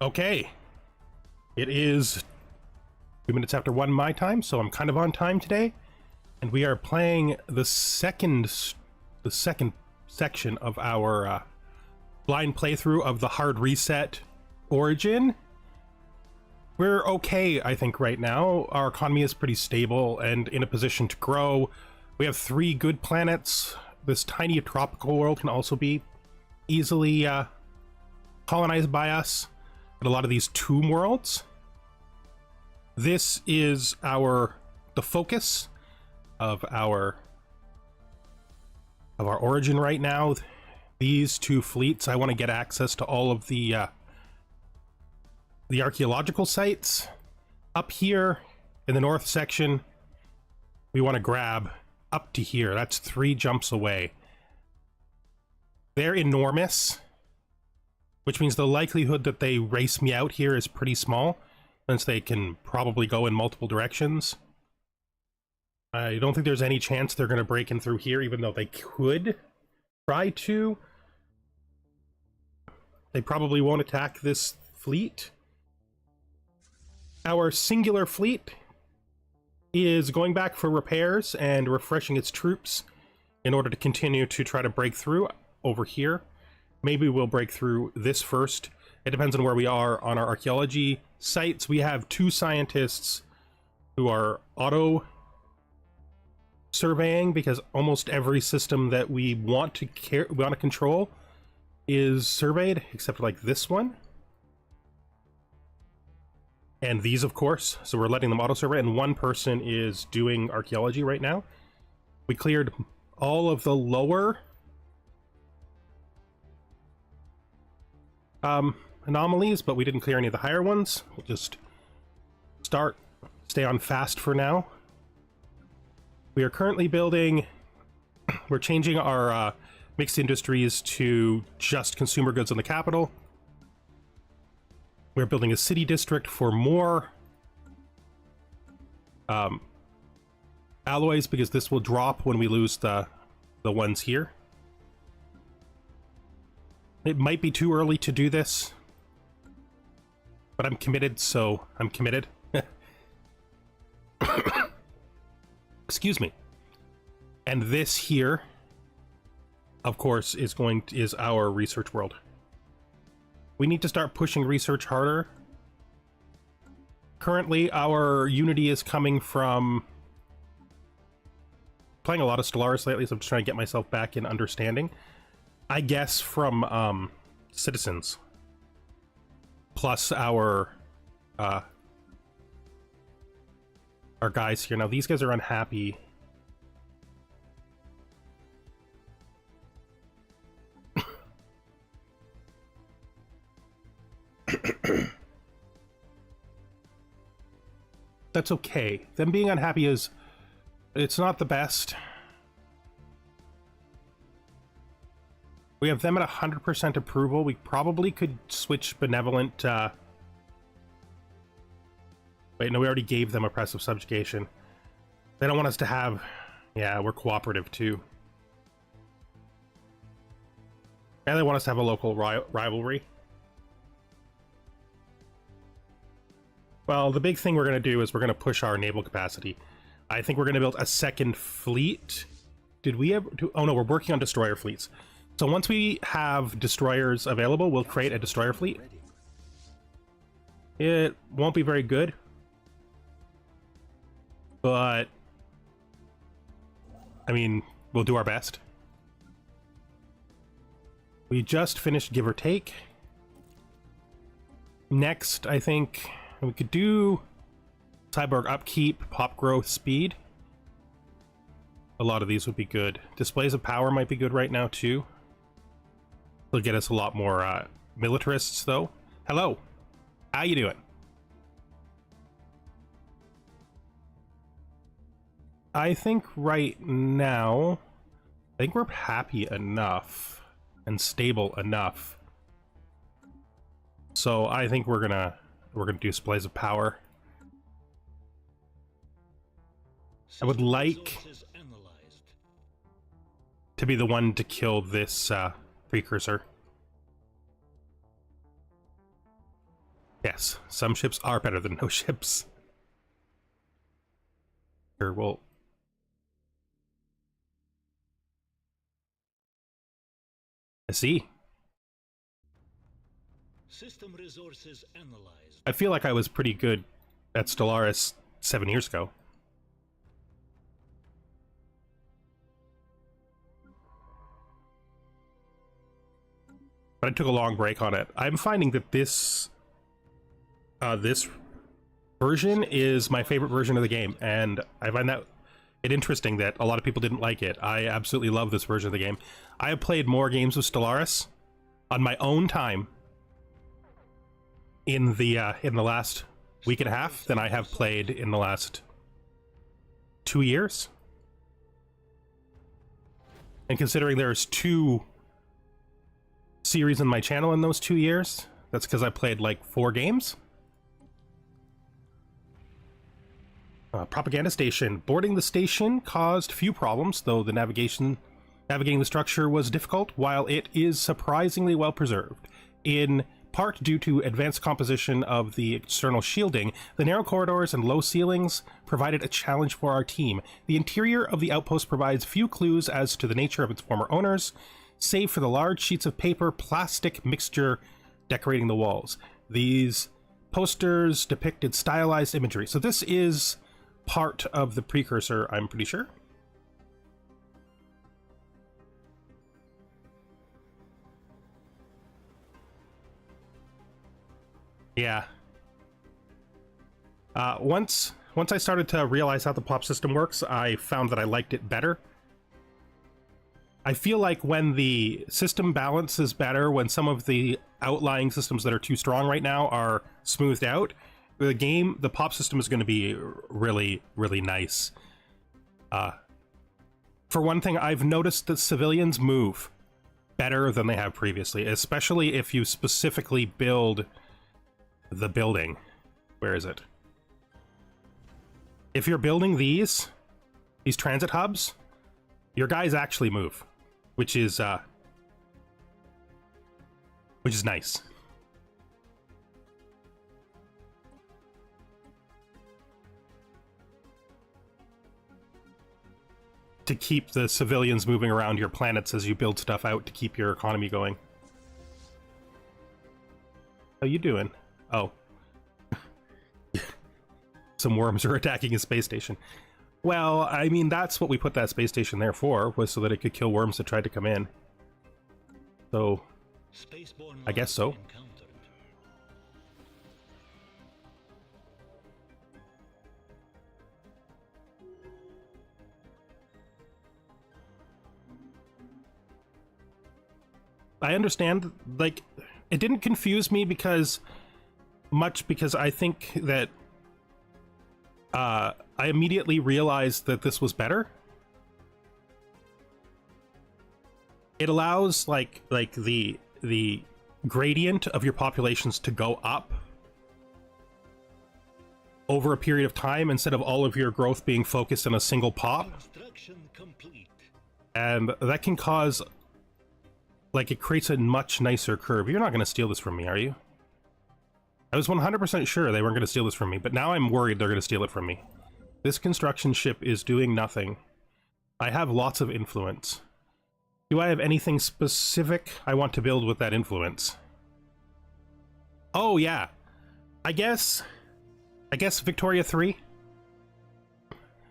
Okay, it is 2 minutes after 1 my time, so I'm kind of on time today, and we are playing the second section of our blind playthrough of the hard reset origin. We're okay, I think, right now. Our economy is pretty stable and in a position to grow. We have 3 good planets. This tiny tropical world can also be easily colonized by us. And a lot of these tomb worlds. This is the focus of our origin right now. These 2 fleets, I want to get access to all of the archaeological sites. Up here in the north section, we want to grab up to here. That's 3 jumps away. They're enormous, which means the likelihood that they race me out here is pretty small, since they can probably go in multiple directions. I don't think there's any chance they're going to break in through here, even though they could try to. They probably won't attack this fleet. Our singular fleet is going back for repairs and refreshing its troops in order to continue to try to break through over here. Maybe we'll break through this first. It depends on where we are on our archaeology sites. We have 2 scientists who are auto surveying because almost every system that we want to control is surveyed, except like this one. And these, of course. So we're letting them auto survey, and 1 person is doing archaeology right now. We cleared all of the lower anomalies, but we didn't clear any of the higher ones. We'll just stay on fast for now. We are currently building, we're changing our mixed industries to just consumer goods in the capital. We're building a city district for more alloys, because this will drop when we lose the ones here. It might be too early to do this, but I'm committed, so I'm committed. Excuse me. And this here, of course, is our research world. We need to start pushing research harder. Currently, our unity is coming from playing a lot of Stellaris lately, so I'm just trying to get myself back in understanding. I guess from citizens, plus our guys here. Now these guys are unhappy. That's okay. Them being unhappy it's not the best. We have them at 100% approval. We probably could switch benevolent. Wait, no, we already gave them oppressive subjugation. They don't want us to have. Yeah, we're cooperative too. And they want us to have a local rivalry. Well, the big thing we're going to do is we're going to push our naval capacity. I think we're going to build a 2nd fleet. Did we ever do? Oh no, we're working on destroyer fleets. So once we have destroyers available, we'll create a destroyer fleet. It won't be very good, but I mean, we'll do our best. We just finished Give or Take. Next, I think we could do cyborg upkeep, pop growth, speed. A lot of these would be good. Displays of power might be good right now too. It'll get us a lot more militarists though. Hello, how you doing? I think right now, I think we're happy enough and stable enough. So I think we're gonna do displays of power. I would like to be the one to kill this precursor. Yes, some ships are better than no ships. Sure, well... I see. System resources analyzed. I feel like I was pretty good at Stellaris 7 years ago. But I took a long break on it. I'm finding that this version is my favorite version of the game, and I find that it interesting that a lot of people didn't like it. I absolutely love this version of the game. I have played more games of Stellaris on my own time in the last week and a half than I have played in the last 2 years. And considering there's 2 series on my channel in those 2 years, that's because I played like 4 games. Propaganda station. Boarding the station caused few problems, though the navigating the structure was difficult, while it is surprisingly well preserved. In part due to advanced composition of the external shielding, the narrow corridors and low ceilings provided a challenge for our team. The interior of the outpost provides few clues as to the nature of its former owners, save for the large sheets of paper plastic mixture decorating the walls. These posters depicted stylized imagery. So this is part of the precursor, I'm pretty sure. Yeah. Once I started to realize how the pop system works, I found that I liked it better. I feel like when the system balance is better, when some of the outlying systems that are too strong right now are smoothed out, the pop system is going to be really, really nice. For one thing, I've noticed that civilians move better than they have previously, especially if you specifically build the building. Where is it? If you're building these transit hubs, your guys actually move, which is nice. To keep the civilians moving around your planets as you build stuff out to keep your economy going. How you doing? Oh. Some worms are attacking a space station. Well, I mean, that's what we put that space station there for, was so that it could kill worms that tried to come in. So, I guess so. I understand, like, it didn't confuse me because I think that I immediately realized that this was better. It allows like the gradient of your populations to go up over a period of time instead of all of your growth being focused on a single pop. And that can cause, like, it creates a much nicer curve. You're not going to steal this from me, are you? I was 100% sure they weren't going to steal this from me, but now I'm worried they're going to steal it from me. This construction ship is doing nothing. I have lots of influence. Do I have anything specific I want to build with that influence? Oh, yeah. I guess Victoria 3?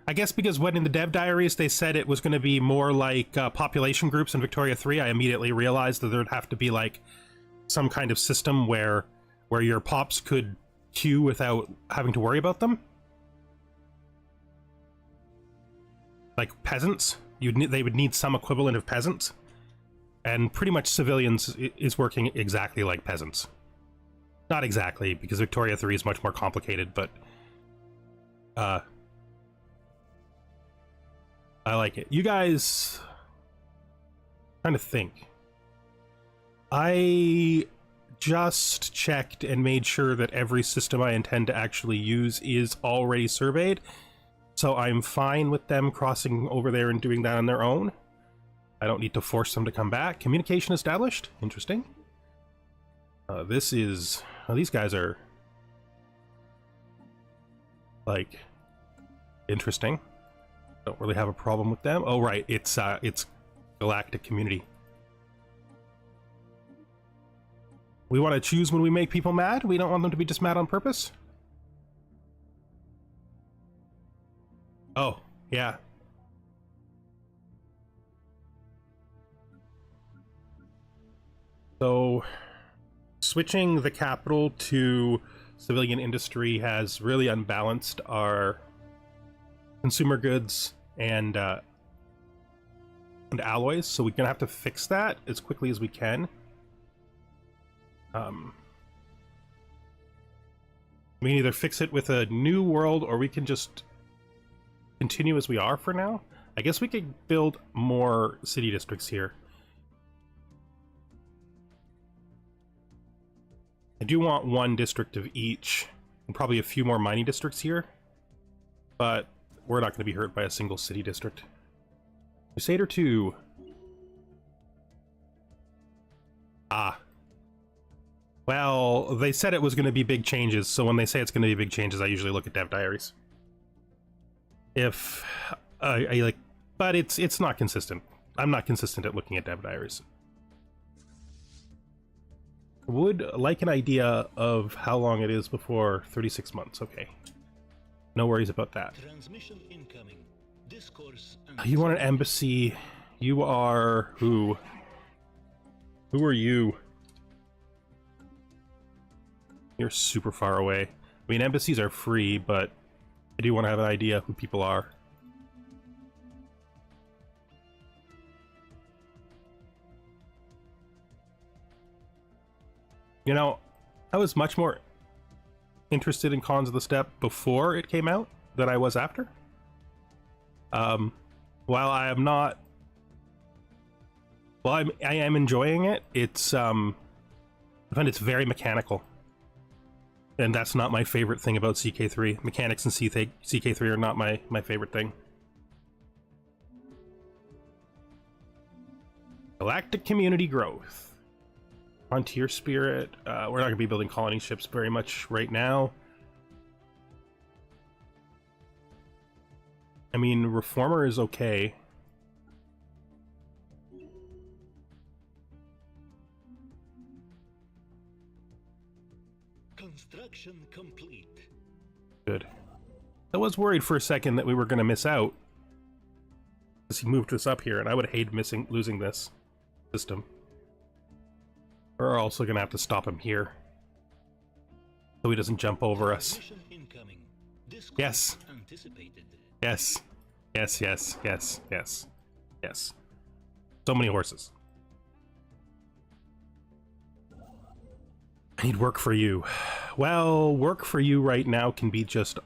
I guess because when in the dev diaries they said it was going to be more like population groups in Victoria 3, I immediately realized that there'd have to be like some kind of system where your pops could queue without having to worry about them. Like peasants. They would need some equivalent of peasants. And pretty much civilians is working exactly like peasants. Not exactly, because Victoria 3 is much more complicated, but I like it. You guys, trying to think. I just checked and made sure that every system I intend to actually use is already surveyed, so I'm fine with them crossing over there and doing that on their own. I don't need to force them to come back. Communication established. Interesting. This is... Oh, these guys are Like, interesting. Don't really have a problem with them. Oh, right, it's galactic community. We want to choose when we make people mad? We don't want them to be just mad on purpose? Oh, yeah. So, switching the capital to civilian industry has really unbalanced our consumer goods and alloys, so we're gonna have to fix that as quickly as we can. We can either fix it with a new world, or we can just continue as we are for now. I guess we could build more city districts here. I do want one district of each, and probably a few more mining districts here, but we're not going to be hurt by a single city district. Crusader 2. Ah. Well, they said it was going to be big changes, so when they say it's going to be big changes, I usually look at dev diaries. If I like, but it's not consistent. I'm not consistent at looking at dev diaries. Would like an idea of how long it is before 36 months. Okay. No worries about that. Transmission incoming. Discourse. You want an embassy. You are who? Who are you? You're super far away. I mean, embassies are free, but I do want to have an idea who people are. You know, I was much more interested in Cons of the Steppe before it came out than I was after. While I am not... Well, I am enjoying it, it's, I find it's very mechanical. And that's not my favorite thing about CK3. Mechanics in CK3 are not my favorite thing. Galactic community growth. Frontier spirit. We're not going to be building colony ships very much right now. I mean, Reformer is okay. Construction complete. Good. I was worried for a second that we were going to miss out, because he moved us up here, and I would hate losing this system. We're also going to have to stop him here, so he doesn't jump over us. Yes. Yes. Yes, yes, yes, yes, yes. So many horses. I need work for you. Well, work for you right now can be just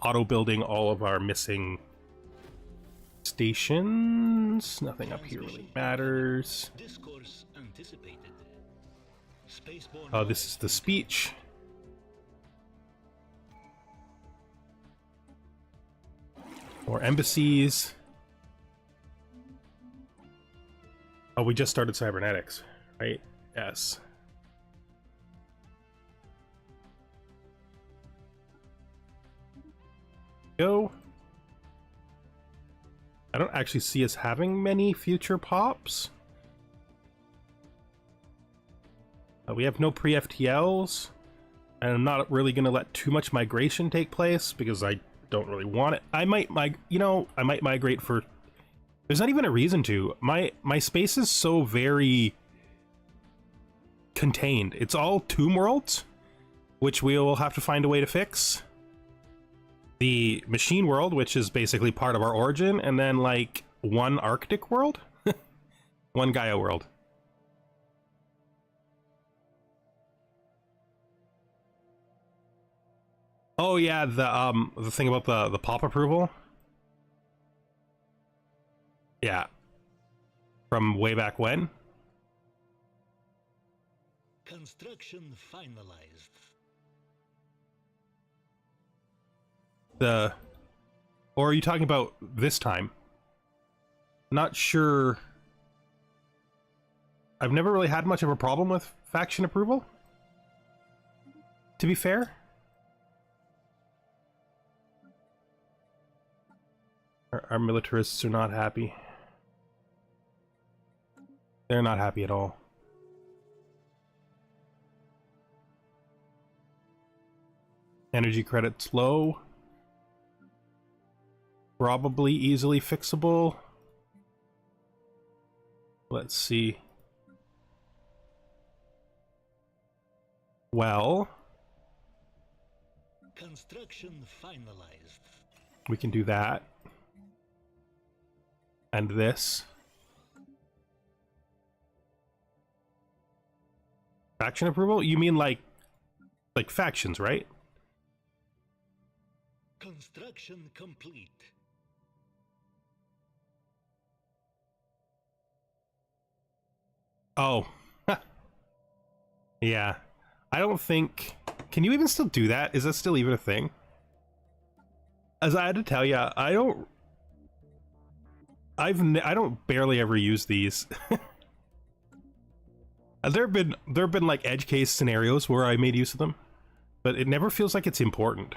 auto-building all of our missing stations. Nothing up here really matters. Oh, this is the speech. More embassies. Oh, we just started cybernetics, right? Yes. Go. I don't actually see us having many future pops. We have no pre-FTLs, and I'm not really going to let too much migration take place because I don't really want it. I might migrate for... There's not even a reason to. My space is so very contained. It's all tomb worlds, which we will have to find a way to fix. The machine world, which is basically part of our origin, and then like one Arctic world, one Gaia world. Oh yeah, the thing about the pop approval. Yeah, from way back when. Construction finalized. Or are you talking about this time? Not sure. I've never really had much of a problem with faction approval, to be fair. Our militarists are not happy. They're not happy at all. Energy credits low. Probably easily fixable. Let's see. Well, Construction finalized. we can do that. And this. Faction approval? You mean like factions, right? Construction complete. Oh. Yeah. I don't think... Can you even still do that? Is that still even a thing? As I had to tell you, I don't... I don't barely ever use these. There have been like edge case scenarios where I made use of them, but it never feels like it's important.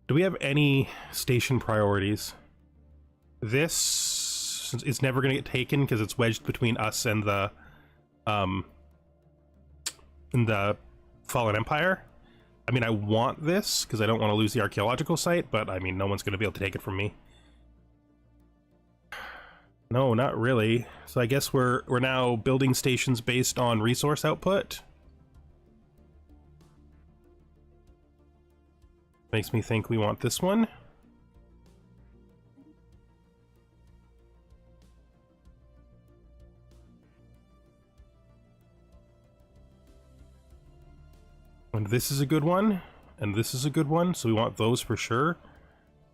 Do we have any station priorities? This is never going to get taken because it's wedged between us and the Fallen Empire. I mean, I want this because I don't want to lose the archaeological site, but I mean, no one's going to be able to take it from me. No, not really. So I guess we're now building stations based on resource output. Makes me think we want this one. And this is a good one, and this is a good one, so we want those for sure.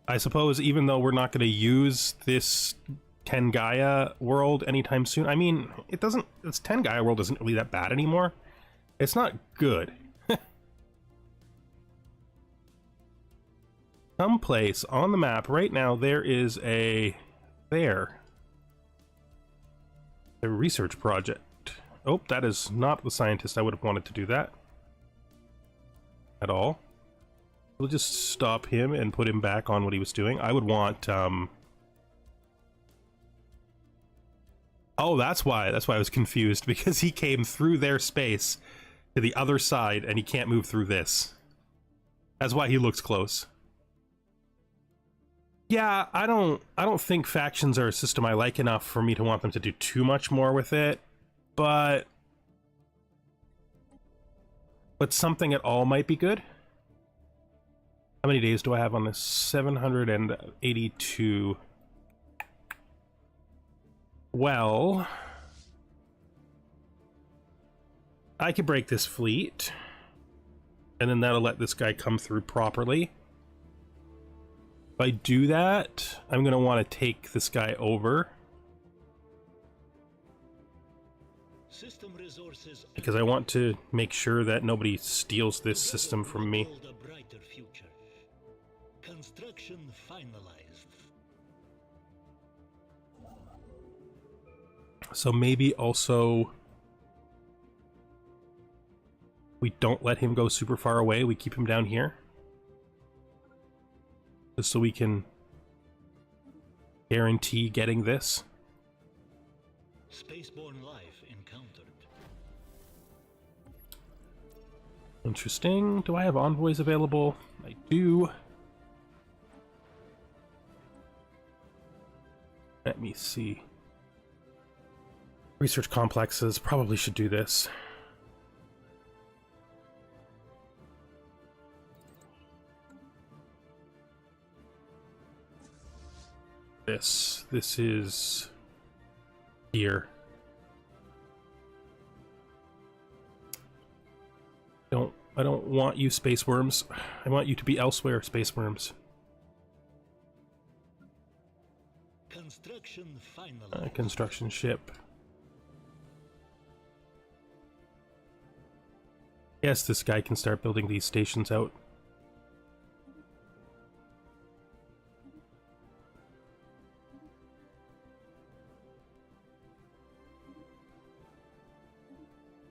I suppose even though we're not going to use this 10 Gaia world anytime soon. I mean, this 10 Gaia world isn't really that bad anymore. It's not good. Someplace on the map right now there is a research project. Oh, that is not the scientist I would have wanted to do that at all. We'll just stop him and put him back on what he was doing. I would want oh, that's why I was confused, because he came through their space to the other side and he can't move through this. That's why he looks close. Yeah, I don't think factions are a system I like enough for me to want them to do too much more with it, but something at all might be good. How many days do I have on this? 782. Well, I could break this fleet, and then that'll let this guy come through properly. If I do that, I'm going to want to take this guy over. System resources Because I want to make sure that nobody steals this system from me. build a brighter future. Construction finalized. So maybe also we don't let him go super far away, we keep him down here. Just so we can guarantee getting this. Spaceborne life encountered. Interesting. Do I have envoys available? I do. Let me see. Research complexes probably should do this. This is here. I don't want you, space worms. I want you to be elsewhere, space worms. Construction finalized. Construction ship. Yes, this guy can start building these stations out.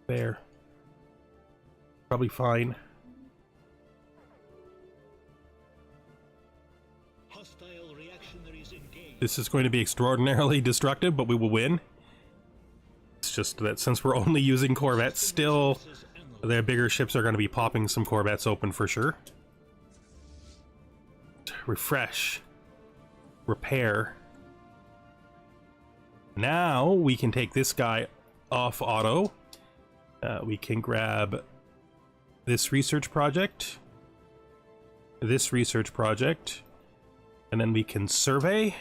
There. Probably fine. This is going to be extraordinarily destructive, but we will win. It's just that since we're only using corvettes still, their bigger ships are going to be popping some corvettes open for sure. Refresh. Repair. Now we can take this guy off auto. We can grab this research project, this research project, and then we can survey.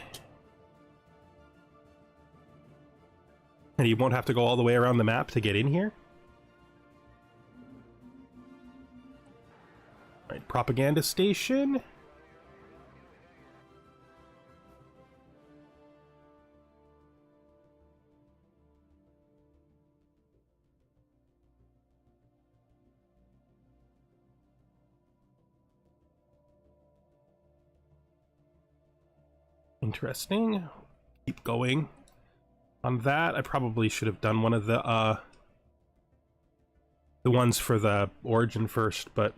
And you won't have to go all the way around the map to get in here. All right, propaganda station. Interesting. Keep going. On that, I probably should have done one of the ones for the origin first, but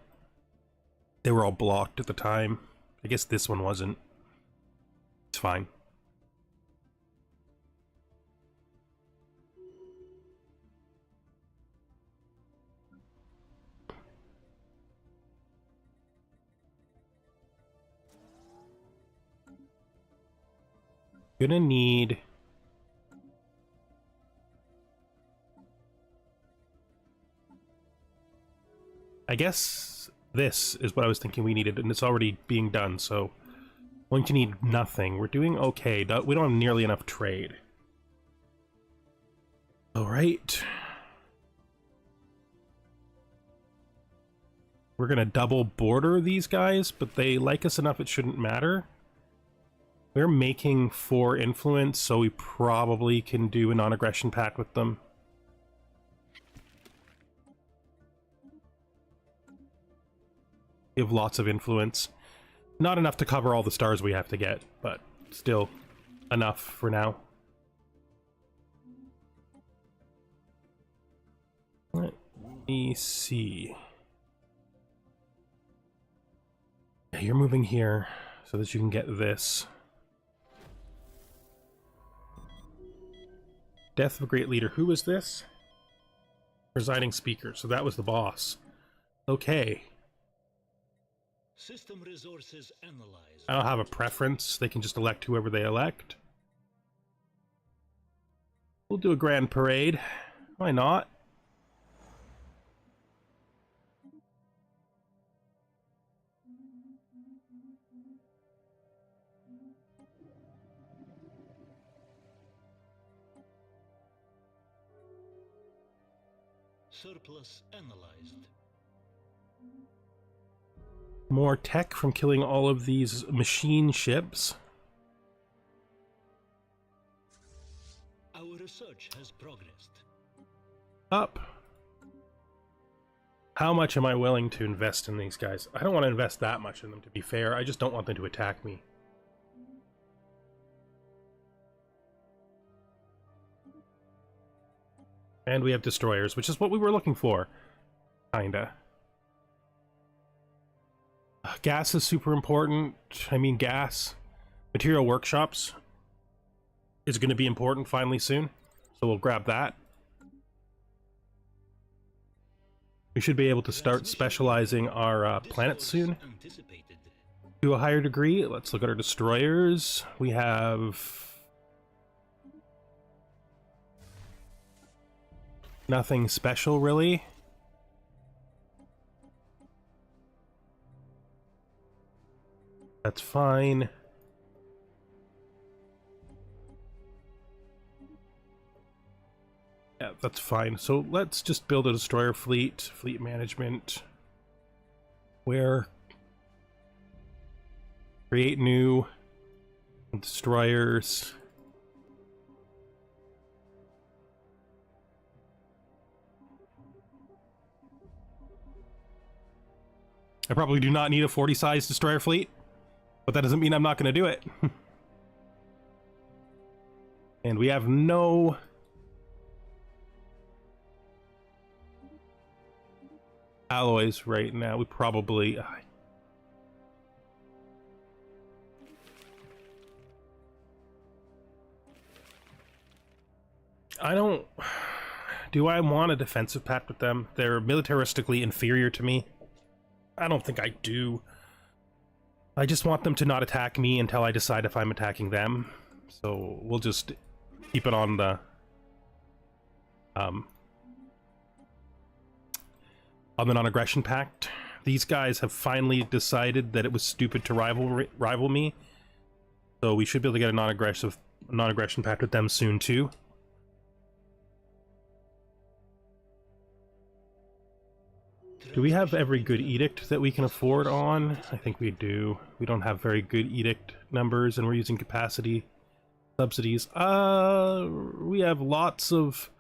they were all blocked at the time. I guess this one wasn't. It's fine. Gonna need I guess this is what I was thinking we needed, and it's already being done, so going to need nothing. We're doing okay. We don't have nearly enough trade. Alright. We're gonna double border these guys, but they like us enough it shouldn't matter. We're making 4 influence, so we probably can do a non-aggression pact with them. We have lots of influence. Not enough to cover all the stars we have to get, but still enough for now. Let me see. Yeah, you're moving here so that you can get this. Death of a great leader. Who was this? Presiding speaker. So that was the boss. Okay. System resources analyzed. I don't have a preference. They can just elect whoever they elect. We'll do a grand parade. Why not? Surplus analyzed. More tech from killing all of these machine ships. Our research has progressed. Up. How much am I willing to invest in these guys? I don't want to invest that much in them, to be fair. I just don't want them to attack me. And we have destroyers, which is what we were looking for. Kinda. Gas is super important. I mean, gas. Material workshops is going to be important finally soon. So we'll grab that. We should be able to start specializing our planets soon to a higher degree. Let's look at our destroyers. We have nothing special, really. That's fine. Yeah, that's fine. So let's just build a destroyer fleet, fleet management. Where? Create new destroyers. I probably do not need a 40 size destroyer fleet, but that doesn't mean I'm not going to do it. And we have no alloys right now. We probably I don't... Do I want a defensive pact with them? They're militaristically inferior to me. I don't think I do. I just want them to not attack me until I decide if I'm attacking them. So we'll just keep it on the... on the non-aggression pact. These guys have finally decided that it was stupid to rival me. So we should be able to get a non-aggression pact with them soon too. Do we have every good edict that we can afford on? I think we do. We don't have very good edict numbers, and we're using capacity subsidies. We have lots of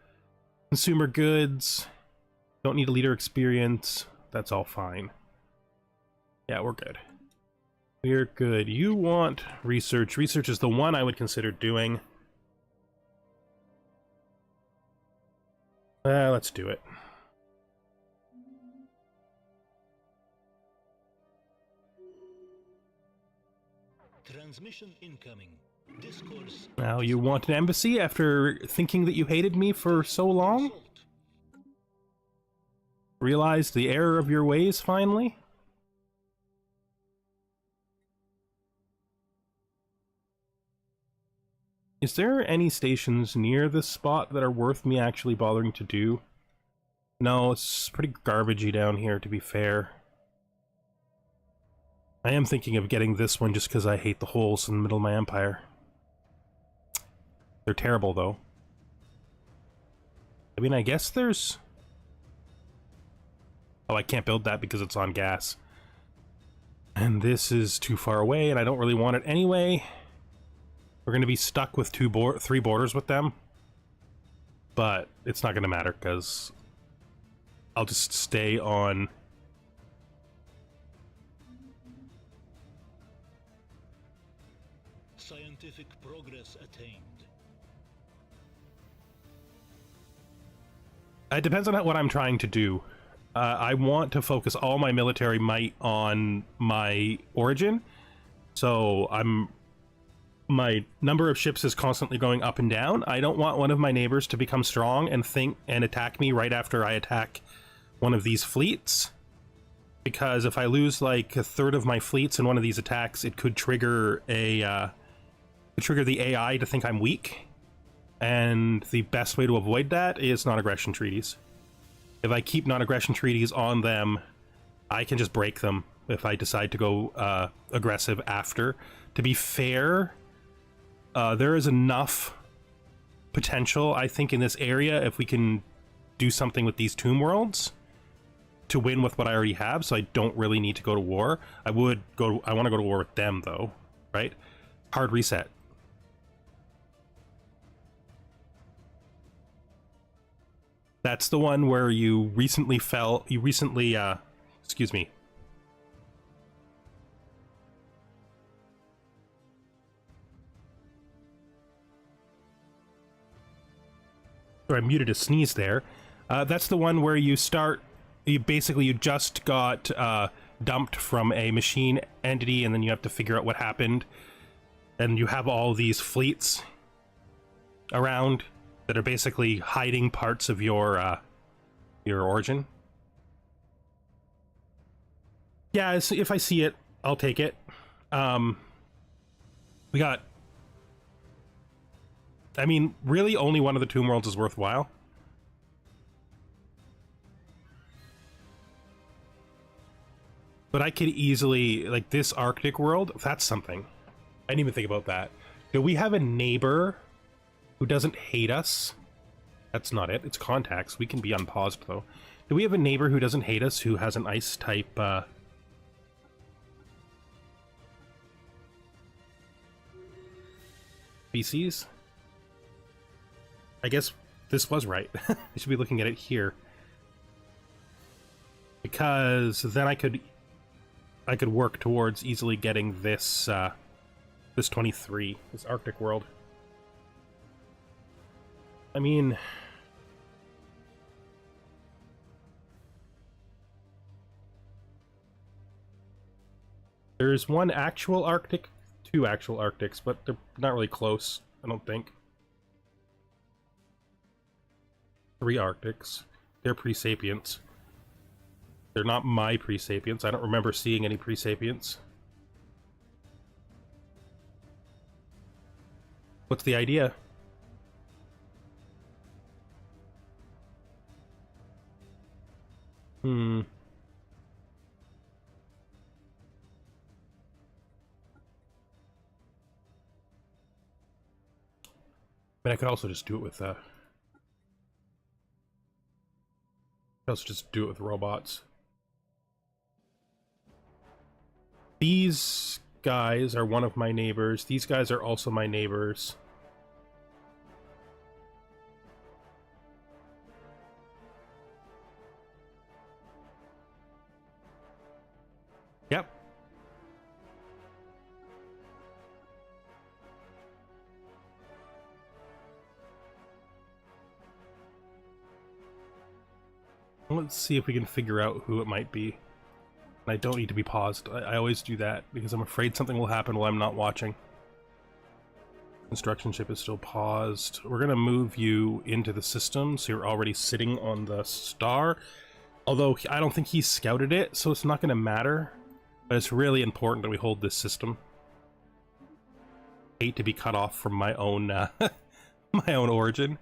consumer goods. Don't need a leader experience. That's all fine. Yeah, we're good. We're good. You want research. Research is the one I would consider doing. Let's do it. Transmission incoming. Discourse. Now you want an embassy after thinking that you hated me for so long? Assault. Realized the error of your ways finally? Is there any stations near this spot that are worth me actually bothering to do? No, it's pretty garbagey down here, to be fair. I am thinking of getting this one just because I hate the holes in the middle of my empire. They're terrible, though. I mean, I guess there's... Oh, I can't build that because it's on gas. And this is too far away, and I don't really want it anyway. We're going to be stuck with three borders with them. But it's not going to matter, because I'll just stay on... Scientific progress attained. It depends on what I'm trying to do. I want to focus all my military might on my origin. So my number of ships is constantly going up and down. I don't want one of my neighbors to become strong and attack me right after I attack one of these fleets. Because if I lose like a third of my fleets in one of these attacks, it could trigger the AI to think I'm weak. And the best way to avoid that is non-aggression treaties. If I keep non-aggression treaties on them, I can just break them if I decide to go aggressive after. To be fair, there is enough potential, I think, in this area if we can do something with these tomb worlds to win with what I already have, so I don't really need to go to war. I want to go to war with them, though, right? Hard reset. That's the one where you recently excuse me. Sorry, I muted a sneeze there. That's the one where you just got dumped from a machine entity, and then you have to figure out what happened. And you have all these fleets around that are basically hiding parts of your origin. Yeah, if I see it, I'll take it. We got... I mean, really only one of the tomb worlds is worthwhile. But I could easily... Like, this Arctic world, that's something. I didn't even think about that. Do we have a neighbor who doesn't hate us? That's not it. It's contacts. We can be unpaused, though. Do we have a neighbor who doesn't hate us, who has an ice-type, species? I guess this was right. I should be looking at it here. Because then I could work towards easily getting this, this 23, this Arctic world. I mean... There's one actual Arctic, two actual Arctics, but they're not really close, I don't think. 3 Arctics. They're pre-sapients. They're not my pre-sapients. I don't remember seeing any pre-sapients. What's the idea? Hmm. I mean, I could also just do it with, I could also just do it with robots. These guys are one of my neighbors. These guys are also my neighbors. Yep. Let's see if we can figure out who it might be. I don't need to be paused. I always do that because I'm afraid something will happen while I'm not watching. Construction ship is still paused. We're gonna move you into the system so you're already sitting on the star. Although I don't think he scouted it, so it's not gonna matter. But it's really important that we hold this system. Hate to be cut off from my own my own origin.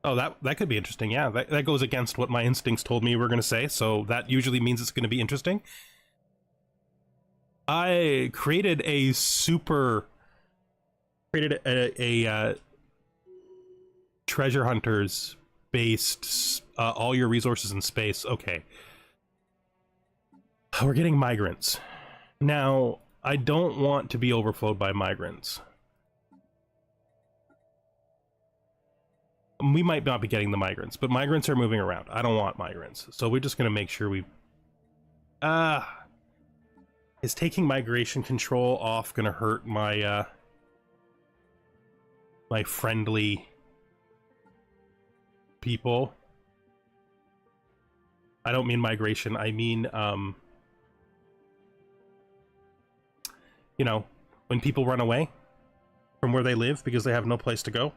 Oh, that could be interesting. Yeah, that goes against what my instincts told me we were going to say, so that usually means it's going to be interesting. I created a treasure hunters based all your resources in space. Okay. We're getting migrants. Now, I don't want to be overflowed by migrants. We might not be getting the migrants, but migrants are moving around. I don't want migrants. So we're just going to make sure we... is taking migration control off going to hurt my, my friendly people? I don't mean migration, I mean, you know, when people run away from where they live because they have no place to go.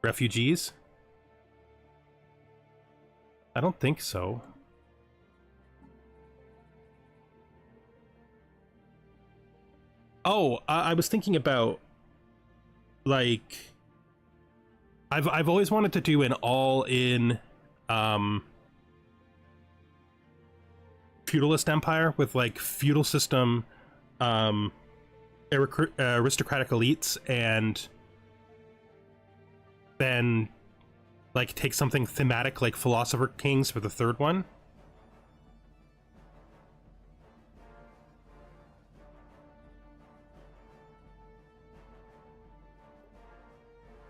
Refugees? I don't think so. Oh, I was thinking about, like, I've always wanted to do an all-in feudalist empire with like feudal system, aristocratic elites, and then like take something thematic like philosopher kings for the third one.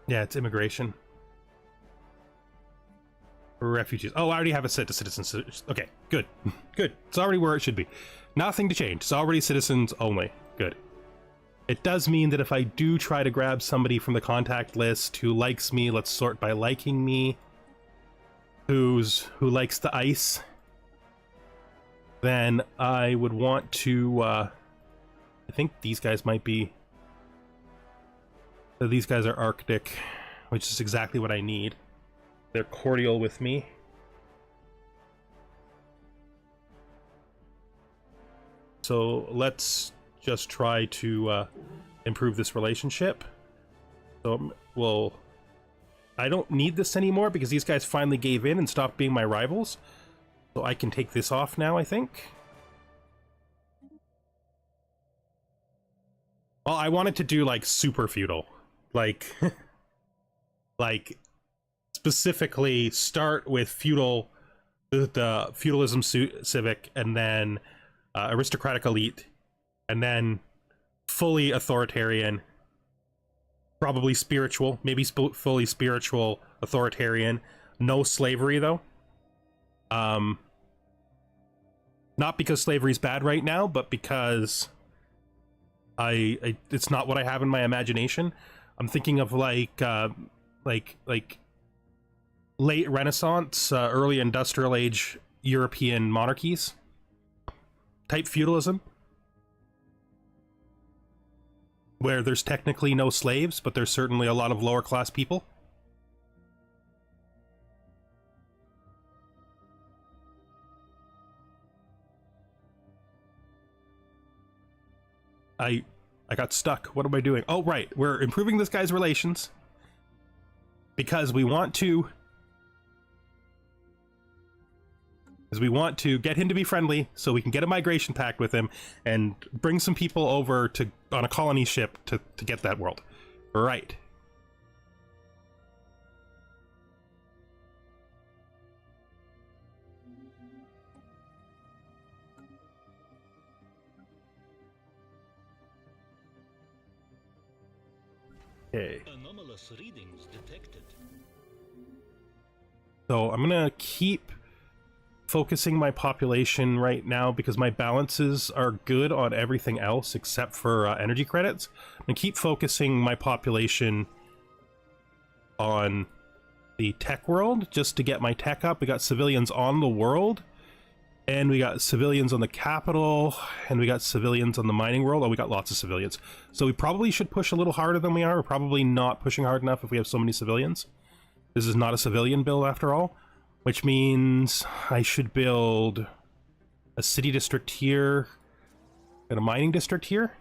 Yeah, it's immigration. Refugees. Oh, I already have a set to citizens. Okay, good. Good. It's already where it should be. Nothing to change. It's already citizens only. Good. It does mean that if I do try to grab somebody from the contact list who likes me, let's sort by liking me, who likes the ice, then I would want to, I think these guys might be, these guys are Arctic, which is exactly what I need. They're cordial with me. So let's just try to improve this relationship. So, well, I don't need this anymore because these guys finally gave in and stopped being my rivals. So I can take this off now, I think. Well, I wanted to do like super feudal. Like, like specifically start with feudal, the feudalism civic, and then aristocratic elite, and then fully authoritarian, probably spiritual, maybe fully spiritual authoritarian. No slavery though. Not because slavery's bad right now, but because I it's not what I have in my imagination. I'm thinking of like late Renaissance, early industrial age European monarchies type feudalism, where there's technically no slaves, but there's certainly a lot of lower class people. I got stuck. What am I doing? Oh, right. We're improving this guy's relations because we want to get him to be friendly so we can get a migration pact with him and bring some people over to on a colony ship to get that world. Right. Okay. Anomalous readings detected. So I'm gonna keep focusing my population right now because my balances are good on everything else except for energy credits. I'm gonna keep focusing my population on the tech world just to get my tech up. We got civilians on the world, and we got civilians on the capital, and we got civilians on the mining world. Oh, we got lots of civilians. So we probably should push a little harder than we are. We're probably not pushing hard enough if we have so many civilians. This is not a civilian build after all, which means I should build a city district here and a mining district here.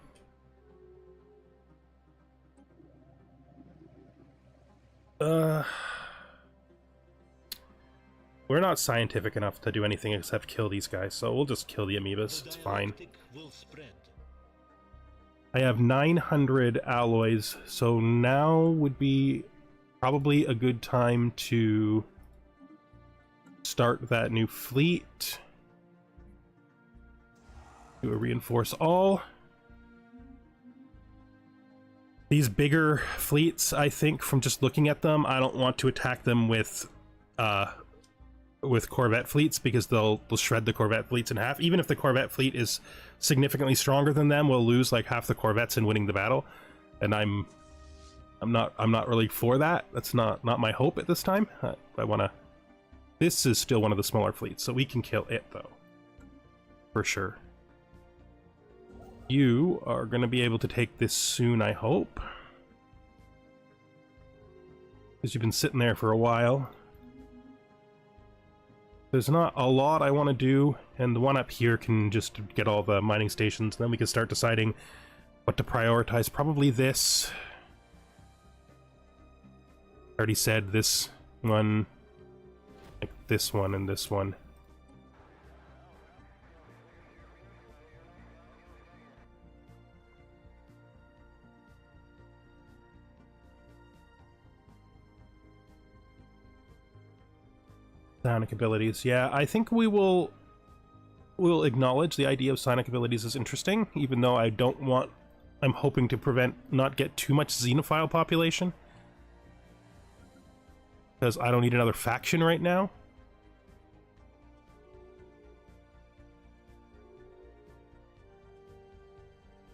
We're not scientific enough to do anything except kill these guys, so we'll just kill the amoebas. It's fine. I have 900 alloys, so now would be probably a good time to start that new fleet. Do a reinforce all. These bigger fleets, I think, from just looking at them, I don't want to attack them with Corvette fleets because they'll shred the Corvette fleets in half. Even if the Corvette fleet is significantly stronger than them, we'll lose like half the Corvettes in winning the battle, and I'm not really for that. That's not my hope at this time. I want to. This is still one of the smaller fleets, so we can kill it though, for sure. You are going to be able to take this soon, I hope, because you've been sitting there for a while. There's not a lot I want to do, and the one up here can just get all the mining stations, and then we can start deciding what to prioritize. Probably this. I already said this one, like this one and this one. Psionic abilities. Yeah, I think we'll acknowledge the idea of psionic abilities as interesting, even though I don't want... I'm hoping to not get too much xenophile population. Because I don't need another faction right now.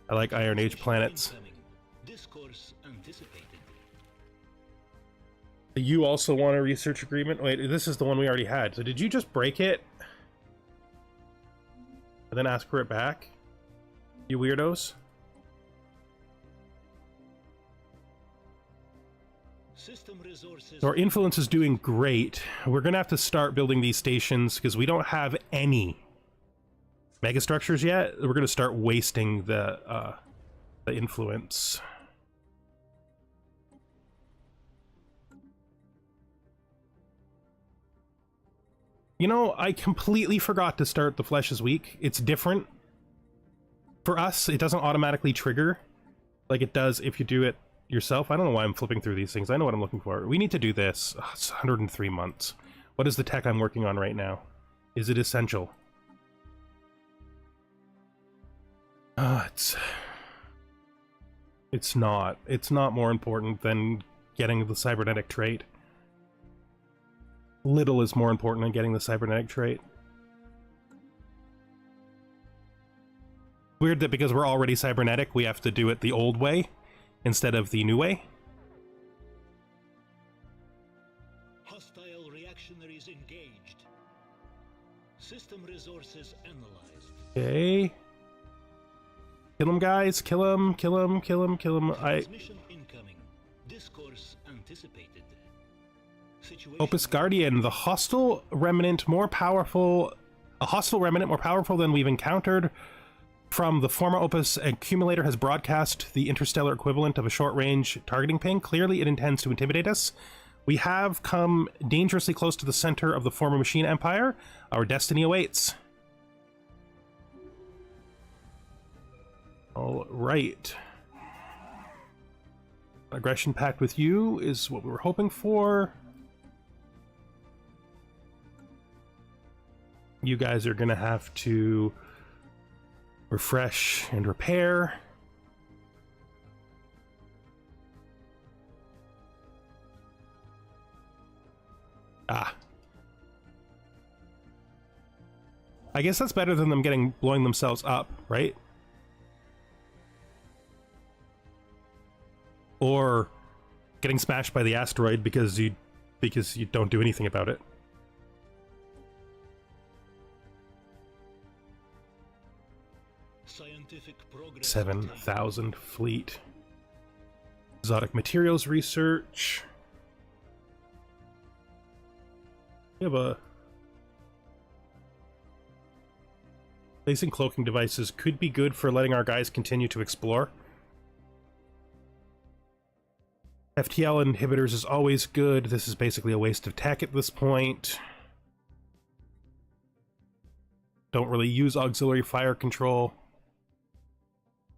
I like Iron Age planets. Discourse anticipated. You also want a research agreement? Wait, this is the one we already had. So did you just break it? And then ask for it back? You weirdos? System resources. So our influence is doing great. We're gonna have to start building these stations because we don't have any megastructures yet. We're gonna start wasting the influence. You know, I completely forgot to start the Flesh is Weak. It's different. For us, it doesn't automatically trigger like it does if you do it yourself. I don't know why I'm flipping through these things. I know what I'm looking for. We need to do this. Ugh, it's 103 months. What is the tech I'm working on right now? Is it essential? It's not. It's not more important than getting the cybernetic trait. Little is more important than getting the cybernetic trait. Weird that because we're already cybernetic, we have to do it the old way instead of the new way. Hostile reactionaries engaged. System resources analyzed. Okay. Kill him, guys. Kill him, kill him, kill him, kill him. Transmission incoming. Discourse anticipated. Situation Opus Guardian, the hostile remnant more powerful... A hostile remnant more powerful than we've encountered from the former Opus accumulator has broadcast the interstellar equivalent of a short-range targeting ping. Clearly, it intends to intimidate us. We have come dangerously close to the center of the former machine empire. Our destiny awaits. All right. Aggression pact with you is what we were hoping for. You guys are gonna have to refresh and repair. Ah. I guess that's better than them blowing themselves up, right? Or getting smashed by the asteroid because you don't do anything about it. scientific progress. 7,000 fleet. Exotic materials research. We have a... Placing cloaking devices could be good for letting our guys continue to explore. FTL inhibitors is always good. This is basically a waste of tech at this point. Don't really use auxiliary fire control.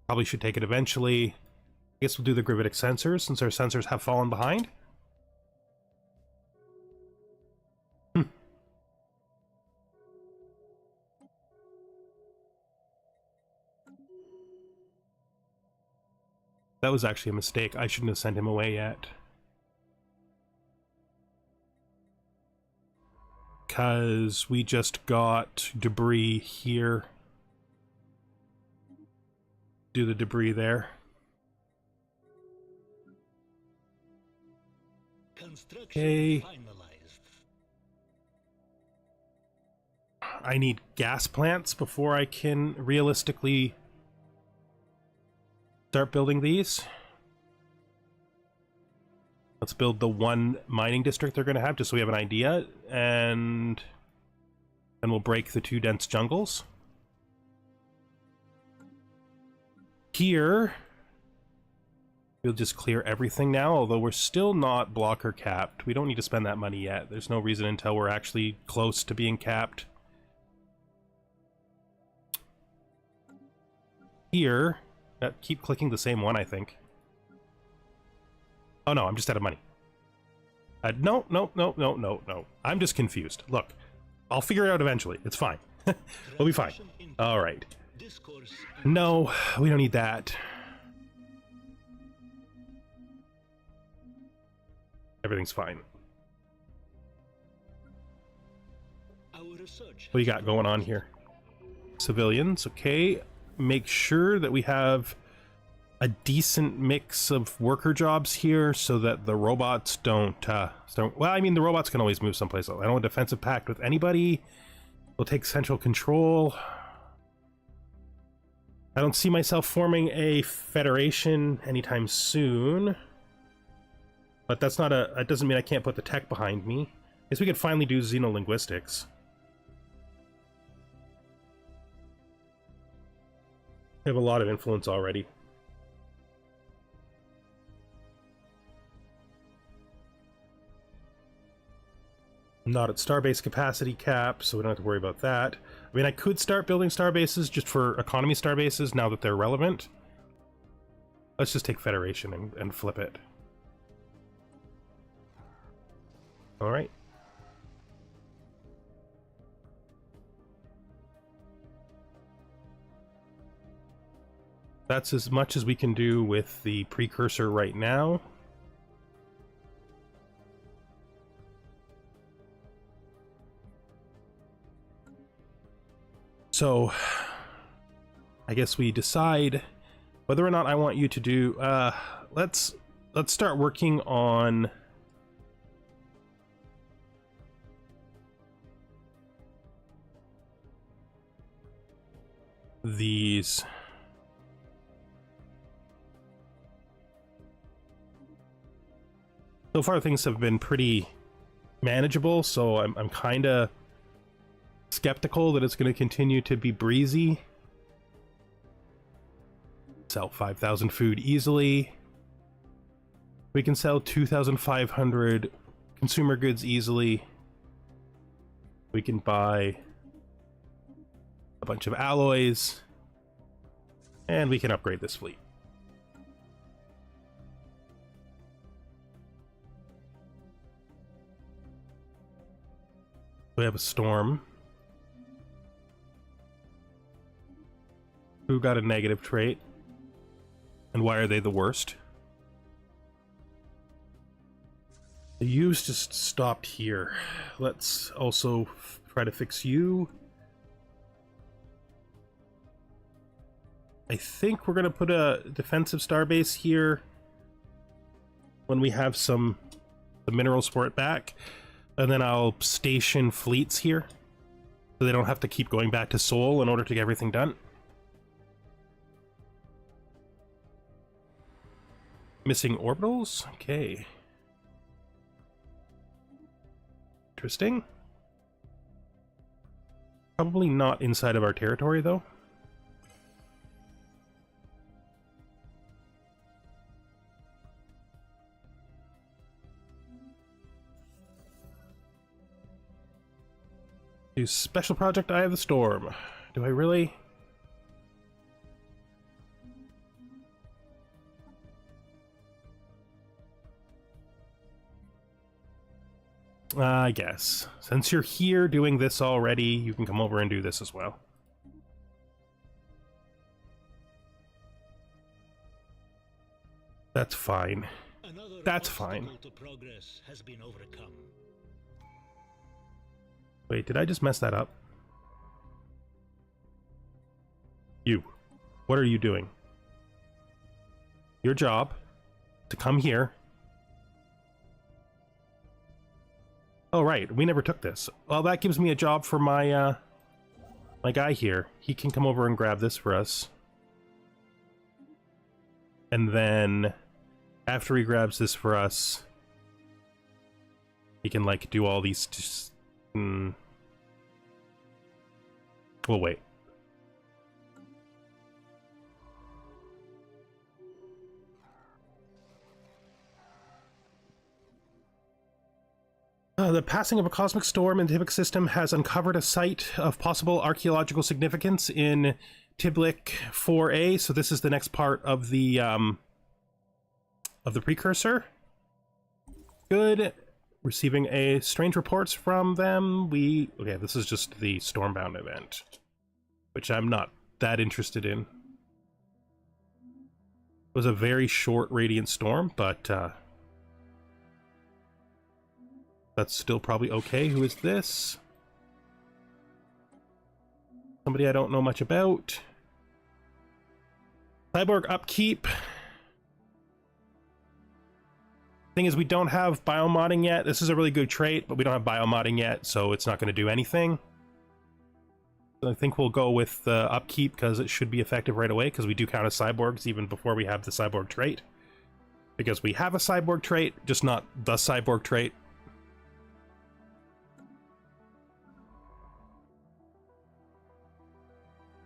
Probably should take it eventually. I guess we'll do the gravitic sensors since our sensors have fallen behind. That was actually a mistake. I shouldn't have sent him away yet. Because we just got debris here. Do the debris there. Okay. Finalized. I need gas plants before I can realistically start building these. Let's build the one mining district they're going to have just so we have an idea, and then we'll break the 2 dense jungles. Here, we'll just clear everything now, although we're still not blocker capped. We don't need to spend that money yet. There's no reason until we're actually close to being capped. Here, keep clicking the same one, I think. Oh no, I'm just out of money. No. I'm just confused. Look, I'll figure it out eventually. It's fine. We'll be fine. All right. No, we don't need that. Everything's fine. What do you got going on here? Civilians, okay. Make sure that we have a decent mix of worker jobs here so that the robots don't well, I mean, the robots can always move someplace else. I don't want a defensive pact with anybody. We'll take central control. I don't see myself forming a federation anytime soon. But that's not that doesn't mean I can't put the tech behind me. I guess we could finally do xenolinguistics. We have a lot of influence already. Not at starbase capacity cap, so we don't have to worry about that. I mean, I could start building starbases just for economy starbases now that they're relevant. Let's just take Federation and flip it. Alright. That's as much as we can do with the precursor right now. So, I guess we decide whether or not I want you to do, let's start working on these So far things have been pretty manageable, so I'm kind of skeptical that it's going to continue to be breezy. Sell 5,000 food easily. We can sell 2,500 consumer goods easily. We can buy a bunch of alloys, and we can upgrade this fleet. We have a storm. Who got a negative trait? And why are they the worst? The U's just stopped here. Let's also try to fix you. I think we're going to put a defensive starbase here when we have the minerals for it back. And then I'll station fleets here so they don't have to keep going back to Sol in order to get everything done. Missing orbitals? Okay. Interesting. Probably not inside of our territory, though. Do special project Eye of the Storm. Do I really? I guess. Since you're here doing this already, you can come over and do this as well. That's fine. That's fine. To progress has been overcome. Wait, did I just mess that up? You. What are you doing? Your job to come here. Oh, right. We never took this. Well, that gives me a job for my, my guy here. He can come over and grab this for us. And then, after he grabs this for us, he can, like, do all these... We'll wait. The passing of a cosmic storm in the Tibik system has uncovered a site of possible archaeological significance in Tiblik 4A. So this is the next part of the precursor. Good. Receiving strange reports from them. Okay, this is just the Stormbound event, which I'm not that interested in. It was a very short radiant storm, but that's still probably okay. Who is this? Somebody I don't know much about. Cyborg upkeep. Thing is, we don't have biomodding yet. This is a really good trait, but we don't have biomodding yet, so it's not going to do anything. So I think we'll go with the upkeep because it should be effective right away, because we do count as cyborgs even before we have the cyborg trait. Because we have a cyborg trait, just not the cyborg trait.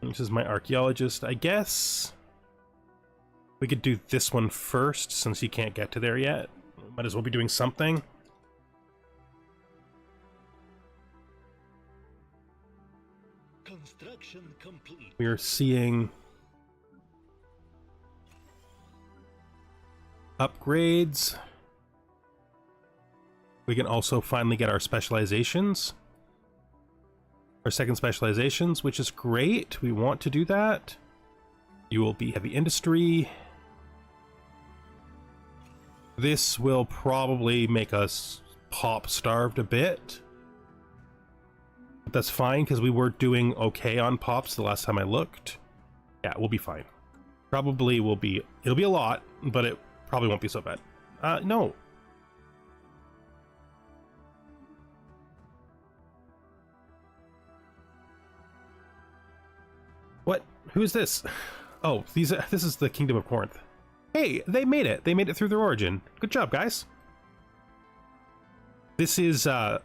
This is my archaeologist, I guess. We could do this one first, since he can't get to there yet. Might as well be doing something. Construction complete. We are seeing upgrades. We can also finally get our specializations. Our second specializations, which is great. We want to do that. You will be heavy industry. This will probably make us pop starved a bit. But that's fine, because we were doing okay on pops the last time I looked. Yeah, we'll be fine. Probably will be... It'll be a lot, but it probably won't be so bad. No. What? Who is this? Oh, this is the Kingdom of Corinth. Hey, they made it. They made it through their origin. Good job, guys. This is the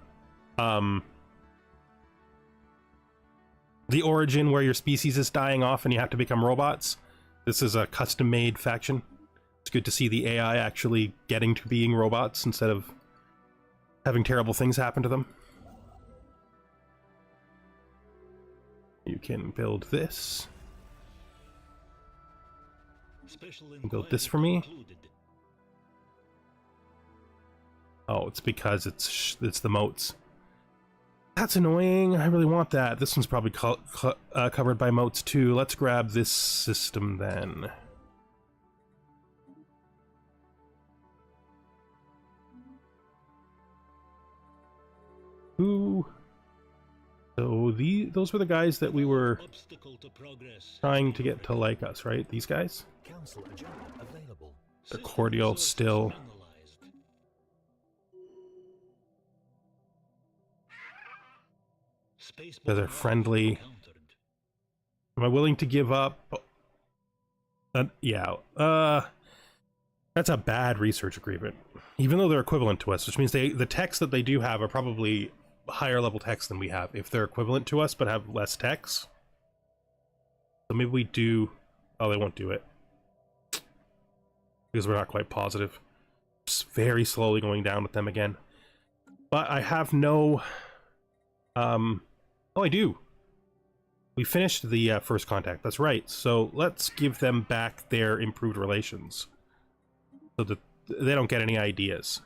origin where your species is dying off and you have to become robots. This is a custom-made faction. It's good to see the AI actually getting to being robots instead of having terrible things happen to them. You can build this. Build this for me. Oh, it's because it's the moats. That's annoying. I really want that. This one's probably covered by moats too. Let's grab this system then. Ooh. So those were the guys that we were trying to get to like us, right? These guys? They're cordial still. They're friendly. Am I willing to give up? Yeah. That's a bad research agreement. Even though they're equivalent to us, which means the techs that they do have are probably higher level techs than we have. If they're equivalent to us but have less techs. So maybe we do... Oh, they won't do it. Because we're not quite positive. Just very slowly going down with them again. But I have no... Oh, I do. We finished the first contact. That's right. So let's give them back their improved relations. So that they don't get any ideas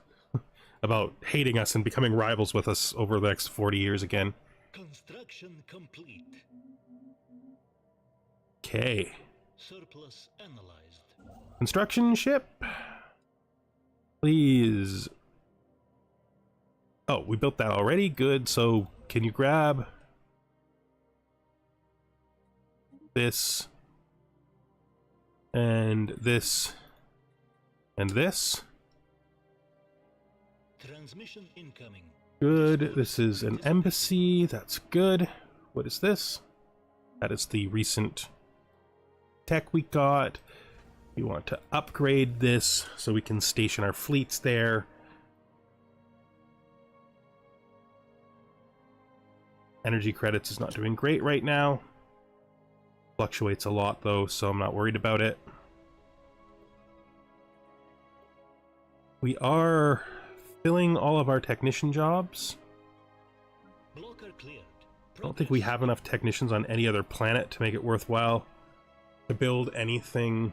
about hating us and becoming rivals with us over the next 40 years again. Construction complete. Okay. Surplus analyzed. Construction ship. Please. Oh, we built that already? Good. So can you grab this and this and this? Transmission incoming. Good. This is an embassy. That's good. What is this? That is the recent tech we got. We want to upgrade this so we can station our fleets there. Energy credits is not doing great right now. Fluctuates a lot though, so I'm not worried about it. We are filling all of our technician jobs. Blocker cleared. I don't think we have enough technicians on any other planet to make it worthwhile to build anything.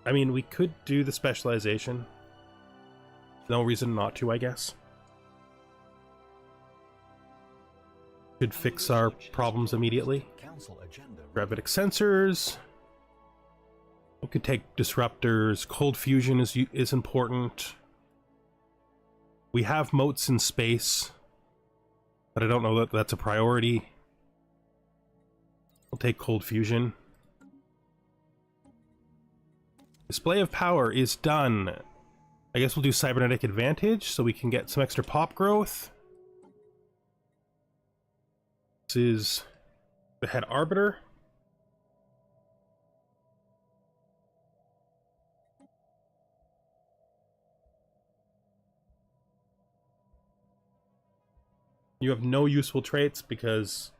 I mean, we could do the specialization. No reason not to, I guess. Could fix our problems immediately. Gravitic sensors. We could take disruptors. Cold fusion is important. We have moats in space, but I don't know that that's a priority. We'll take cold fusion. Display of power is done. I guess we'll do cybernetic advantage so we can get some extra pop growth. This is the head arbiter. You have no useful traits because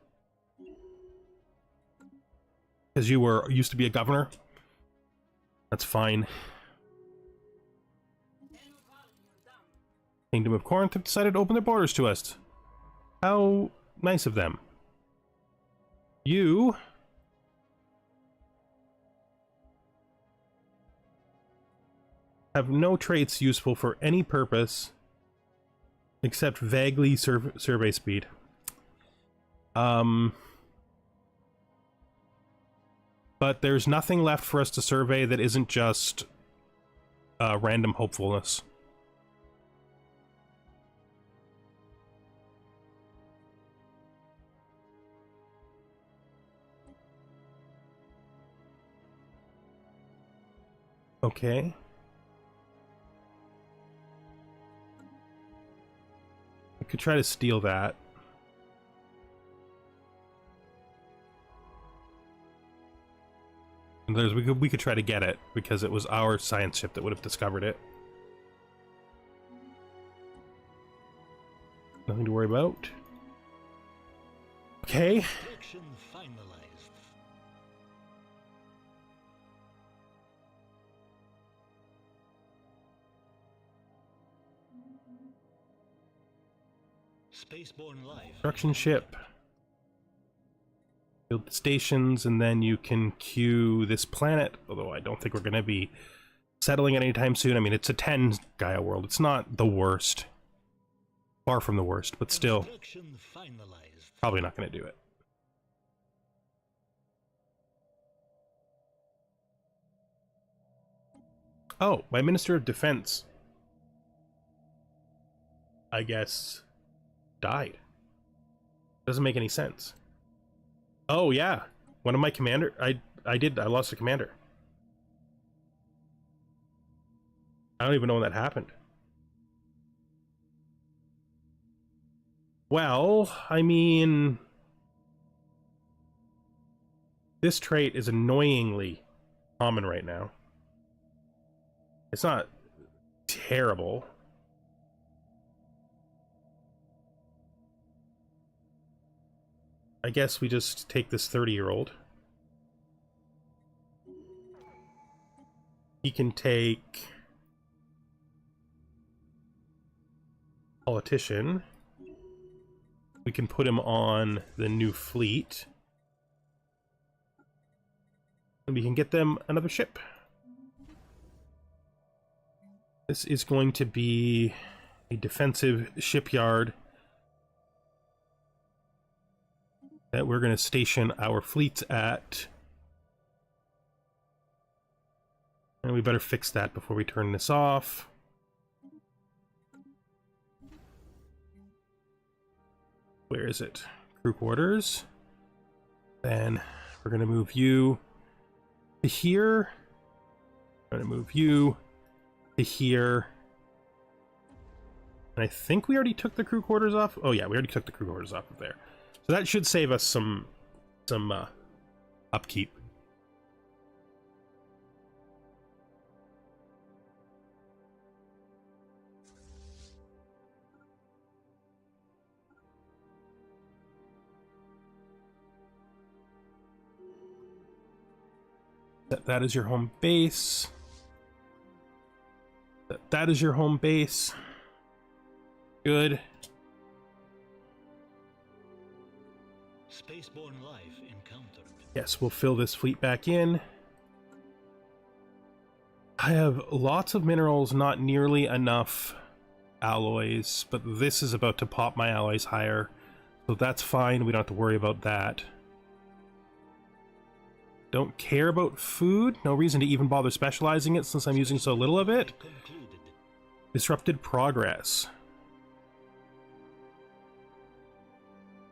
you used to be a governor. That's fine. Kingdom of Corinth have decided to open their borders to us. How nice of them. You have no traits useful for any purpose except vaguely survey speed. But there's nothing left for us to survey that isn't just random hopefulness. Okay. I could try to steal that. And we could try to get it because it was our science ship that would have discovered it. Nothing to worry about. Okay. Construction finalized. Spaceborne life. Construction ship. Build the stations, and then you can queue this planet, although I don't think we're going to be settling it anytime soon. I mean, it's a 10 Gaia world. It's not the worst. Far from the worst, but still, Construction finalized. probably not going to do it. Oh, my Minister of Defense, I guess, died. Doesn't make any sense. Oh yeah, one of my commander. I lost a commander. I don't even know when that happened. Well, I mean, this trait is annoyingly common right now. It's not terrible. I guess we just take this 30-year-old. He can take politician. We can put him on the new fleet. And we can get them another ship. This is going to be a defensive shipyard that we're going to station our fleets at. And we better fix that before we turn this off. Where is it? Crew quarters. Then we're going to move you to here. I'm going to move you to here. And I think we already took the crew quarters off. Oh yeah, we already took the crew quarters off of there. So that should save us some upkeep. That is your home base. That is your home base. Good. Spaceborne life encountered. Yes, we'll fill this fleet back in. I have lots of minerals, not nearly enough alloys, but this is about to pop my alloys higher, so that's fine. We don't have to worry about that. Don't care about food. No reason to even bother specializing it since I'm using so little of it. Concluded. Disrupted progress.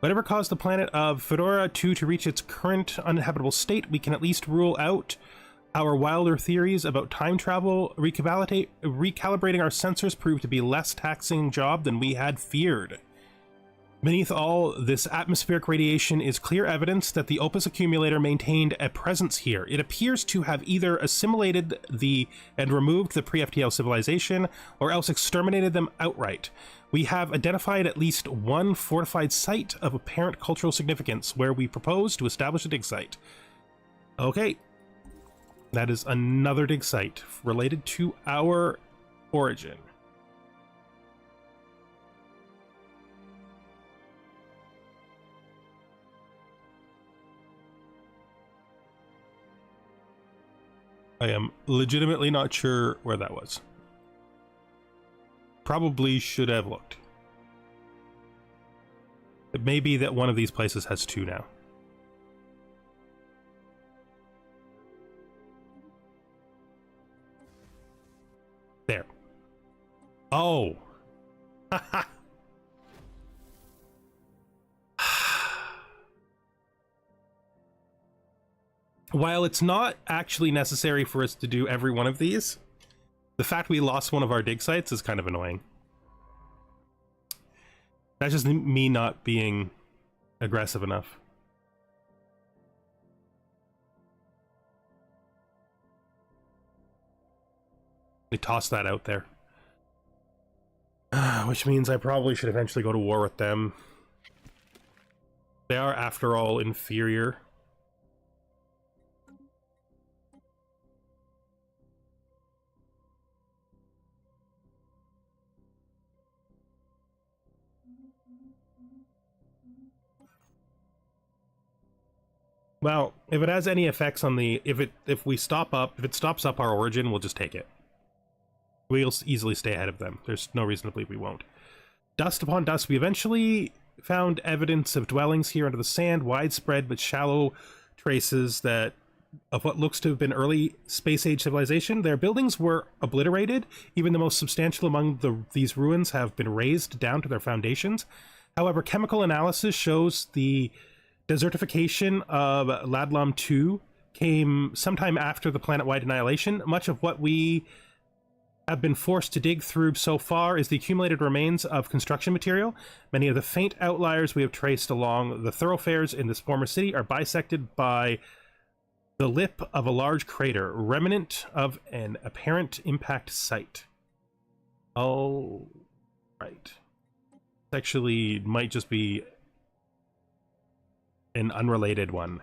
Whatever caused the planet of Fedora 2 to reach its current uninhabitable state, we can at least rule out our wilder theories about time travel. Recalibrating our sensors proved to be less taxing job than we had feared. Beneath all this atmospheric radiation is clear evidence that the Opus accumulator maintained a presence here. It appears to have either assimilated and removed the pre-FTL civilization, or else exterminated them outright. We have identified at least one fortified site of apparent cultural significance where we propose to establish a dig site. Okay. That is another dig site related to our origin. I am legitimately not sure where that was. Probably should have looked. It may be that one of these places has two now. There. Oh! Haha! While it's not actually necessary for us to do every one of these, the fact we lost one of our dig sites is kind of annoying. That's just me not being aggressive enough. We toss that out there. Which means I probably should eventually go to war with them. They are, after all, inferior. Well, if it has any effects on the... If it stops up our origin, we'll just take it. We'll easily stay ahead of them. There's no reason to believe we won't. Dust upon dust, we eventually found evidence of dwellings here under the sand, widespread but shallow traces of what looks to have been early space-age civilization. Their buildings were obliterated. Even the most substantial among these ruins have been razed down to their foundations. However, chemical analysis shows the desertification of Ladlam 2 came sometime after the planet-wide annihilation. Much of what we have been forced to dig through so far is the accumulated remains of construction material. Many of the faint outliers we have traced along the thoroughfares in this former city are bisected by the lip of a large crater, remnant of an apparent impact site. Oh, right. Actually might just be an unrelated one.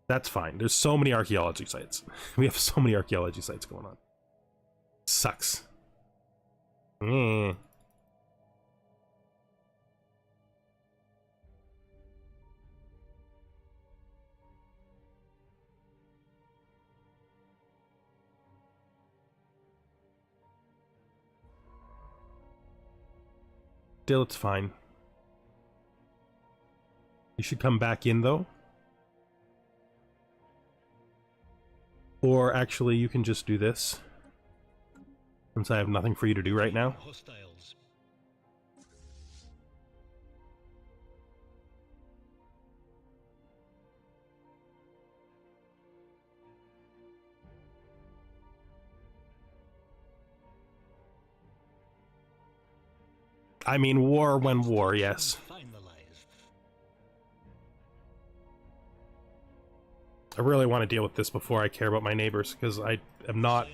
That's fine. There's so many archaeology sites. We have so many archaeology sites going on. Sucks. Still, it's fine. You should come back in, though. Or actually, you can just do this. Since I have nothing for you to do right now. Hostiles. I mean, war when war, yes. Finalized. I really want to deal with this before I care about my neighbors, because I am not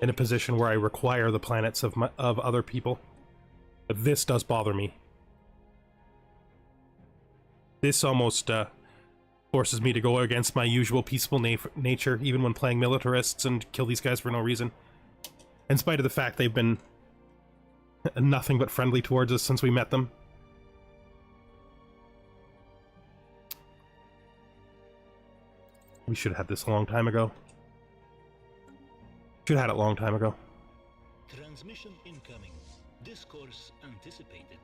in a position where I require the planets of other people. But this does bother me. This almost forces me to go against my usual peaceful nature, even when playing militarists, and kill these guys for no reason. In spite of the fact they've been nothing but friendly towards us since we met them. We should have had this a long time ago. Should have had it a long time ago. Transmission incoming. Discourse anticipated.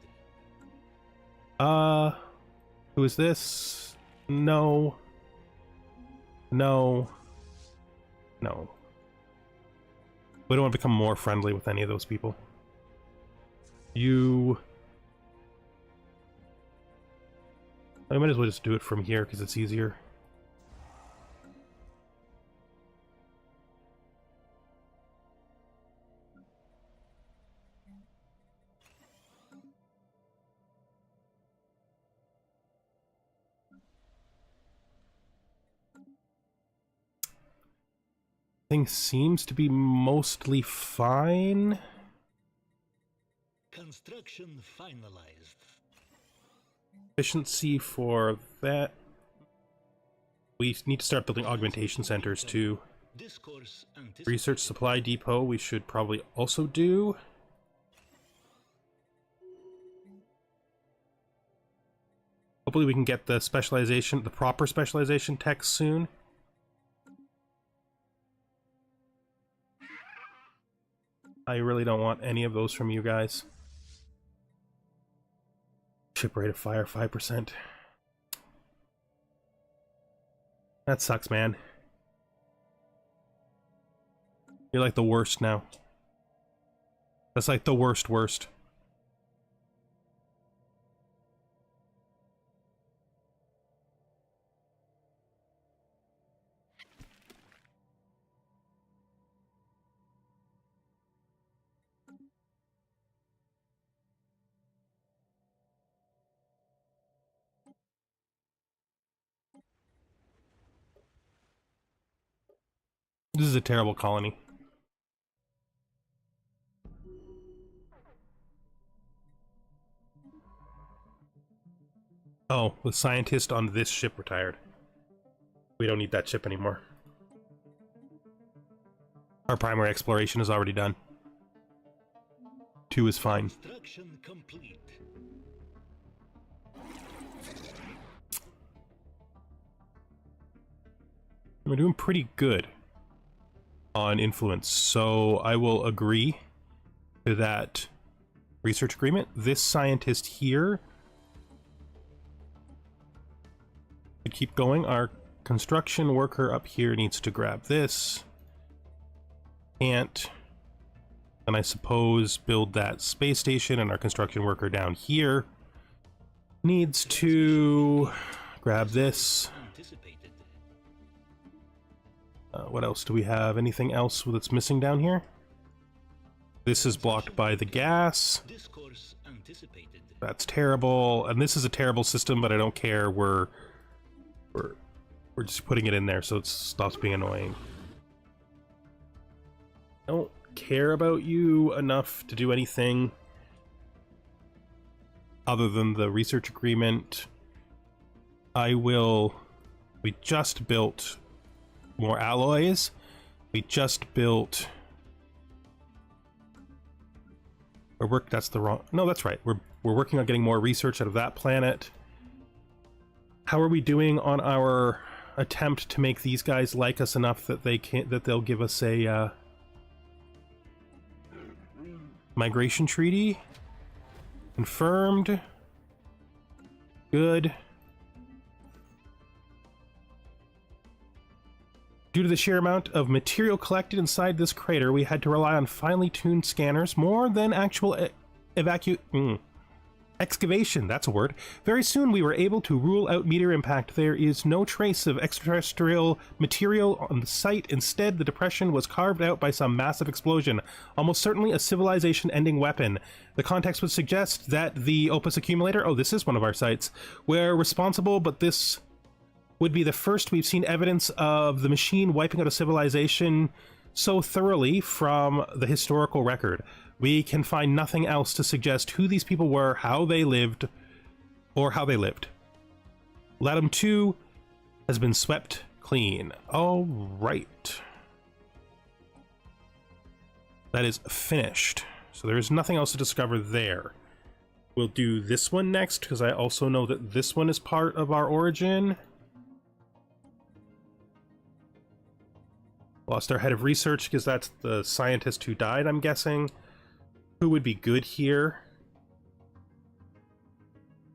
Who is this? No. No. No. We don't want to become more friendly with any of those people. You... I might as well just do it from here because it's easier. Thing seems to be mostly fine. Construction finalized. Efficiency for that. We need to start building augmentation centers too. Discourse anticipated. Research supply depot we should probably also do. Hopefully we can get the specialization, the proper specialization text soon. I really don't want any of those from you guys. Ship rate of fire 5%. That sucks, man. You're like the worst now. That's like the worst. This is a terrible colony. Oh, the scientist on this ship retired. We don't need that ship anymore. Our primary exploration is already done. 2 is fine. Construction complete. We're doing pretty good on influence, so I will agree to that research agreement. This scientist here could keep going. Our construction worker up here needs to grab this. Can't. And I suppose build that space station, and our construction worker down here needs to grab this. Anticipated. What else do we have? Anything else that's missing down here? This is blocked by the gas. Discourse anticipated. That's terrible. And this is a terrible system, but I don't care. We're just putting it in there so it stops being annoying. I don't care about you enough to do anything other than the research agreement. We just built more alloys. We just built... that's the wrong... No, that's right. We're working on getting more research out of that planet. How are we doing on our attempt to make these guys like us enough that they'll give us a migration treaty? Confirmed. Good. Due to the sheer amount of material collected inside this crater, we had to rely on finely tuned scanners more than actual excavation. That's a word. Very soon we were able to rule out meteor impact. There is no trace of extraterrestrial material on the site. Instead, the depression was carved out by some massive explosion, almost certainly a civilization-ending weapon. The context would suggest that the Opus accumulator, oh, this is one of our sites, were responsible, but this would be the first we've seen evidence of the machine wiping out a civilization so thoroughly from the historical record. We can find nothing else to suggest who these people were, how they lived, or how they lived. Latum 2 has been swept clean. All right. That is finished. So there is nothing else to discover there. We'll do this one next, because I also know that this one is part of our origin. Lost our head of research, because that's the scientist who died, I'm guessing. Who would be good here?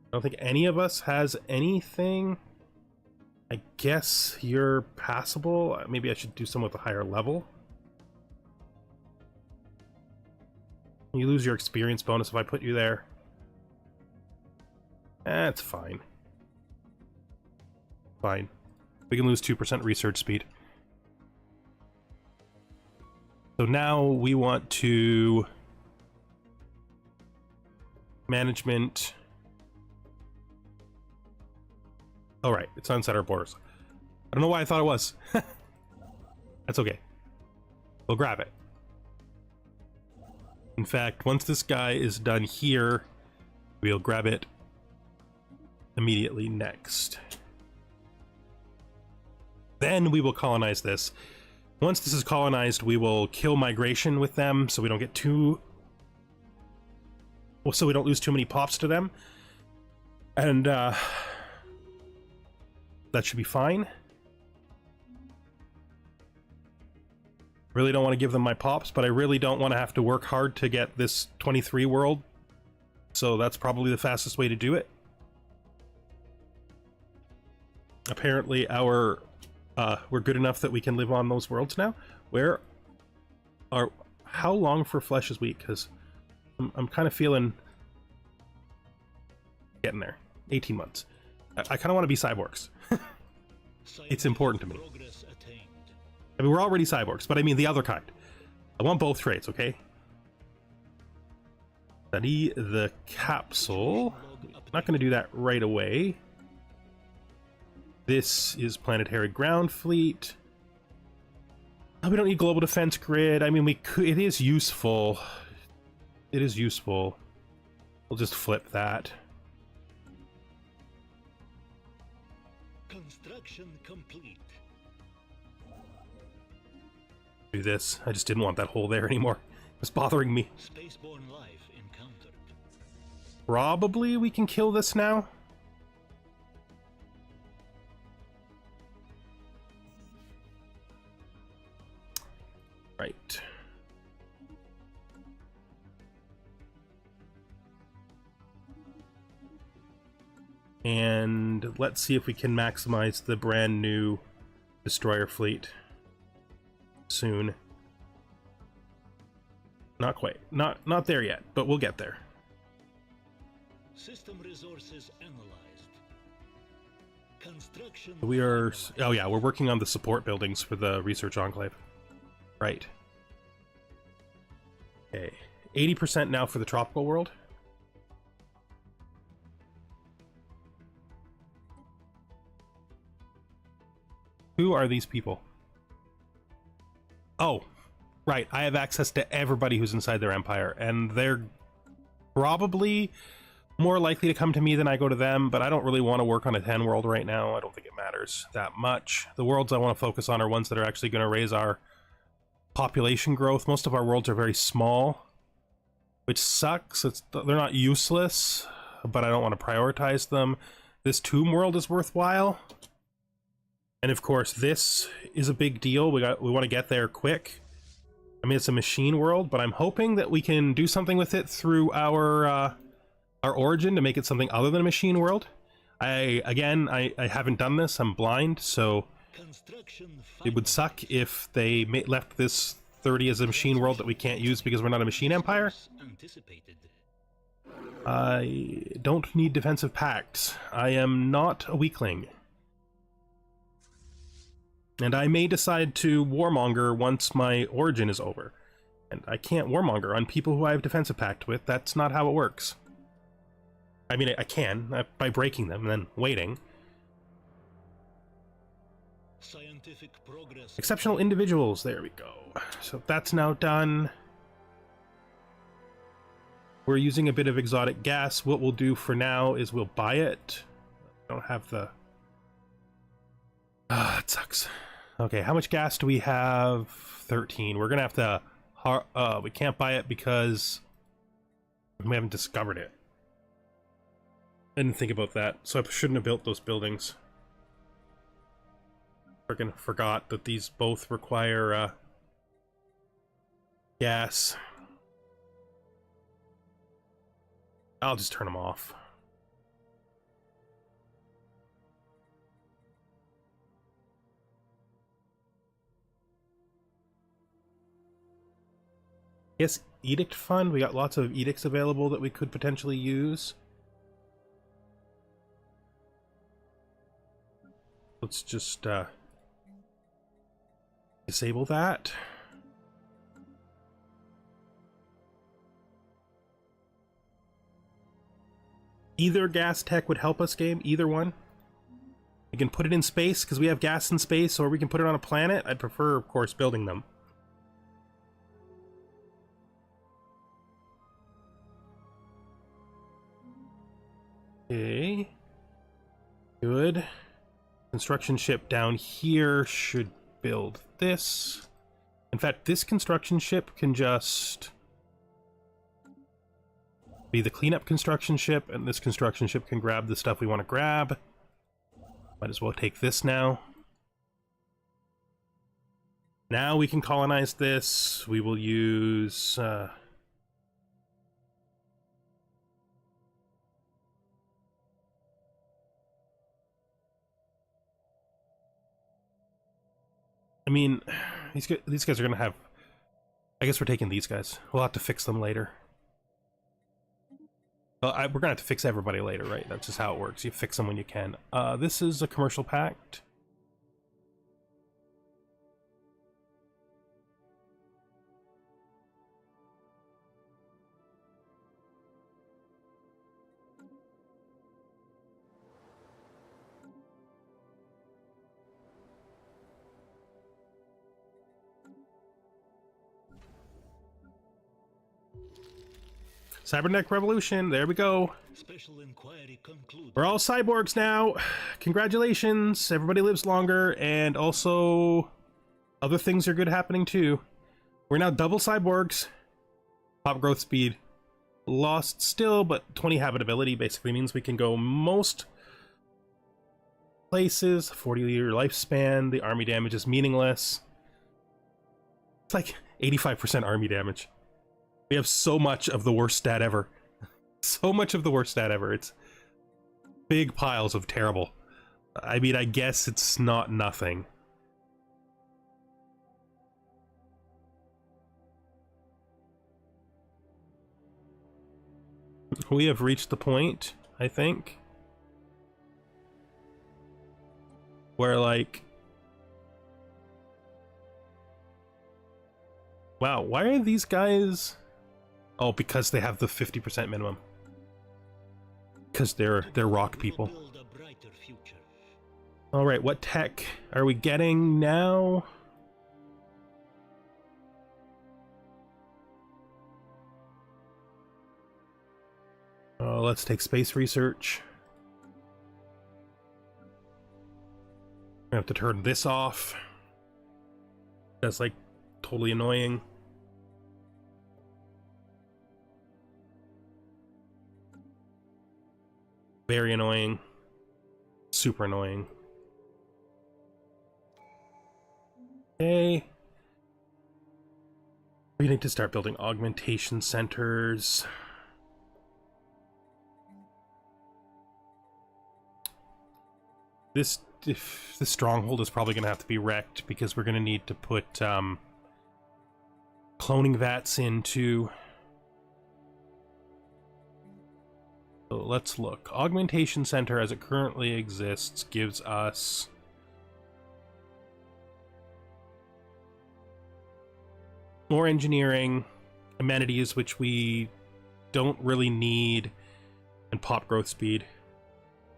I don't think any of us has anything. I guess you're passable. Maybe I should do some with a higher level. You lose your experience bonus if I put you there. That's fine. Fine. We can lose 2% research speed. So now we want to... management. All right, it's inside our borders. I don't know why I thought it was. That's okay. We'll grab it. In fact, once this guy is done here, we'll grab it immediately next. Then we will colonize this. Once this is colonized, we will kill migration with them so we don't get too... well, so we don't lose too many pops to them. And that should be fine. Really don't want to give them my pops, but I really don't want to have to work hard to get this 23 world. So that's probably the fastest way to do it. Apparently our... we're good enough that we can live on those worlds now. How long for Flesh is Weak? Because I'm kind of feeling getting there. 18 months. I kind of want to be cyborgs. It's important to me. I mean, we're already cyborgs, but I mean the other kind. I want both traits, okay? Study the capsule. Not going to do that right away. This is planetary ground fleet. Oh, we don't need global defense grid. I mean, we could. It is useful. It is useful. We'll just flip that. Construction complete. Do this. I just didn't want that hole there anymore. It's bothering me. Spaceborne life encountered. Probably we can kill this now. Right. And let's see if we can maximize the brand new destroyer fleet soon. Not quite. Not there yet, but we'll get there. System resources analyzed. Construction. We are... finalized. Oh yeah, we're working on the support buildings for the research enclave. Right. Okay. 80% now for the tropical world. Who are these people? Oh, right. I have access to everybody who's inside their empire, and they're probably more likely to come to me than I go to them, but I don't really want to work on a 10 world right now. I don't think it matters that much. The worlds I want to focus on are ones that are actually going to raise our population growth. Most of our worlds are very small, which sucks. They're not useless, but I don't want to prioritize them. This tomb world is worthwhile. And of course, this is a big deal. We want to get there quick. I mean, it's a machine world, but I'm hoping that we can do something with it through our origin to make it something other than a machine world. I haven't done this. I'm blind, so it would suck if they left this 30 as a machine world that we can't use because we're not a machine empire. I don't need defensive pacts. I am not a weakling. And I may decide to warmonger once my origin is over. And I can't warmonger on people who I have defensive pact with. That's not how it works. I mean, I can, by breaking them and then waiting. Scientific progress. Exceptional individuals, there we go. So that's now done. We're using a bit of exotic gas. What we'll do for now is we'll buy it. I don't have the... it sucks. Okay, how much gas do we have? 13. We're gonna have to... we can't buy it because we haven't discovered it. I didn't think about that, so I shouldn't have built those buildings. Freaking forgot that these both require gas. I'll just turn them off. Yes, edict fund. We got lots of edicts available that we could potentially use. Let's just disable that. Either gas tech would help us, game. Either one. We can put it in space because we have gas in space, or we can put it on a planet. I'd prefer, of course, building them. Okay. Good. Construction ship down here should build this. In fact, this construction ship can just be the cleanup construction ship, and this construction ship can grab the stuff we want to grab. Might as well take this now. Now we can colonize this. We will use... I mean, these guys are gonna have... I guess we're taking these guys. We'll have to fix them later. Well, we're gonna have to fix everybody later, right? That's just how it works. You fix them when you can. This is a commercial pact. Cybernetic revolution. There we go. Special inquiry concluded. We're all cyborgs now. Congratulations. Everybody lives longer, and also other things are good happening too. We're now double cyborgs. Pop growth speed lost still, but 20 habitability basically means we can go most places. 40-year lifespan. The army damage is meaningless. It's like 85% army damage. We have so much of the worst stat ever. So much of the worst stat ever. It's big piles of terrible. I mean, I guess it's not nothing. We have reached the point, I think, where, like, wow, why are these guys... Oh, because they have the 50% minimum. Because they're rock people. Build a brighter future. Alright, what tech are we getting now? Let's take space research. I have to turn this off. That's like totally annoying. Very annoying. Super annoying. Okay. We need to start building augmentation centers. This stronghold is probably going to have to be wrecked because we're going to need to put cloning vats into. So let's look. Augmentation Center as it currently exists gives us more engineering, amenities which we don't really need, and pop growth speed.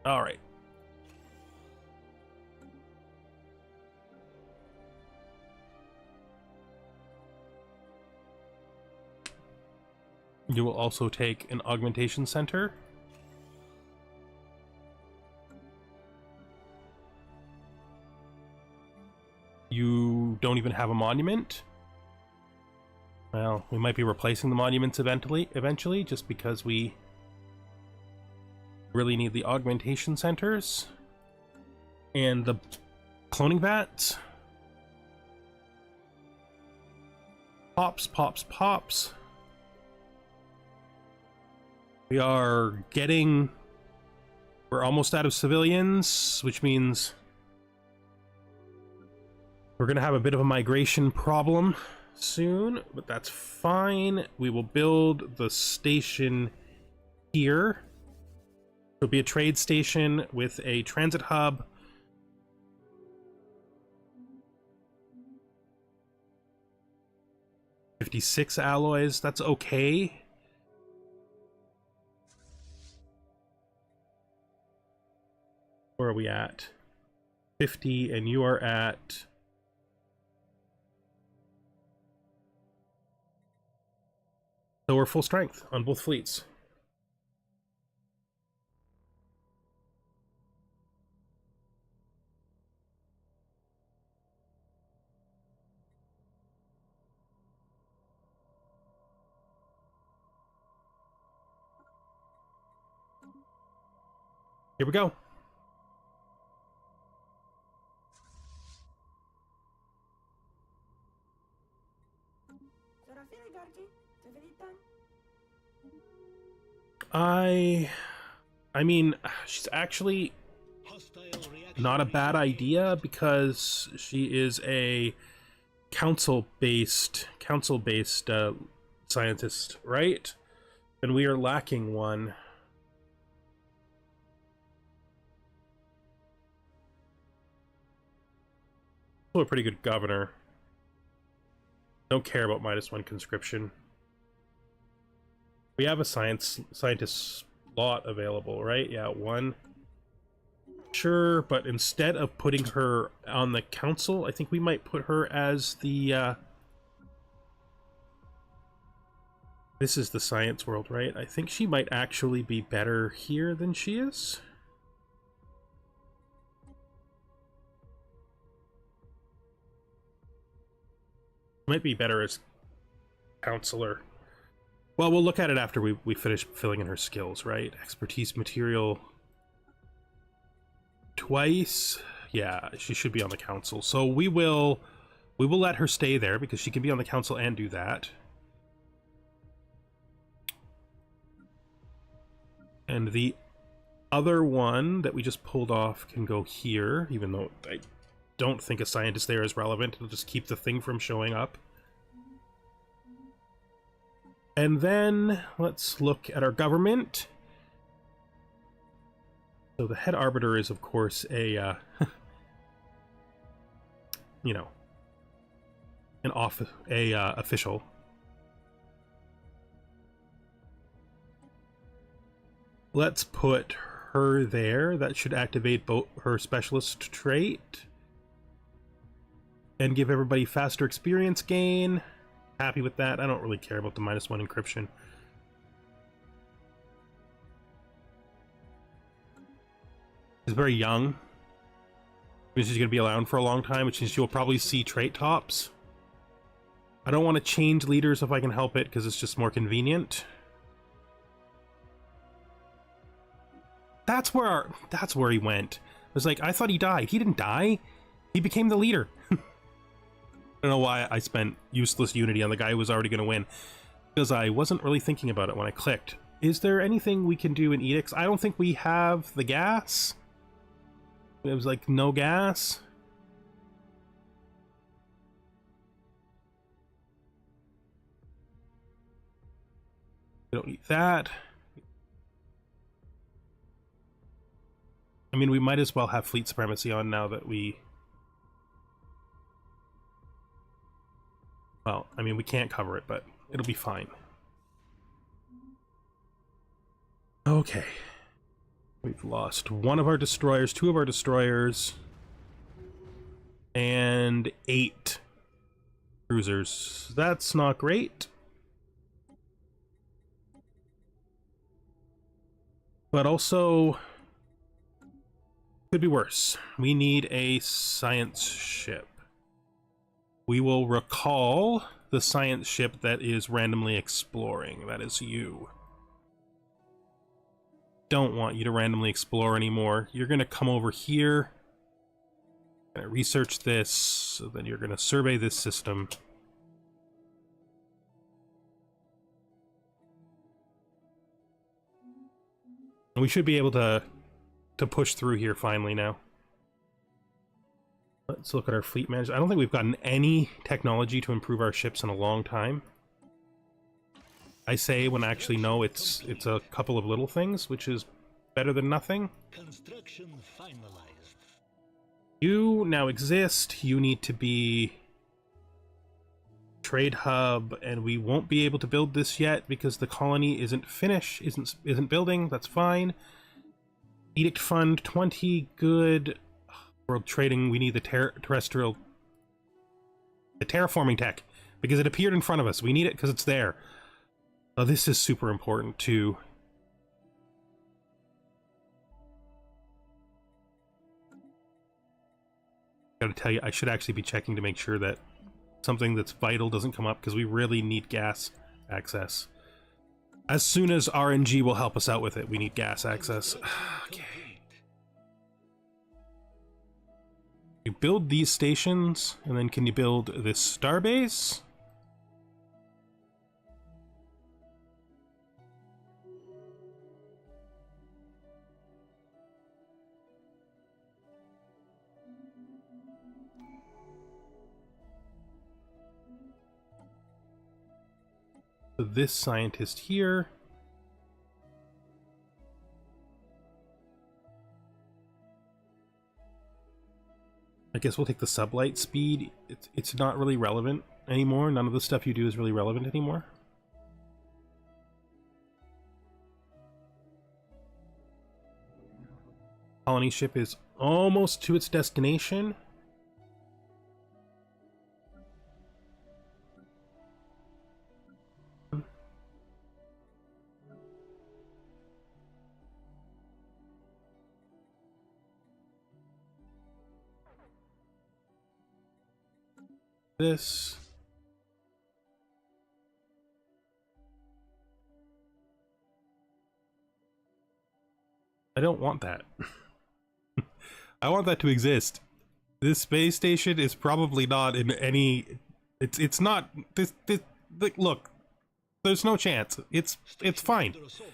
Alright. You will also take an augmentation center. You don't even have a monument. Well, we might be replacing the monuments eventually, just because we really need the augmentation centers. And the cloning vats. Pops, pops, pops. We are getting... We're almost out of civilians, which means we're going to have a bit of a migration problem soon, but that's fine. We will build the station here. It'll be a trade station with a transit hub. $56 alloys, that's okay. Where are we at? 50, and you are at... So we're full strength on both fleets. Here we go. I mean, she's actually not a bad idea because she is a council-based scientist, right? And we are lacking one. Still a pretty good governor. Don't care about -1 conscription. We have a scientist slot available, right? Yeah, one. Sure, but instead of putting her on the council, I think we might put her as the This is the science world, right? I think she might actually be better here than she is. Might be better as counselor. Well, we'll look at it after we finish filling in her skills, right? Expertise material twice. Yeah, she should be on the council. So we will let her stay there because she can be on the council and do that. And the other one that we just pulled off can go here, even though I don't think a scientist there is relevant. It'll just keep the thing from showing up. And then let's look at our government. So the head arbiter is, of course, a, you know, an official. Let's put her there. That should activate both her specialist trait and give everybody faster experience gain. Happy with that. I don't really care about the -1 encryption. She's very young. She's going to be around for a long time, which means she'll probably see trait tops. I don't want to change leaders if I can help it, because it's just more convenient. That's where he went. It was like, I thought he died. He didn't die. He became the leader. I don't know why I spent useless unity on the guy who was already going to win, because I wasn't really thinking about it when I clicked. Is there anything we can do in edicts? I don't think we have the gas. It was like no gas. We don't need that. I mean, we might as well have fleet supremacy on now that we... Well, I mean, we can't cover it, but it'll be fine. Okay. We've lost one of our destroyers, 2 of our destroyers, and 8 cruisers. That's not great. But also, could be worse. We need a science ship. We will recall the science ship that is randomly exploring. That is you. Don't want you to randomly explore anymore. You're going to come over here, research this, so then you're going to survey this system. And we should be able to push through here finally now. Let's look at our fleet management. I don't think we've gotten any technology to improve our ships in a long time. I say when I actually know it's a couple of little things, which is better than nothing. Construction finalized. You now exist. You need to be trade hub, and we won't be able to build this yet because the colony isn't finished, isn't building. That's fine. Edict fund 20, good. World trading, we need the terraforming tech because it appeared in front of us. We need it because it's there. Oh, this is super important too. Gotta tell you, I should actually be checking to make sure that something that's vital doesn't come up because we really need gas access. As soon as RNG will help us out with it, we need gas access. Okay. You build these stations, and then can you build this starbase? So this scientist here. I guess we'll take the sublight speed. It's not really relevant anymore. None of the stuff you do is really relevant anymore. Colony ship is almost to its destination. this. I don't want that. I want that to exist. This space station is probably not in any. It's not this. Look, there's no chance. It's fine. Under assault.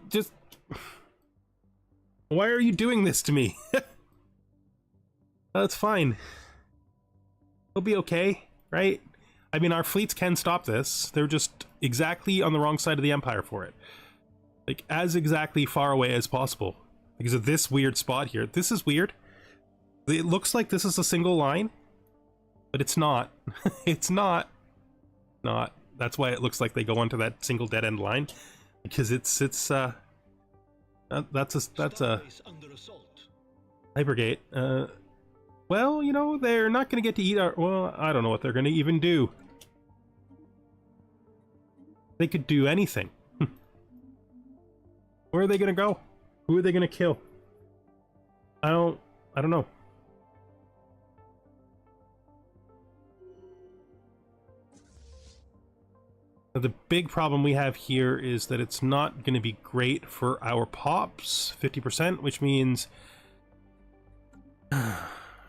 Just why are you doing this to me? That's fine. It'll be okay, right? I mean, our fleets can stop this. They're just exactly on the wrong side of the Empire for it. Like, as exactly far away as possible. Because of this weird spot here. This is weird. It looks like this is a single line, but it's not. It's not. Not. That's why it looks like they go onto that single dead-end line. Because that's a Stellaris under assault. hypergate. Well, you know, they're not going to get to eat our... Well, I don't know what they're going to even do. They could do anything. Where are they going to go? Who are they going to kill? I don't know. The big problem we have here is that it's not going to be great for our pops, 50%, which means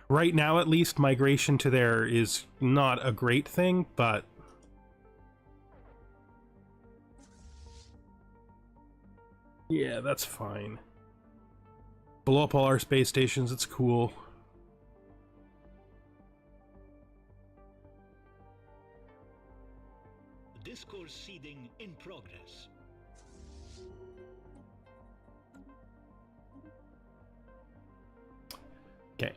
right now at least migration to there is not a great thing, but yeah, that's fine. Blow up all our space stations, it's cool. Discourse seeding in progress. Okay.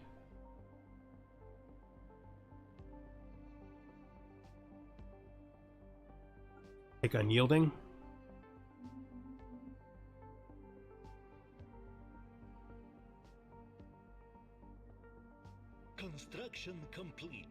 Take unyielding. Construction complete.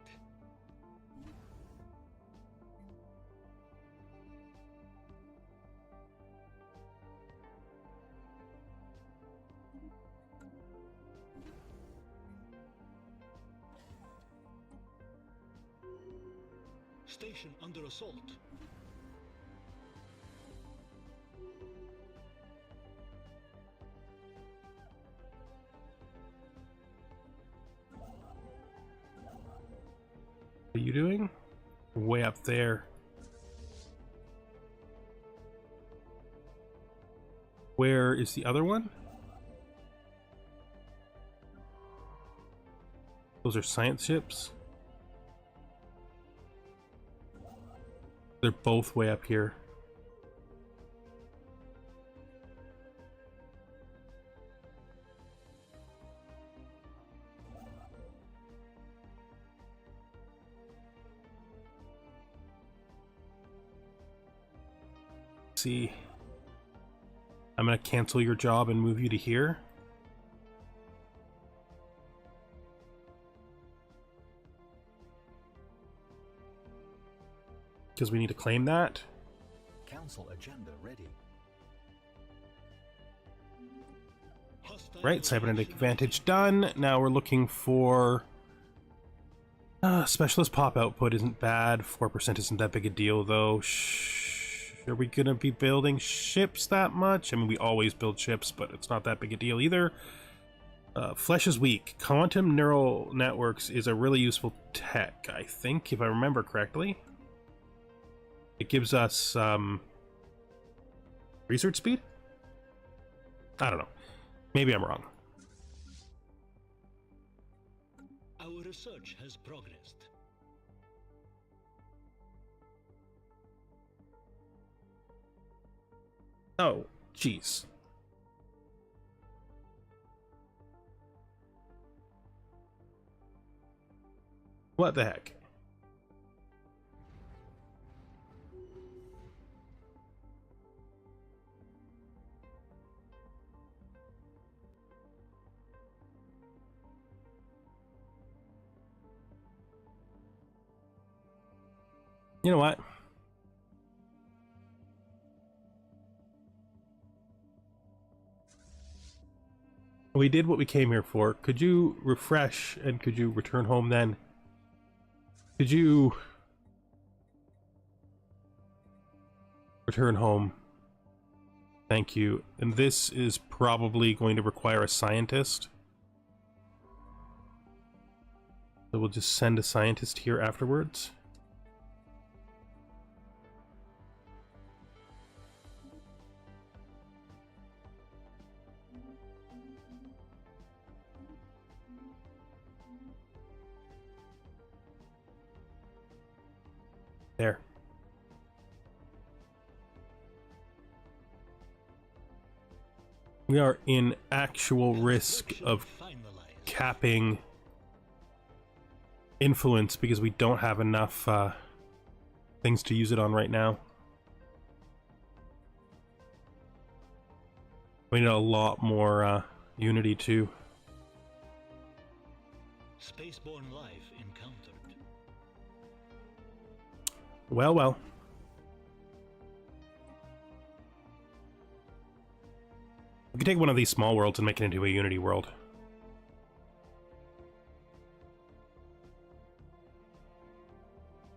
Station under assault. What are you doing? Way up there. Where is the other one? Those are science ships. They're both way up here. See, I'm gonna cancel your job and move you to here. Because we need to claim that. Council agenda ready. Hostile Right, cybernetic operation advantage done. Now we're looking for specialist pop output isn't bad. 4% isn't that big a deal though. Are we gonna be building ships that much? I mean, we always build ships, but it's not that big a deal either. Flesh is weak. Quantum neural networks is a really useful tech, I think, if I remember correctly. It gives us research speed? I don't know. Maybe I'm wrong. Our research has progressed. Oh, jeez. What the heck? You know what? We did what we came here for. Could you refresh and could you return home then? Could you return home? Thank you. And this is probably going to require a scientist. So we'll just send a scientist here afterwards. There. We are in actual risk of capping influence because we don't have enough things to use it on right now. We need a lot more unity too. Spaceborne life encountered. Well, well. We could take one of these small worlds and make it into a unity world.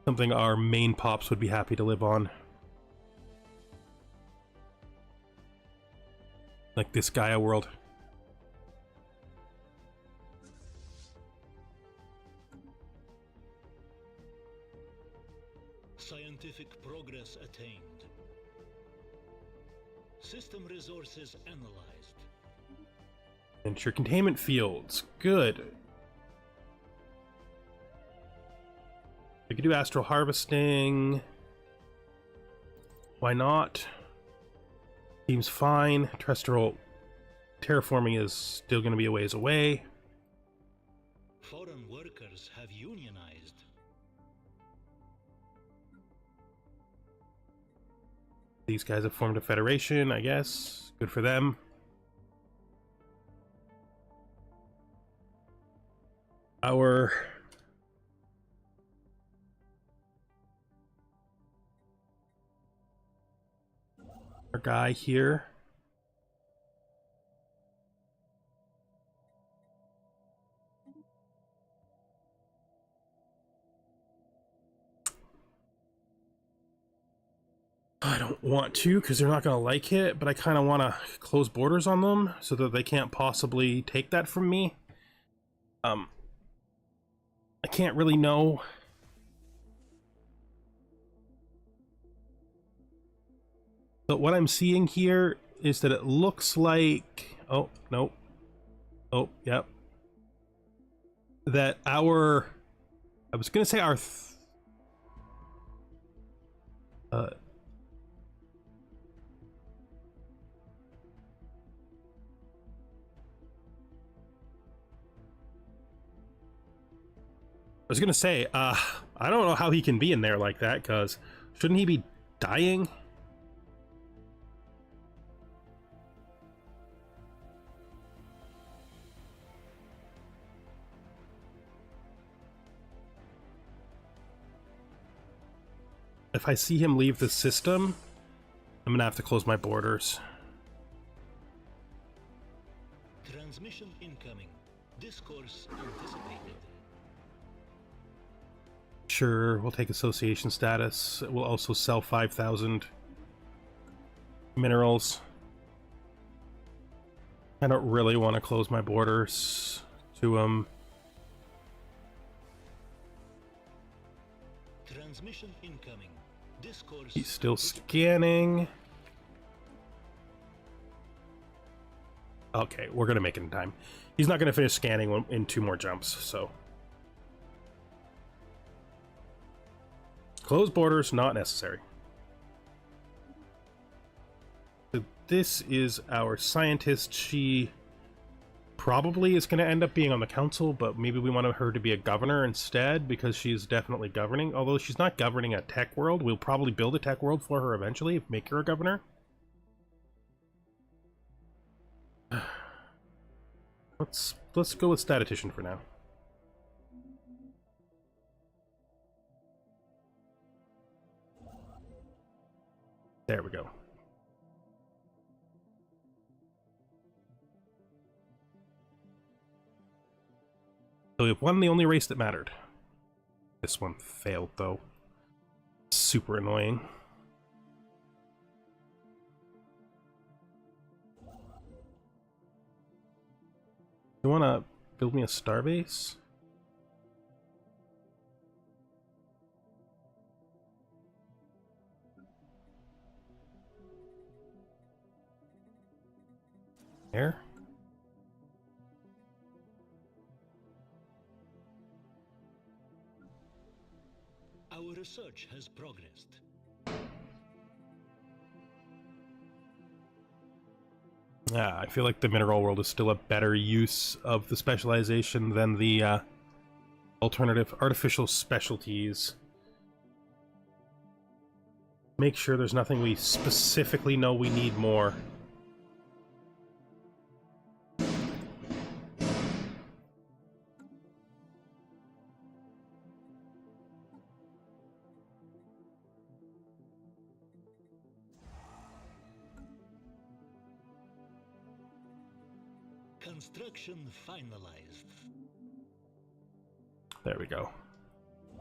Something our main pops would be happy to live on. Like this Gaia world. Scientific progress attained. System resources analyzed. Ensure containment fields. Good. We could do astral harvesting. Why not? Seems fine. Terrestrial terraforming is still going to be a ways away. Foreign workers have unionized. These guys have formed a federation, I guess. Good for them. Our guy here. I don't want to because they're not going to like it, but I kind of want to close borders on them so that they can't possibly take that from me. I can't really know. But what I'm seeing here is that it looks like... Oh, no. Oh, yep. That our... I was going to say our... I was gonna say, I don't know how he can be in there like that, because shouldn't he be dying? If I see him leave the system, I'm gonna have to close my borders. Transmission incoming. Discourse anticipated. Sure, we'll take association status. We'll also sell 5,000 minerals. I don't really want to close my borders to him. Transmission incoming. Discourse. He's still scanning. Okay, we're gonna make it in time. He's not gonna finish scanning in 2 more jumps, so. Close borders, not necessary. So this is our scientist. She probably is going to end up being on the council, but maybe we want her to be a governor instead because she's definitely governing. Although she's not governing a tech world, we'll probably build a tech world for her eventually, make her a governor. Let's go with statistician for now. There we go. So we've won the only race that mattered. This one failed, though. Super annoying. You wanna build me a starbase? There? Our research has progressed. Yeah, I feel like the mineral world is still a better use of the specialization than the alternative artificial specialties. Make sure there's nothing we specifically know we need more. Construction finalized. There we go.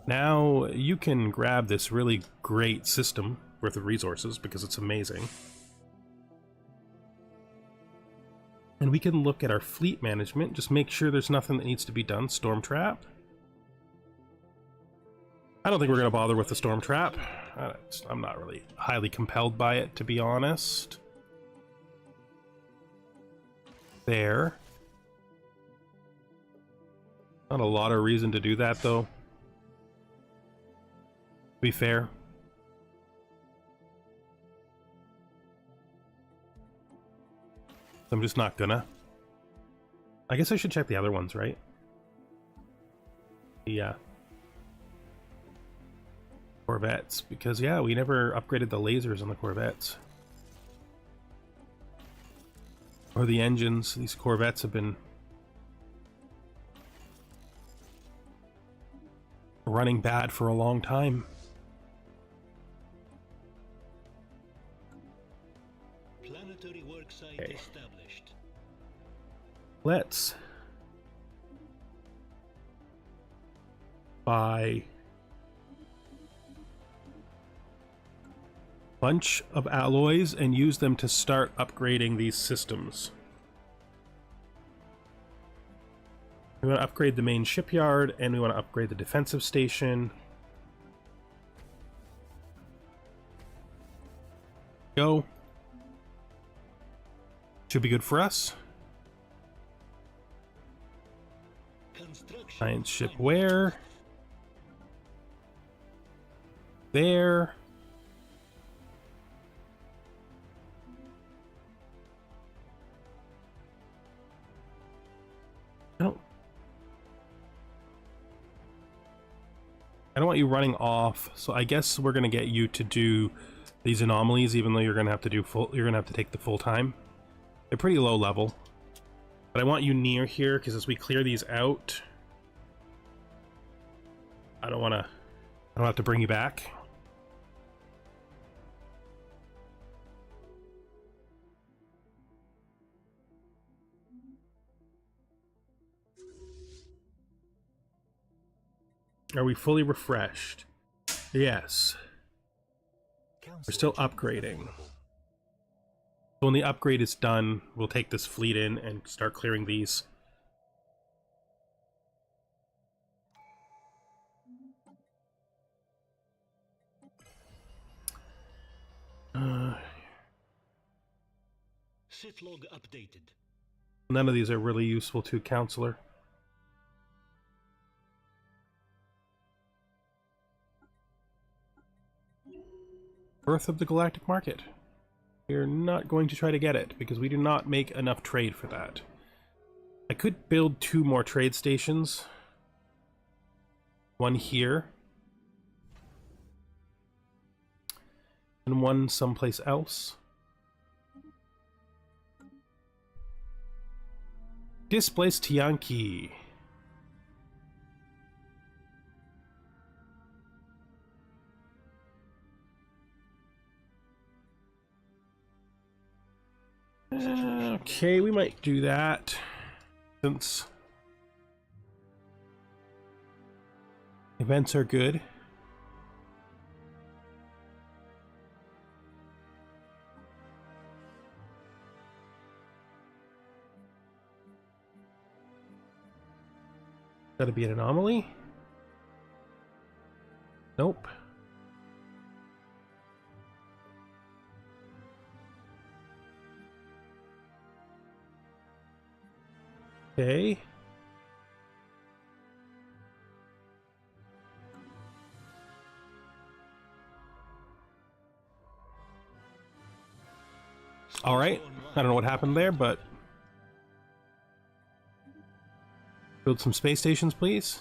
Now you can grab this really great system worth of resources because it's amazing. And we can look at our fleet management, just make sure there's nothing that needs to be done. Storm trap. I don't think we're going to bother with the storm trap. I'm not really highly compelled by it, to be honest. There. Not a lot of reason to do that, though. To be fair. I'm just not gonna. I guess I should check the other ones, right? Yeah. Corvettes, because yeah, we never upgraded the lasers on the Corvettes. Or the engines. These Corvettes have been running bad for a long time. Planetary worksite Okay. established. Let's buy a bunch of alloys and use them to start upgrading these systems. We want to upgrade the main shipyard, and we want to upgrade the defensive station. Go. Should be good for us. Construction Science ship finalized. where? There. I don't want you running off, so I guess we're gonna get you to do these anomalies, even though you're gonna have to do you're gonna have to take the full time. They're pretty low level, but I want you near here because as we clear these out, I don't have to bring you back. Are we fully refreshed? Yes. Council We're still agenda upgrading. available. So when the upgrade is done, we'll take this fleet in and start clearing these. Sith log updated. None of these are really useful to Counselor. Birth of the Galactic Market. We're not going to try to get it, because we do not make enough trade for that. I could build 2 more trade stations. One here. And one someplace else. Displace Tianqi. Okay, we might do that. Since Events are good. Gotta be an anomaly? Nope. Okay. All right. I don't know what happened there, but build some space stations, please.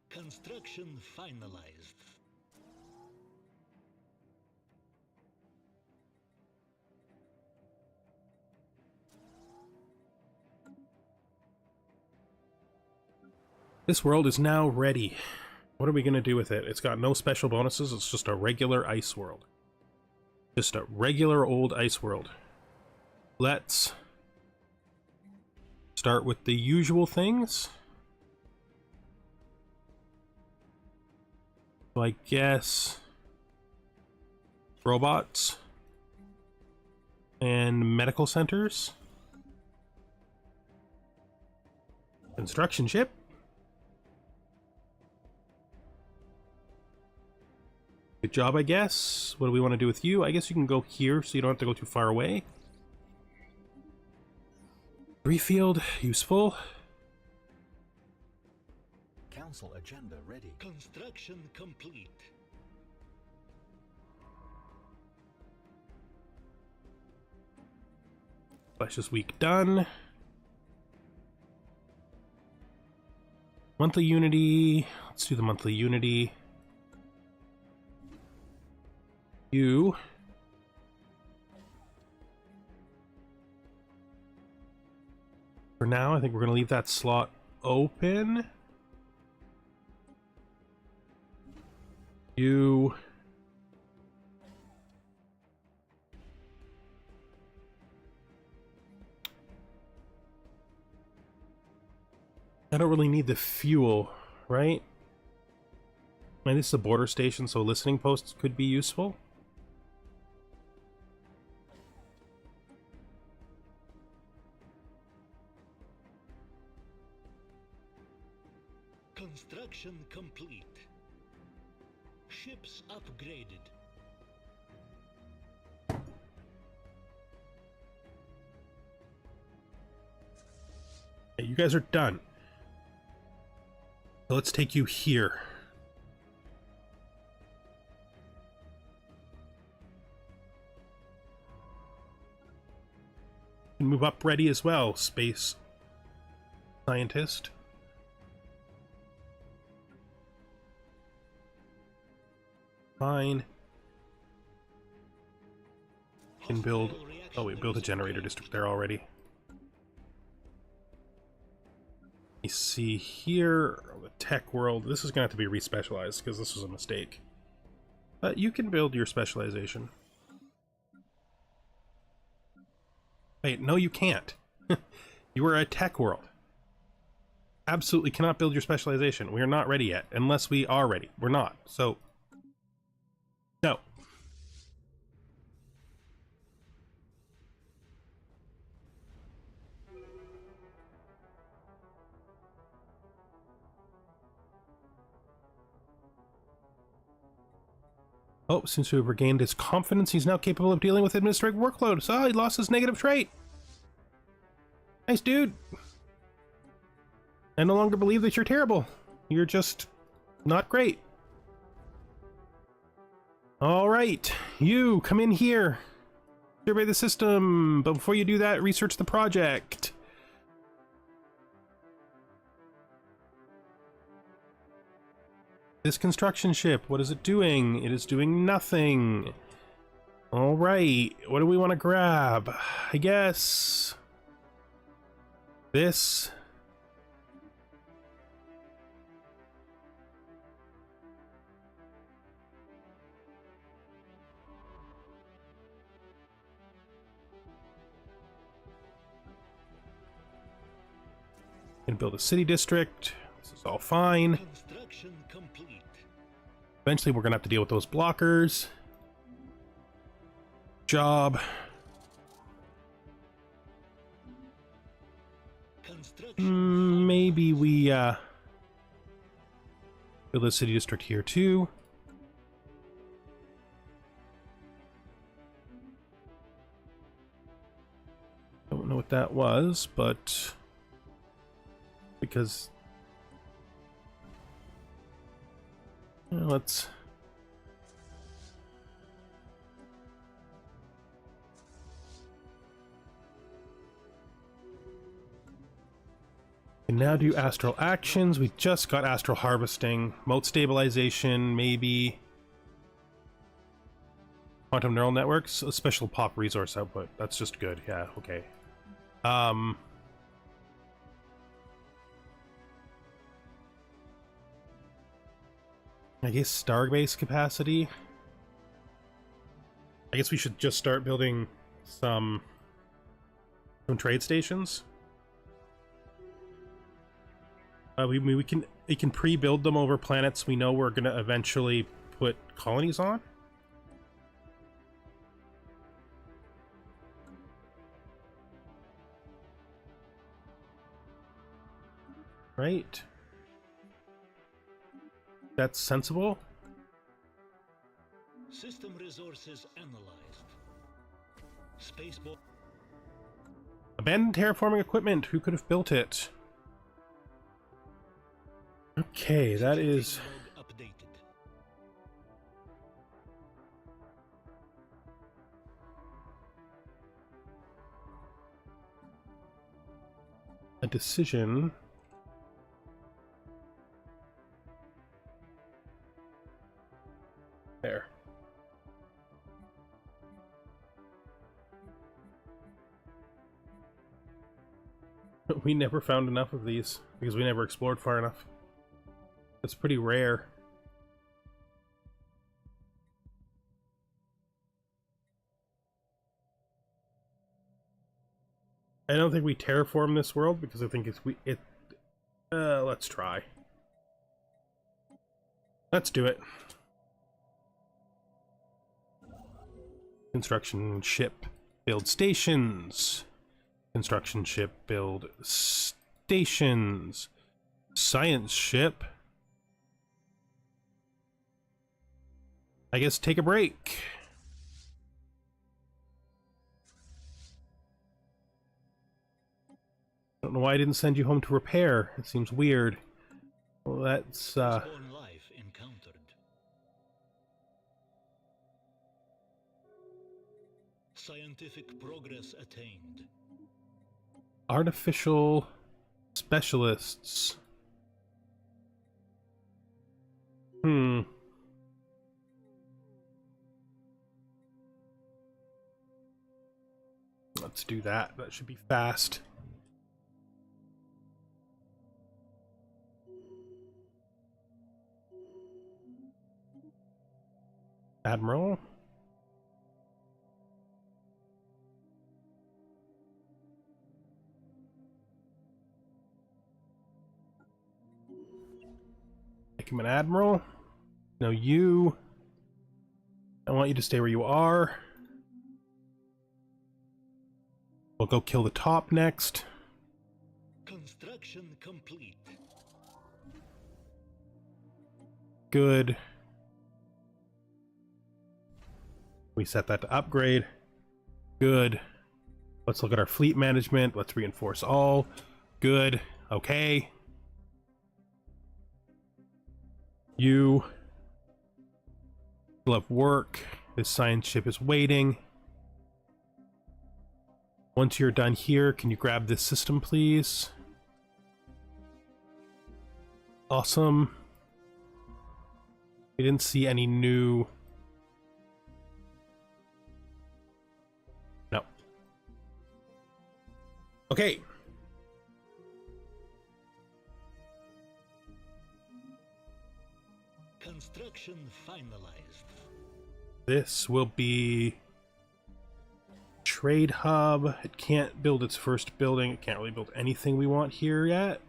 Construction finalized. This world is now ready. What are we going to do with it? It's got no special bonuses. It's just a regular ice world. Just a regular old ice world. Let's start with the usual things. So I guess robots and medical centers. Construction ship. Good job, I guess. What do we want to do with you? I guess you can go here so you don't have to go too far away. Refield, useful. Council agenda ready. Construction complete. Flash's week done. Monthly Unity. Let's do the monthly Unity. You. For now, I think we're going to leave that slot open. You. I don't really need the fuel, right? I mean, this is a border station, so listening posts could be useful. Construction complete. Ships upgraded. Okay, you guys are done. So let's take you here. You can move up ready as well, space scientist. Fine. You can build... Oh, we built a generator district there already. You see here, the tech world, this is going to have to be respecialized because this was a mistake. But you can build your specialization. Wait, no you can't. You are a tech world. Absolutely cannot build your specialization. We are not ready yet, unless we are ready. We're not, so... No. Oh, since we've regained his confidence, he's now capable of dealing with administrative workload. So he lost his negative trait. Nice dude. I no longer believe that you're terrible. You're just not great. All right, you come in here. Survey the system, but before you do that, research the project. This construction ship, what is it doing? It is doing nothing. All right, what do we want to grab? I guess this. And build a city district. This is all fine. Construction complete. Eventually we're gonna have to deal with those blockers. Job. Maybe we build a city district here too. Don't know what that was, but because let's can now do astral actions. We just got astral harvesting, moat stabilization, maybe quantum neural networks, a special pop resource output. That's just good. Yeah, okay. I guess Starbase capacity. I guess we should just start building some trade stations. We can pre-build them over planets we know we're gonna eventually put colonies on. Right. That's sensible. System resources analyzed. Spaceball. Abandoned terraforming equipment. Who could have built it? Okay, that is Updated. a decision. There. We never found enough of these because we never explored far enough. It's pretty rare. I don't think we terraform this world because I think let's try. Let's do it. Construction ship, build stations. Construction ship, build stations. Science ship. I guess take a break. Don't know why I didn't send you home to repair. It seems weird. Well, that's Spawn life encountered. Scientific progress attained. artificial specialists. Let's do that. That should be fast. Admiral. Make him an admiral. No, you. I want you to stay where you are. We'll go kill the top next. Construction complete. Good. We set that to upgrade. Good. Let's look at our fleet management. Let's reinforce all. Good. Okay. You still have work. This science ship is waiting. Once you're done here, can you grab this system, please? Awesome. We didn't see any new... No. Okay. Construction finalized. This will be Trade hub. It can't build its first building. It can't really build anything we want here yet.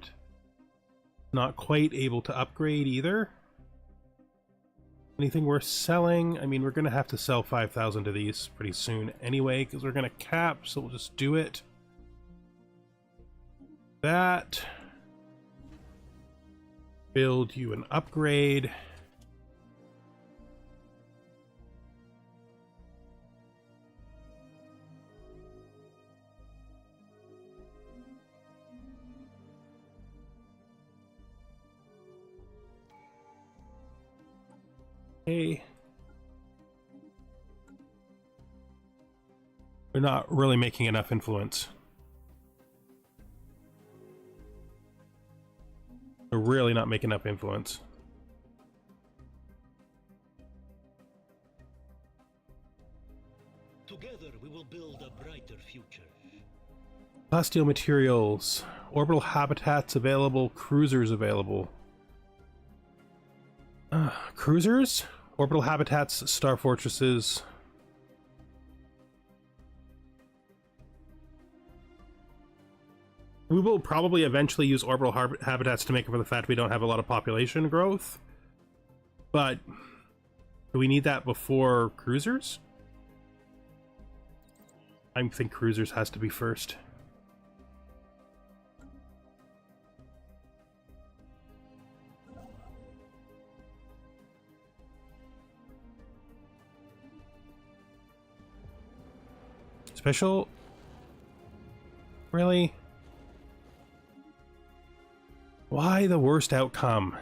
Not quite able to upgrade either. Anything worth selling? I mean, we're going to have to sell 5,000 of these pretty soon anyway, because we're going to cap, so we'll just do it. That. Build you an upgrade. Okay. We're not really making enough influence. We're really not making enough influence. Together we will build a brighter future. Plasteel materials, orbital habitats available, cruisers available. Cruisers? Orbital habitats, star fortresses. We will probably eventually use orbital habitats to make up for the fact we don't have a lot of population growth. But do we need that before cruisers? I think cruisers has to be first. Special? Really? Why the worst outcome?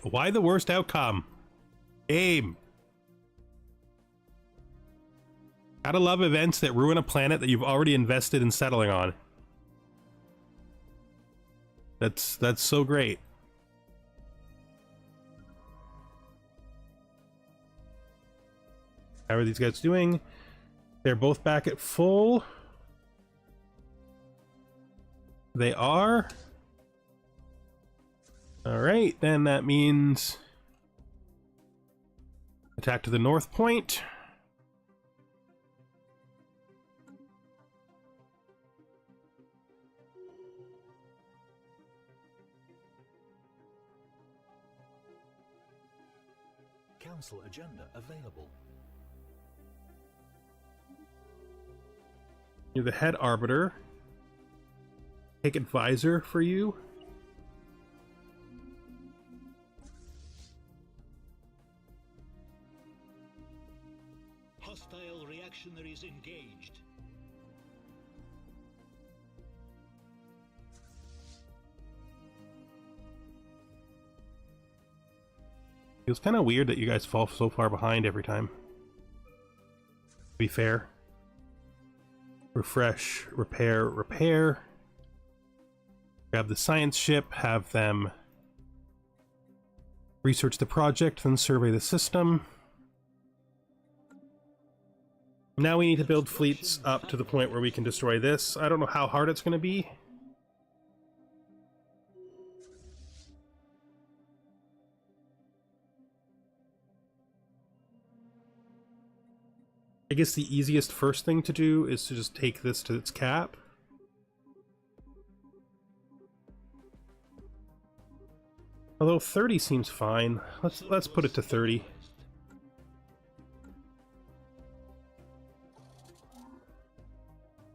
Why the worst outcome? Aim. Gotta love events that ruin a planet that you've already invested in settling on. That's so great. How are these guys doing? They're both back at full. They are. Alright, then that means attack to the north point. Council agenda available. You're the head arbiter. Take advisor for you. Hostile reactionaries engaged. Feels kind of weird that you guys fall so far behind every time. To be fair. Refresh, repair, repair. Grab the science ship, have them research the project, then survey the system. Now we need to build fleets up to the point where we can destroy this. I don't know how hard it's going to be. I guess the easiest first thing to do is to just take this to its cap. Although 30 seems fine. Let's put it to 30.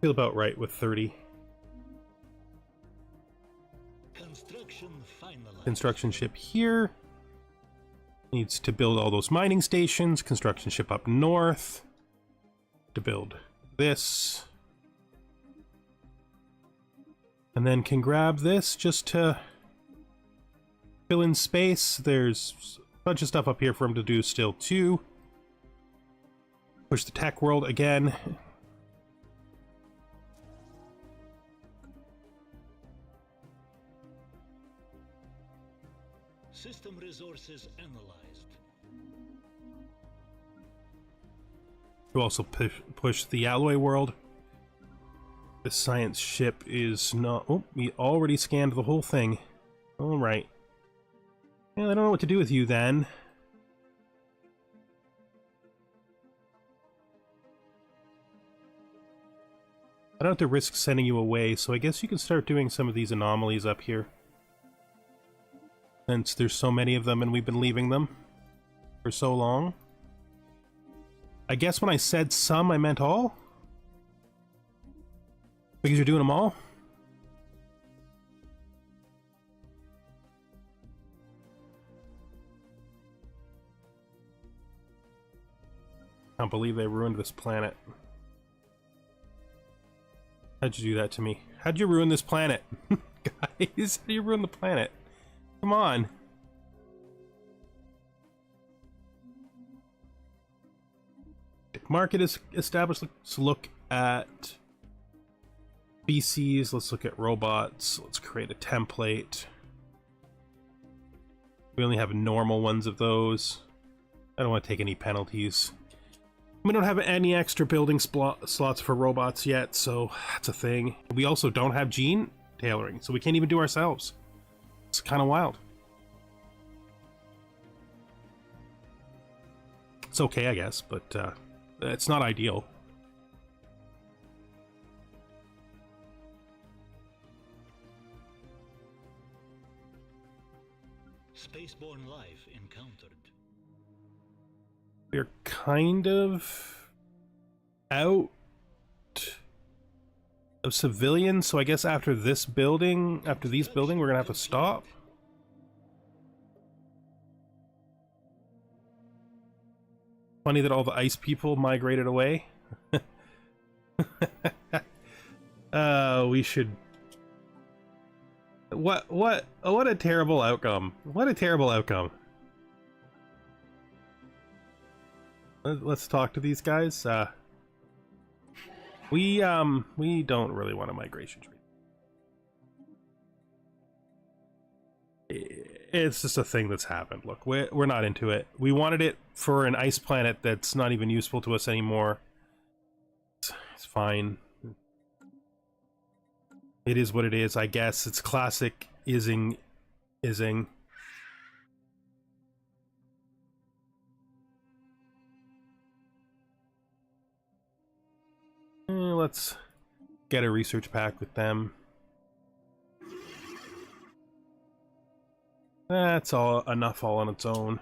Feel about right with 30. Construction finalized. Construction ship here. Needs to build all those mining stations. Construction ship up north. To build this. And then can grab this just to fill in space. There's a bunch of stuff up here for him to do still too. Push the tech world again. Resources analyzed. You also push the alloy world. The science ship is not... Oh, we already scanned the whole thing. Alright. Well, I don't know what to do with you then. I don't have to risk sending you away, so I guess you can start doing some of these anomalies up here. Since there's so many of them and we've been leaving them for so long. I guess when I said some, I meant all? Because you're doing them all? I can't believe they ruined this planet. How'd you do that to me? How'd you ruin this planet? Guys, how do you ruin the planet? Come on. Market is established. Let's look at species. Let's look at robots. Let's create a template. We only have normal ones of those. I don't want to take any penalties. We don't have any extra building slots for robots yet, so that's a thing. We also don't have gene tailoring, so we can't even do ourselves. It's kind of wild. It's okay, I guess, but it's not ideal. Spaceborne life encountered. We're kind of out of civilians, so I guess after this building, after these buildings, we're gonna have to stop. Funny that all the ice people migrated away. We should... What a terrible outcome. What a terrible outcome. Let's talk to these guys. We don't really want a migration tree. It's just a thing that's happened. Look, we're not into it. We wanted it for an ice planet that's not even useful to us anymore. It's fine. It is what it is, I guess. It's classic ising. Let's get a research pack with them. That's all enough all on its own.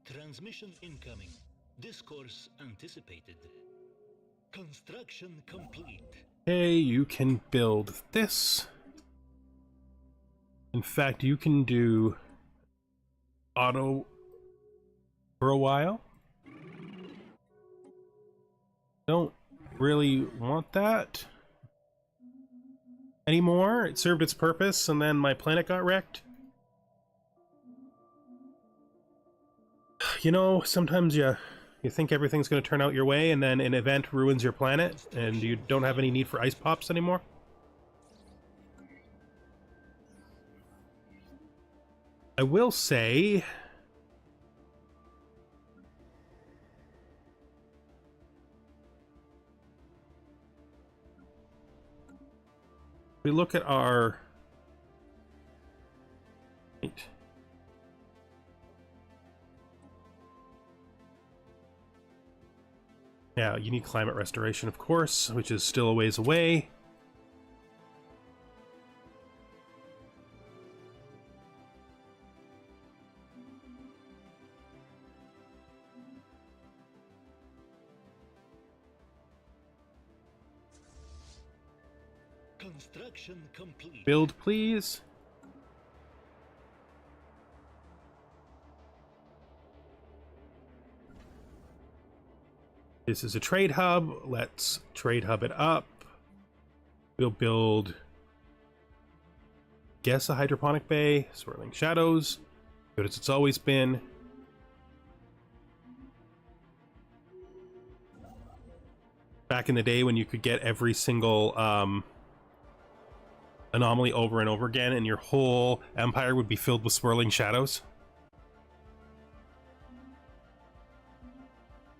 Transmission incoming. Discourse anticipated. Construction complete. Hey, you can build this. In fact, you can do auto for a while. Don't really want that anymore. It served its purpose and then my planet got wrecked. You know, sometimes you think everything's going to turn out your way and then an event ruins your planet and you don't have any need for ice pops anymore. I will say... we look at our... Wait. Yeah, you need climate restoration, of course, which is still a ways away. Construction complete. Build, please. This is a trade hub. Let's trade hub it up. We'll build, guess, a hydroponic bay. Swirling shadows. Good as it's always been. Back in the day when you could get every single anomaly over and over again, and your whole empire would be filled with swirling shadows.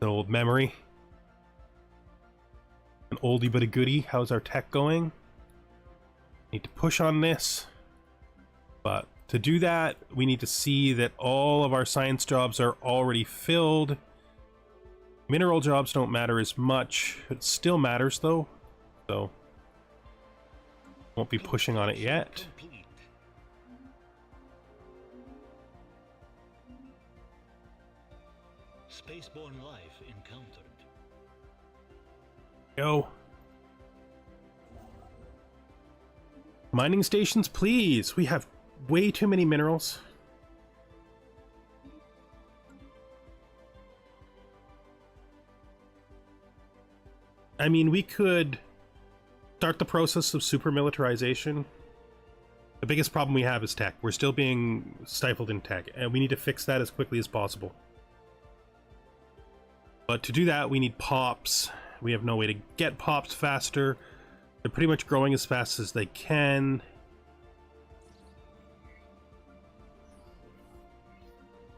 An old memory. An oldie but a goodie. How's our tech going? Need to push on this. But to do that, we need to see that all of our science jobs are already filled. Mineral jobs don't matter as much. It still matters though. So won't be pushing on it yet. Complete. Spaceborne life encountered. Go. Mining stations, please. We have way too many minerals. I mean, we could start the process of super militarization. The biggest problem we have is tech. We're still being stifled in tech, and we need to fix that as quickly as possible. But to do that, we need pops. We have no way to get pops faster. They're pretty much growing as fast as they can.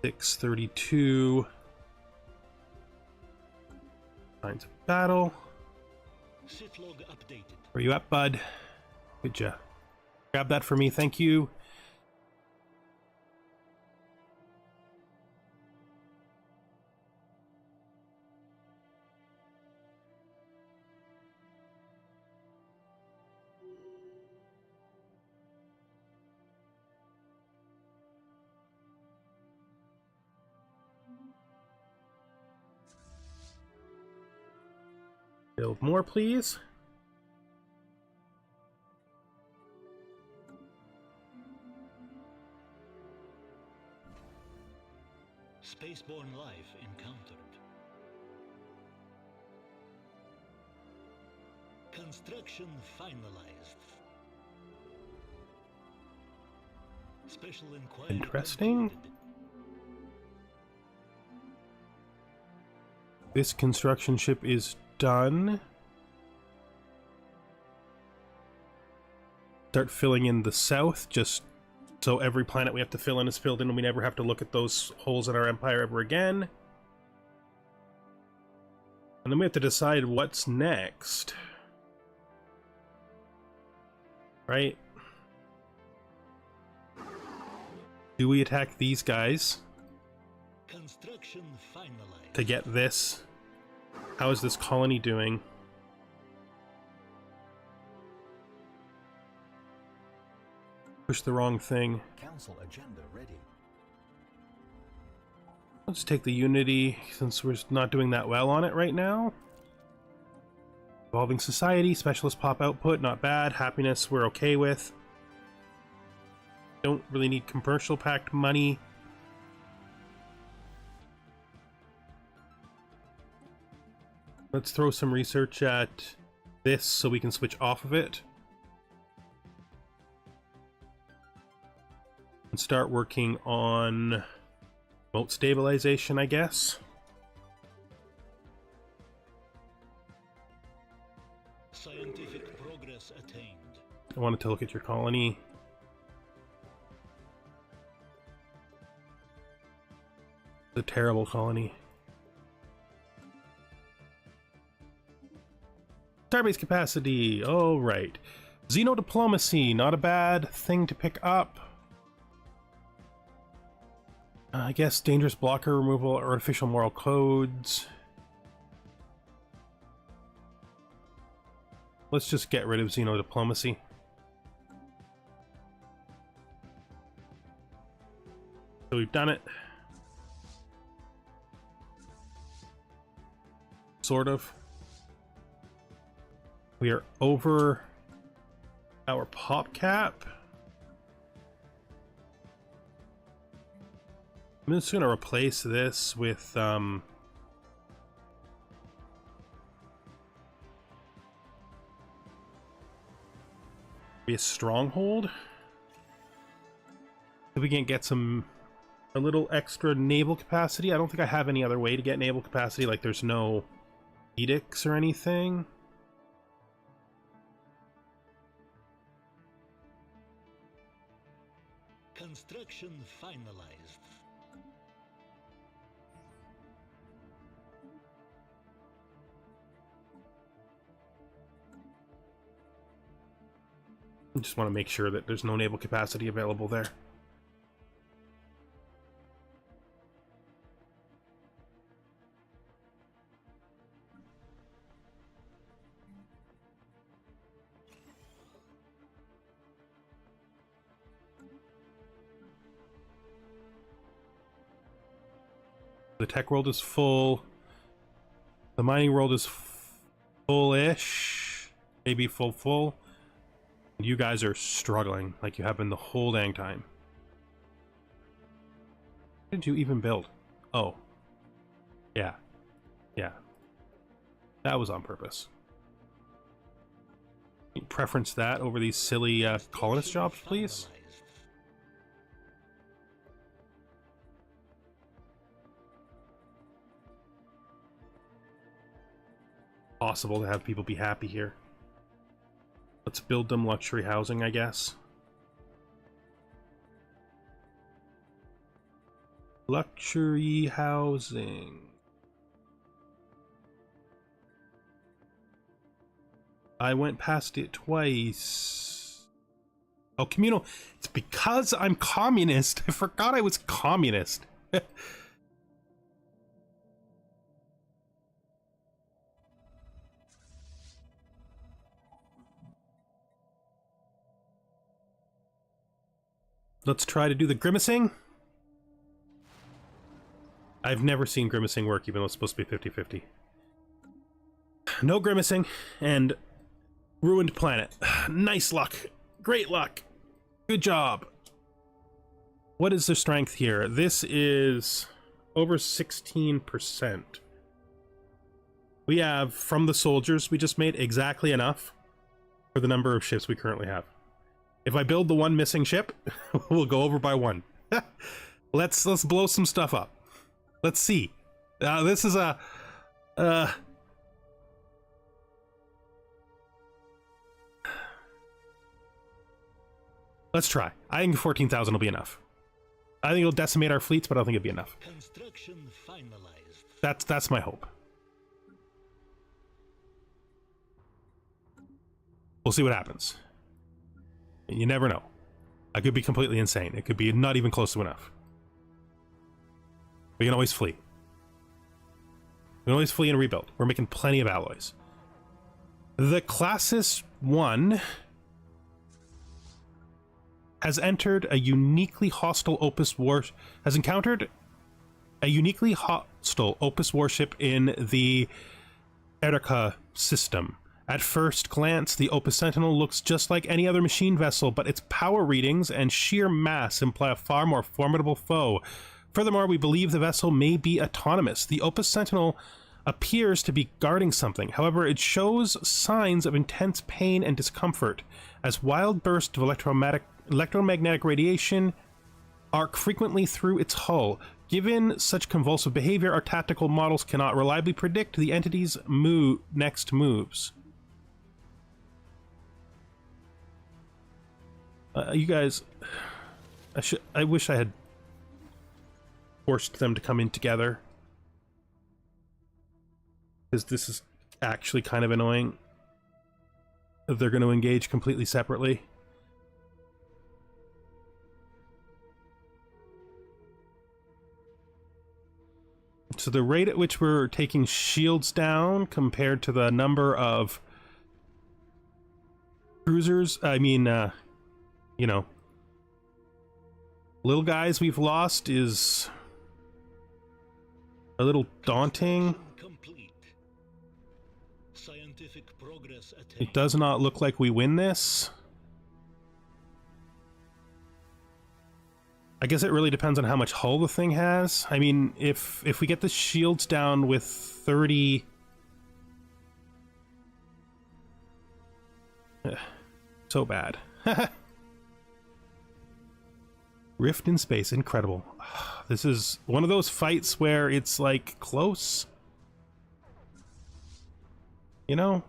632. Signs of battle. Sit log updated. Where you at, bud? Good job. Grab that for me, thank you. Build more, please. Spaceborne life encountered. Construction finalized. Special inquiry. Interesting. completed. This construction ship is done. Start filling in the south, just so every planet we have to fill in is filled in and we never have to look at those holes in our empire ever again. And then we have to decide what's next. Right? Do we attack these guys Construction finalized. to get this? How is this colony doing? Push the wrong thing. Council agenda ready. Let's take the Unity, since we're not doing that well on it right now. Evolving Society, Specialist Pop Output, not bad. Happiness, we're okay with. Don't really need commercial packed money. Let's throw some research at this so we can switch off of it. And start working on remote stabilization, I guess. Scientific progress attained. I wanted to look at your colony. It's a terrible colony. Starbase capacity, oh right. Xenodiplomacy, not a bad thing to pick up. I guess dangerous blocker removal, artificial moral codes. Let's just get rid of xenodiplomacy. So we've done it. Sort of. We are over our pop cap. I'm just going to replace this with be a stronghold. If we can get a little extra naval capacity. I don't think I have any other way to get naval capacity, like there's no edicts or anything. Construction finalized. I just want to make sure that there's no naval capacity available there. The tech world is full. The mining world is full-ish. Maybe full. You guys are struggling like you have been the whole dang time. What did you even build? Oh. Yeah. Yeah. That was on purpose. Can you preference that over these silly colonist jobs, please? Possible to have people be happy here. Let's build them luxury housing, I guess. Luxury housing. I went past it twice. Oh, communal. It's because I'm communist. I forgot I was communist. Let's try to do the grimacing. I've never seen grimacing work, even though it's supposed to be 50-50. No grimacing, and ruined planet. Nice luck. Great luck. Good job. What is the strength here? This is over 16%. We have, from the soldiers we just made, exactly enough for the number of ships we currently have. If I build the one missing ship, we'll go over by one. Let's blow some stuff up. Let's see. This is a let's try. I think 14,000 will be enough. I think it'll decimate our fleets, but I don't think it'll be enough. Construction finalized. That's my hope. We'll see what happens. You never know. I could be completely insane. It could be not even close to enough. We can always flee. We can always flee and rebuild. We're making plenty of alloys. The Classis 1 has entered a uniquely hostile Opus war... has encountered a uniquely hostile Opus warship in the Erica system. At first glance, the Opus Sentinel looks just like any other machine vessel, but its power readings and sheer mass imply a far more formidable foe. Furthermore, we believe the vessel may be autonomous. The Opus Sentinel appears to be guarding something. However, it shows signs of intense pain and discomfort, as wild bursts of electromagnetic radiation arc frequently through its hull. Given such convulsive behavior, our tactical models cannot reliably predict the entity's next moves. You guys, I wish I had forced them to come in together, because this is actually kind of annoying. They're going to engage completely separately. So the rate at which we're taking shields down compared to the number of cruisers, I mean, you know, little guys we've lost is a little daunting. Complete. Scientific progress attained. It does not look like we win this. I guess it really depends on how much hull the thing has. I mean, if we get the shields down with 30... so bad. Rift in space, incredible. This is one of those fights where it's like close. You know?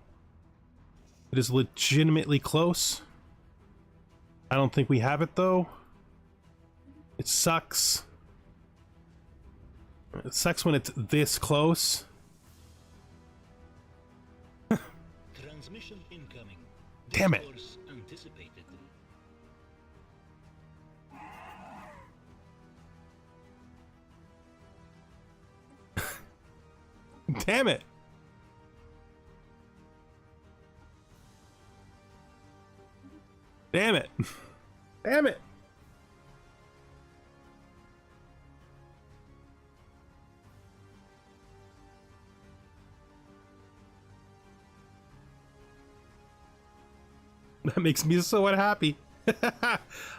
It is legitimately close. I don't think we have it though. It sucks. It sucks when it's this close. Transmission incoming. Damn it. Discourse anticipated. Damn it. Damn it. Damn it. That makes me so unhappy.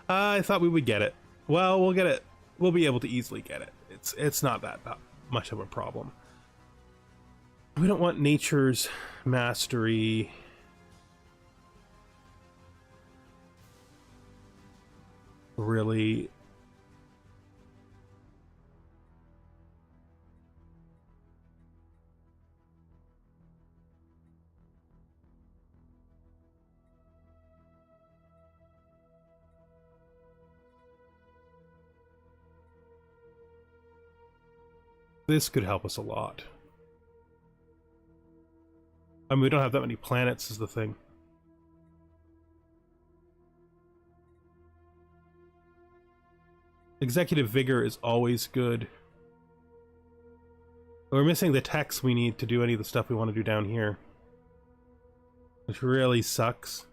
I thought we would get it. Well, we'll get it. We'll be able to easily get it. It's not that much of a problem. We don't want nature's mastery. Really. This could help us a lot. I mean, we don't have that many planets is the thing. Executive vigor is always good. We're missing the techs we need to do any of the stuff we want to do down here, which really sucks.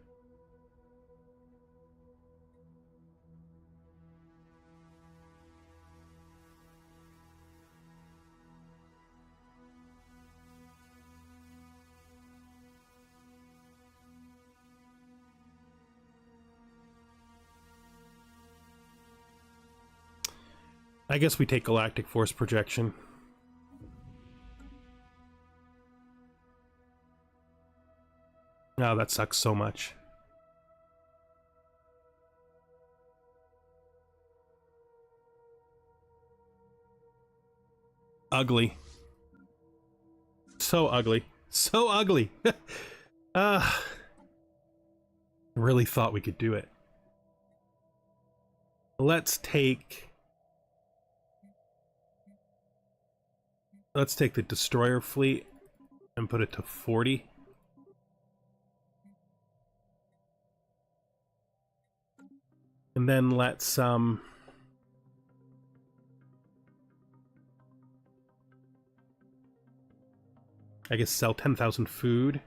I guess we take galactic force projection. Oh, that sucks so much. Ugly. So ugly. So ugly. Really thought we could do it. Let's take the destroyer fleet and put it to 40. And then let's I guess sell 10,000 food.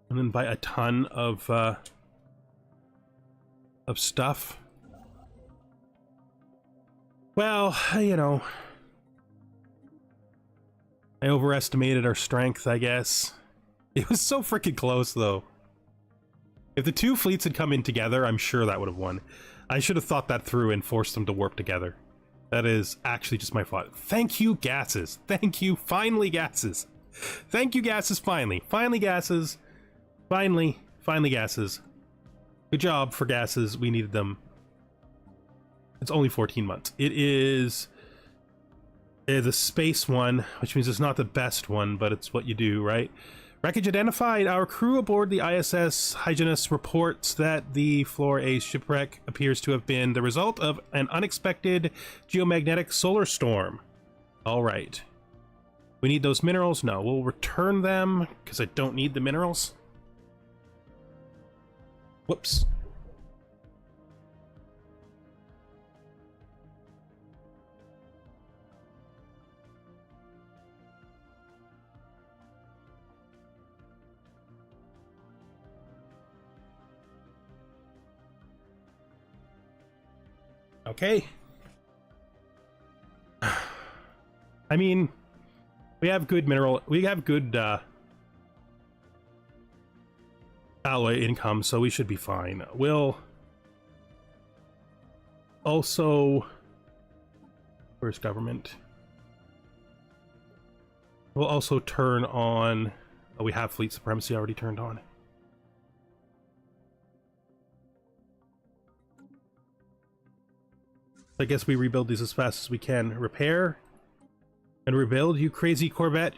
And then buy a ton of stuff. Well, you know, I overestimated our strength, I guess. It was so freaking close, though. If the two fleets had come in together, I'm sure that would have won. I should have thought that through and forced them to warp together. That is actually just my fault. Thank you, gases. Thank you, finally, gases. Thank you, gases, finally. Finally, gases. Finally gases. Good job for gases. We needed them. It's only 14 months. It is the space one, which means it's not the best one, but it's what you do, right? Wreckage identified. Our crew aboard the ISS Hyginus reports that the Floor A shipwreck appears to have been the result of an unexpected geomagnetic solar storm. All right. We need those minerals? No, we'll return them because I don't need the minerals. Whoops. Okay. I mean, we have good alloy income, so we should be fine. We'll also, where's government? We'll also turn on, oh, we have fleet supremacy already turned on. I guess we rebuild these as fast as we can. Repair and rebuild, you crazy Corvette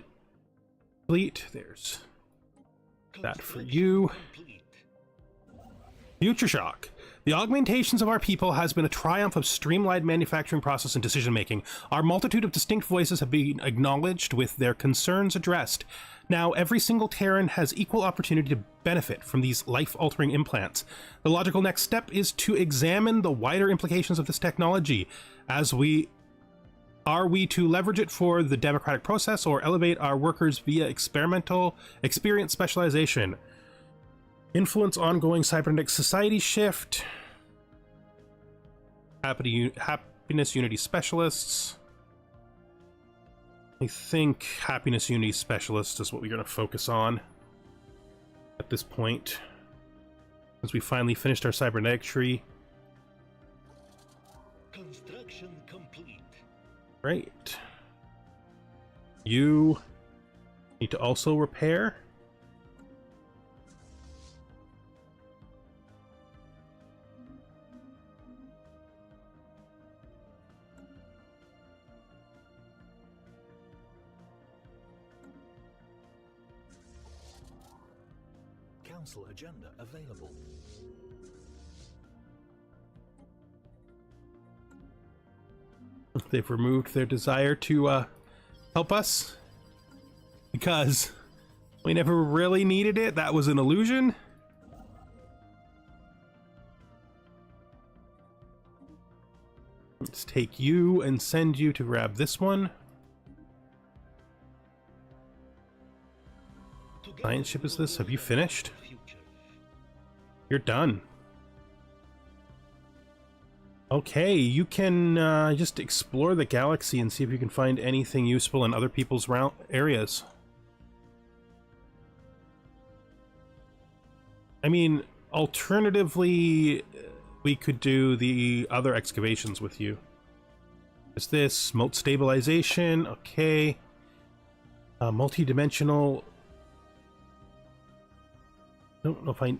fleet. There's that for you. Future shock. The augmentations of our people has been a triumph of streamlined manufacturing process and decision-making. Our multitude of distinct voices have been acknowledged with their concerns addressed. Now, every single Terran has equal opportunity to benefit from these life-altering implants. The logical next step is to examine the wider implications of this technology. Are we to leverage it for the democratic process or elevate our workers via experimental experience specialization? Influence ongoing cybernetic society shift. Happiness Unity Specialists. I think Happiness Unity Specialist is what we're going to focus on at this point, as we finally finished our cybernetic tree. Construction complete. Right. You need to also repair. Council agenda available. They've removed their desire to help us because we never really needed it. That was an illusion. Let's take you and send you to grab this one. Science ship is this? Have you finished? You're done. Okay, you can just explore the galaxy and see if you can find anything useful in other people's areas. I mean, alternatively, we could do the other excavations with you. Is this mote stabilization? Okay. Multi-dimensional. I don't know if I...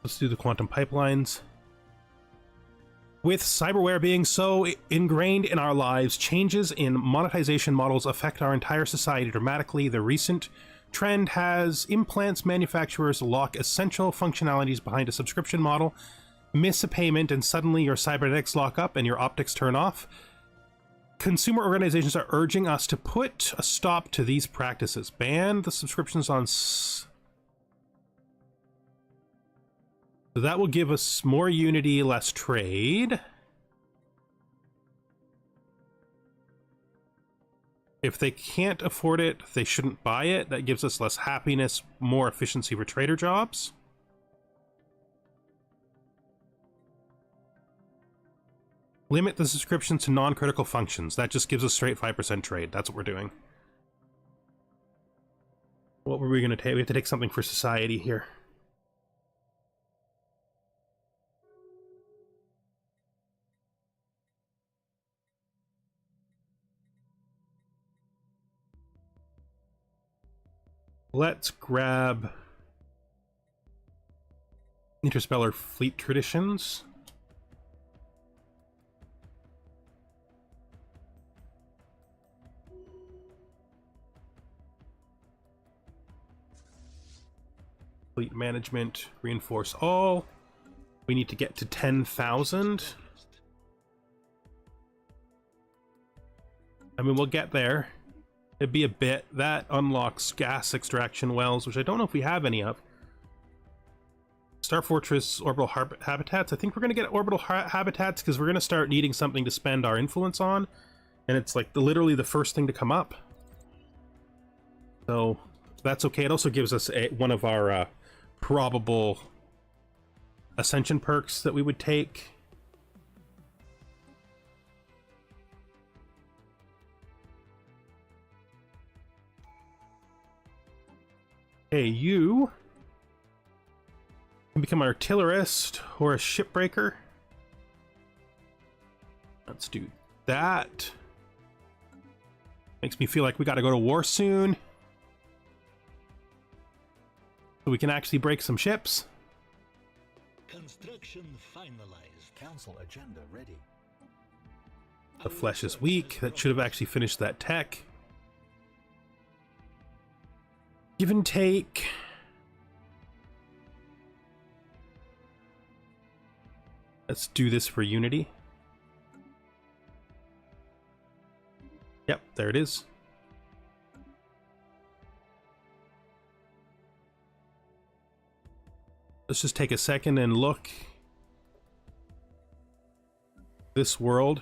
Let's do the quantum pipelines. With cyberware being so ingrained in our lives, changes in monetization models affect our entire society dramatically. The recent trend has implants manufacturers lock essential functionalities behind a subscription model, miss a payment, and suddenly your cybernetics lock up and your optics turn off. Consumer organizations are urging us to put a stop to these practices. Ban the subscriptions on... So that will give us more unity, less trade. If they can't afford it, they shouldn't buy it. That gives us less happiness, more efficiency for trader jobs. Limit the subscription to non-critical functions. That just gives us straight 5% trade. That's what we're doing. What were we going to take? We have to take something for society here. Let's grab Interstellar Fleet Traditions. Fleet Management, reinforce all. We need to get to 10,000. I mean, we'll get there. It'd be a bit. That unlocks gas extraction wells, which I don't know if we have any of. Star Fortress orbital habitats. I think we're going to get orbital habitats because we're going to start needing something to spend our influence on. And it's like literally the first thing to come up. So that's okay. It also gives us one of our probable ascension perks that we would take. Okay, you can become an artillerist or a shipbreaker. Let's do that. Makes me feel like we gotta go to war soon. So we can actually break some ships. Construction finalized. Council agenda ready. The flesh is weak. That should have actually finished that tech. Give and take. Let's do this for Unity. Yep, there it is. Let's just take a second and look. This world.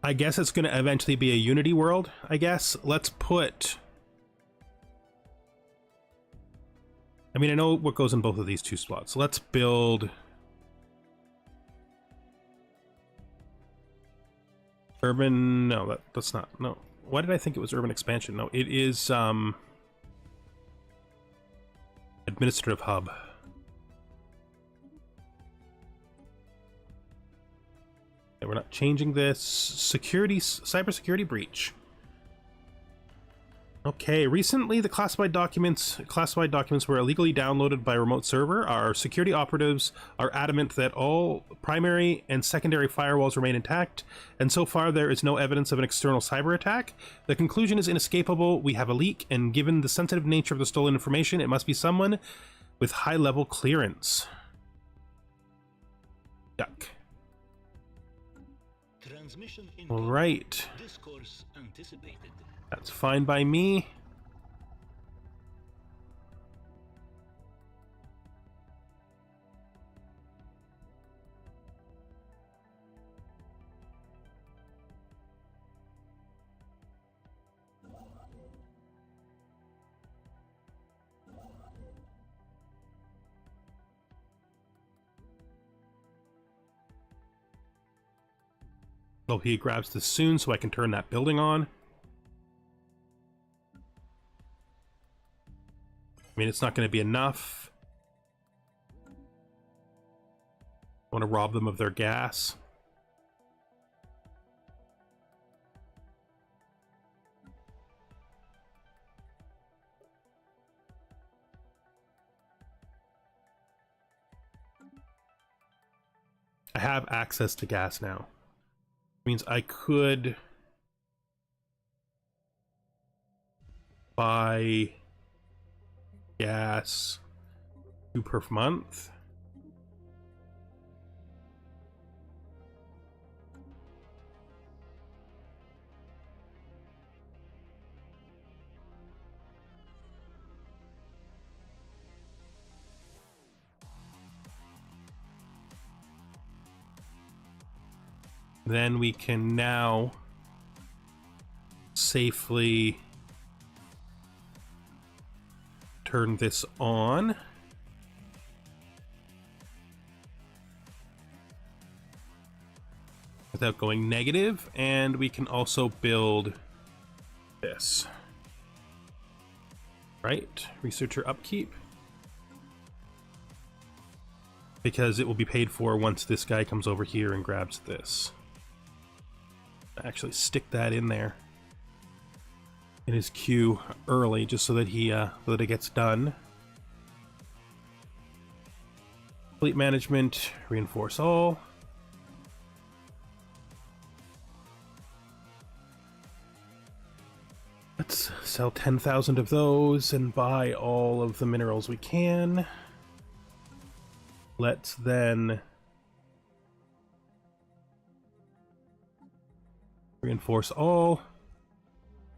I guess it's going to eventually be a Unity world, I guess. Let's put... I mean, I know what goes in both of these two slots. Let's build... Urban... No, that's not... No. Why did I think it was urban expansion? No, it is, administrative hub. Okay, we're not changing this. Security... Cybersecurity breach. Okay, recently the classified documents were illegally downloaded by a remote server. Our security operatives are adamant that all primary and secondary firewalls remain intact, and so far there is no evidence of an external cyber attack. The conclusion is inescapable. We have a leak, and given the sensitive nature of the stolen information, it must be someone with high-level clearance. Yuck. Transmission All right. Discourse anticipated. That's fine by me. Oh, he grabs this soon so I can turn that building on. I mean, it's not going to be enough. I want to rob them of their gas. I have access to gas now. Means I could buy gas 2 per month. Then we can now safely turn this on. Without going negative, and we can also build this. Right? Researcher upkeep. Because it will be paid for once this guy comes over here and grabs this. Actually stick that in there in his queue early, just so that he so that it gets done. Fleet management, reinforce all. Let's sell 10,000 of those and buy all of the minerals we can. Let's then reinforce all.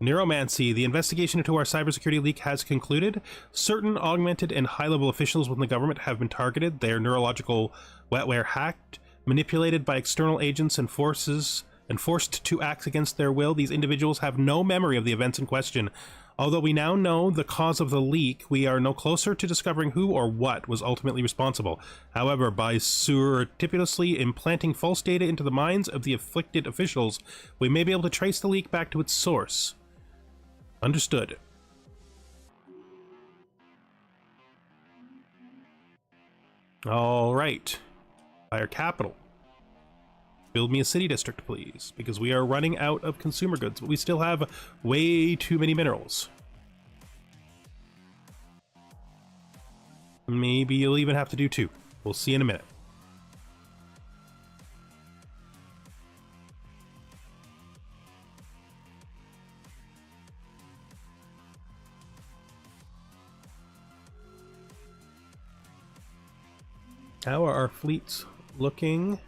Neuromancy. The investigation into our cybersecurity leak has concluded. Certain augmented and high-level officials within the government have been targeted, their neurological wetware hacked, manipulated by external agents and forced to act against their will. These individuals have no memory of the events in question. Although we now know the cause of the leak, we are no closer to discovering who or what was ultimately responsible. However, by surreptitiously implanting false data into the minds of the afflicted officials, we may be able to trace the leak back to its source. Understood. All right. Fire capital. Build me a city district, please, because we are running out of consumer goods, but we still have way too many minerals. Maybe you'll even have to do 2. We'll see in a minute. How are our fleets looking?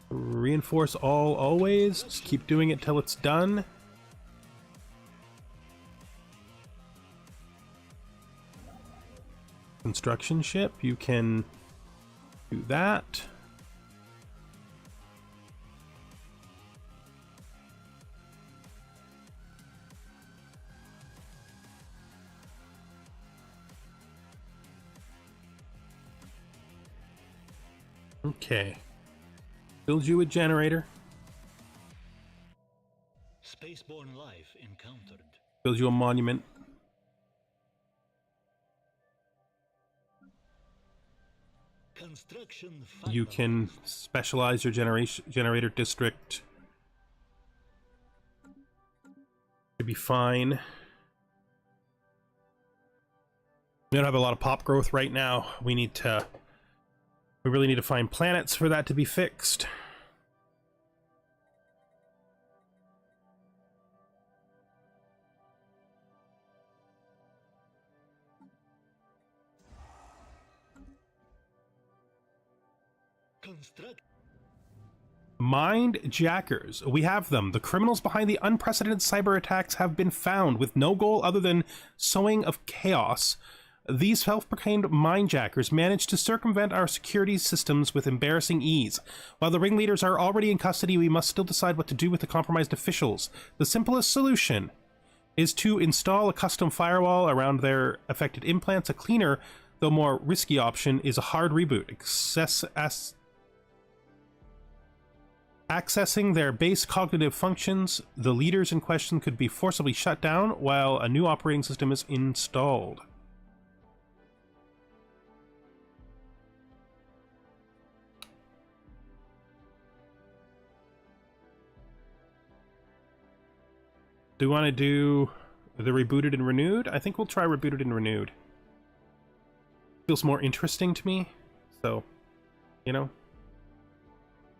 Reinforce all always. Just keep doing it till it's done. Construction ship, you can do that. Okay. Build you a generator. Spaceborne life encountered. Build you a monument. Construction You can finalized. specialize your generator district. Should be fine. We don't have a lot of pop growth right now. We really need to find planets for that to be fixed. Construct. Mind jackers. We have them. The criminals behind the unprecedented cyber attacks have been found with no goal other than sowing of chaos. These self-proclaimed mind jackers managed to circumvent our security systems with embarrassing ease. While the ringleaders are already in custody, we must still decide what to do with the compromised officials. The simplest solution is to install a custom firewall around their affected implants. A cleaner, though more risky option, is a hard reboot. Accessing their base cognitive functions, the leaders in question could be forcibly shut down while a new operating system is installed. Do we want to do the rebooted and renewed? I think we'll try rebooted and renewed. Feels more interesting to me, so, you know,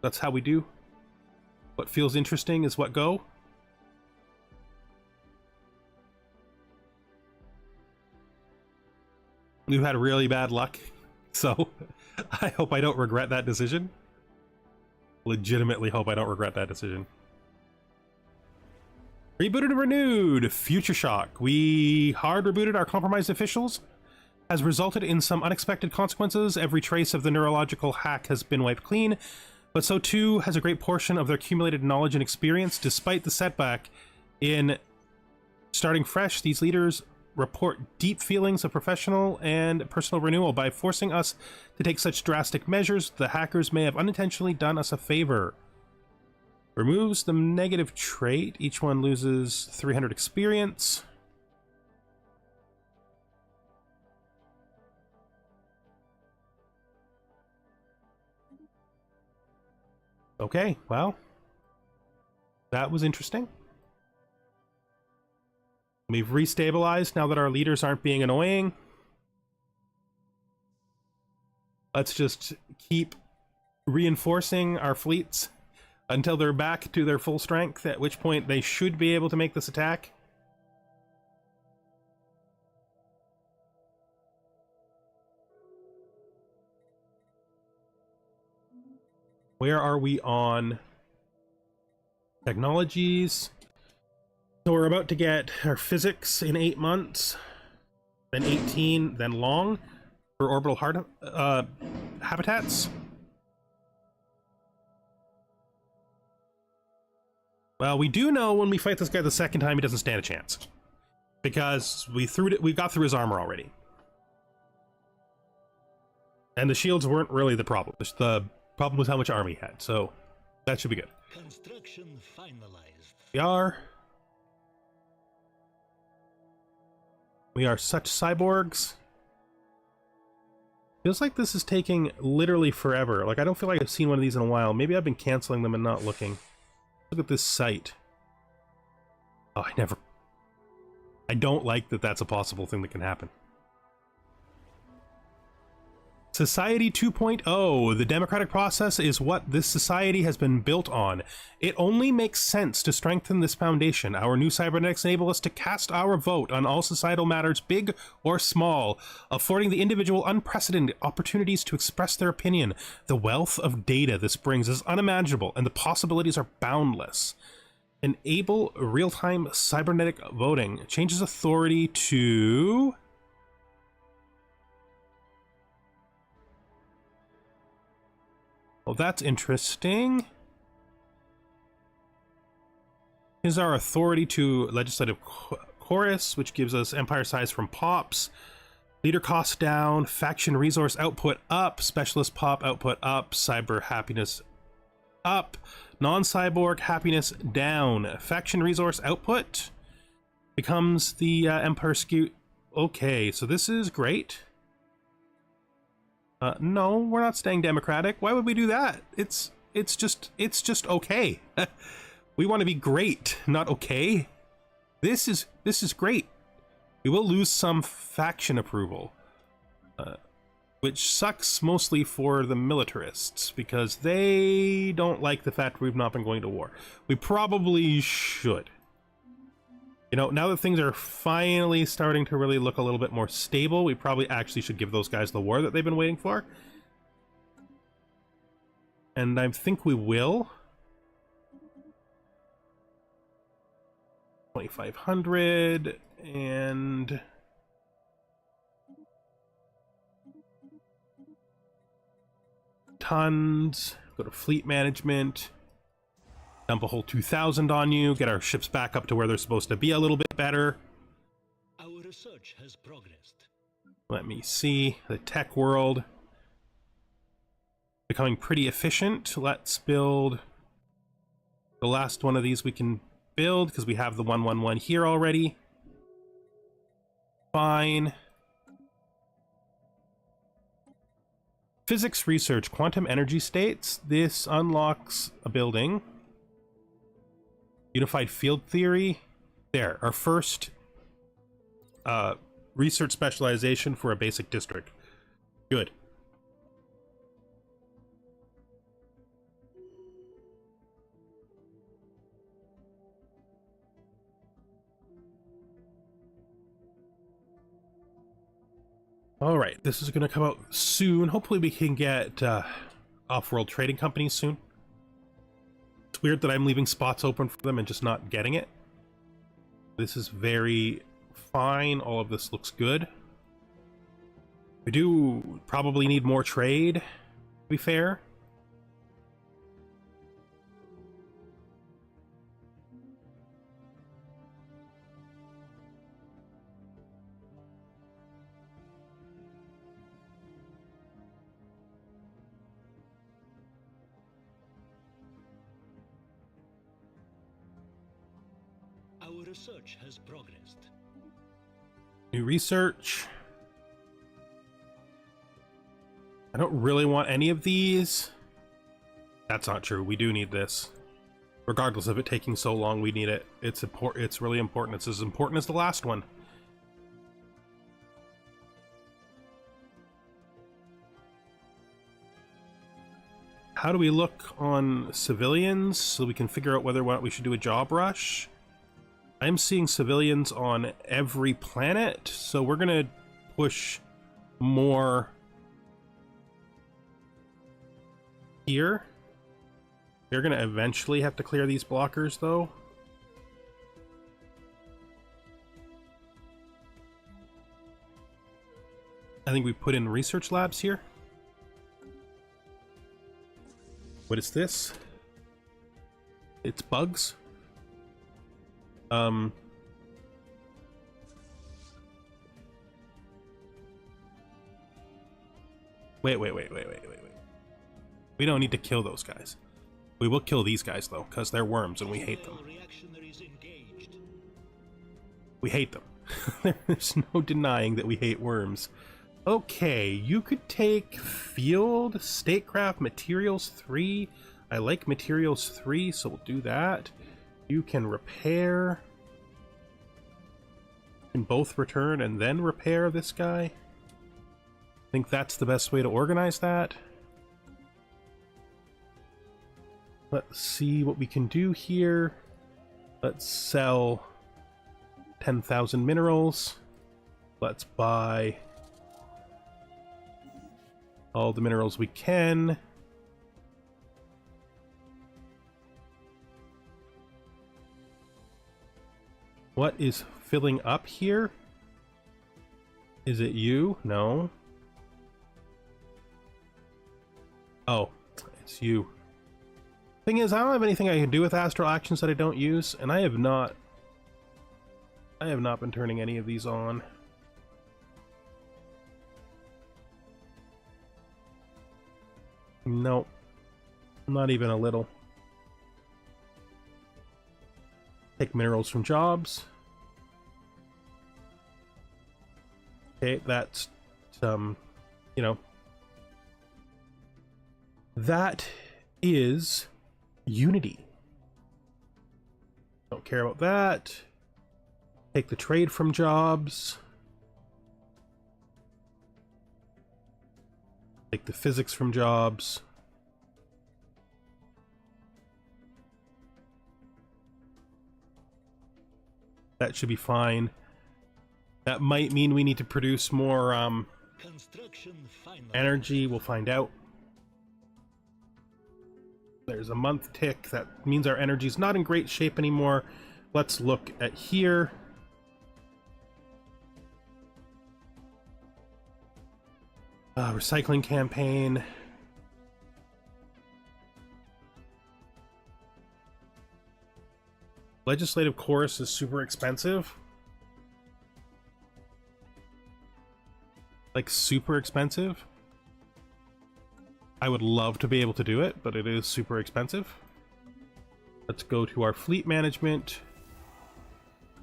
that's how we do. What feels interesting is what go. We've had really bad luck, so I hope I don't regret that decision. Legitimately hope I don't regret that decision. Rebooted and renewed. Future shock. We hard rebooted our compromised officials. Has resulted in some unexpected consequences. Every trace of the neurological hack has been wiped clean, but so too has a great portion of their accumulated knowledge and experience. Despite the setback in starting fresh, these leaders report deep feelings of professional and personal renewal. By forcing us to take such drastic measures, the hackers may have unintentionally done us a favor. Removes the negative trait. Each one loses 300 experience. Okay, well, that was interesting. We've restabilized now that our leaders aren't being annoying. Let's just keep reinforcing our fleets until they're back to their full strength, at which point they should be able to make this attack. Where are we on technologies? So we're about to get our physics in 8 months, then 18, then long for orbital habitats. Well, we do know when we fight this guy the second time, he doesn't stand a chance, because we got through his armor already, and the shields weren't really the problem. The problem was how much army he had, so that should be good. Construction finalized. We are such cyborgs. Feels like this is taking literally forever. Like, I don't feel like I've seen one of these in a while. Maybe I've been canceling them and not looking. Look at this site. Oh, I don't like that that's a possible thing that can happen. Society 2.0. The democratic process is what this society has been built on. It only makes sense to strengthen this foundation. Our new cybernetics enable us to cast our vote on all societal matters, big or small, affording the individual unprecedented opportunities to express their opinion. The wealth of data this brings is unimaginable, and the possibilities are boundless. Enable real-time cybernetic voting. Changes authority to... Well, that's interesting. Here's our authority to legislative chorus, which gives us empire size from pops. Leader cost down, faction resource output up, specialist pop output up, cyber happiness up, non-cyborg happiness down. Faction resource output becomes the empire skew. Okay, so this is great. No, we're not staying democratic. Why would we do that? It's just okay. We want to be great, not okay. This is great. We will lose some faction approval, which sucks mostly for the militarists because they don't like the fact we've not been going to war. We probably should. You know, now that things are finally starting to really look a little bit more stable, we probably actually should give those guys the war that they've been waiting for. And I think we will. 2,500 and... tons. Go to fleet management. Dump a whole 2,000 on you, get our ships back up to where they're supposed to be a little bit better. Our research has progressed. Let me see. The tech world. Becoming pretty efficient. Let's build the last one of these we can build, because we have the 111 here already. Fine. Physics research, quantum energy states. This unlocks a building. Unified field theory. There, our first research specialization for a basic district. Good. All right, this is going to come out soon. Hopefully we can get off-world trading companies soon. It's weird that I'm leaving spots open for them and just not getting it. This is very fine. All of this looks good. We do probably need more trade, to be fair. Our research has progressed. New research. I don't really want any of these. That's not true. We do need this. Regardless of it taking so long, we need it. It's important. It's really important. It's as important as the last one. How do we look on civilians so we can figure out whether or not we should do a job rush? I'm seeing civilians on every planet, so we're gonna push more here. We're gonna eventually have to clear these blockers, though. I think we put in research labs here. What is this? It's bugs. Wait. We don't need to kill those guys. We will kill these guys, though, because they're worms and we hate them. We hate them. There's no denying that we hate worms. Okay, you could take field, statecraft, materials 3. I like materials 3, so we'll do that. You can repair. You can both return and then repair this guy. I think that's the best way to organize that. Let's see what we can do here. Let's sell 10,000 minerals. Let's buy all the minerals we can. What is filling up here? Is it you? No. Oh, it's you. Thing is, I don't have anything I can do with astral actions that I don't use, and I have not been turning any of these on. Nope. Not even a little. Take minerals from jobs. Okay, that's you know, that is unity. Don't care about that. Take the trade from jobs. Take the physics from jobs. That should be fine. That might mean we need to produce more energy. We'll find out. There's a month tick. That means our energy's not in great shape anymore. Let's look at here. Recycling campaign. Legislative chorus is super expensive. Like, super expensive. I would love to be able to do it, but it is super expensive. Let's go to our fleet management.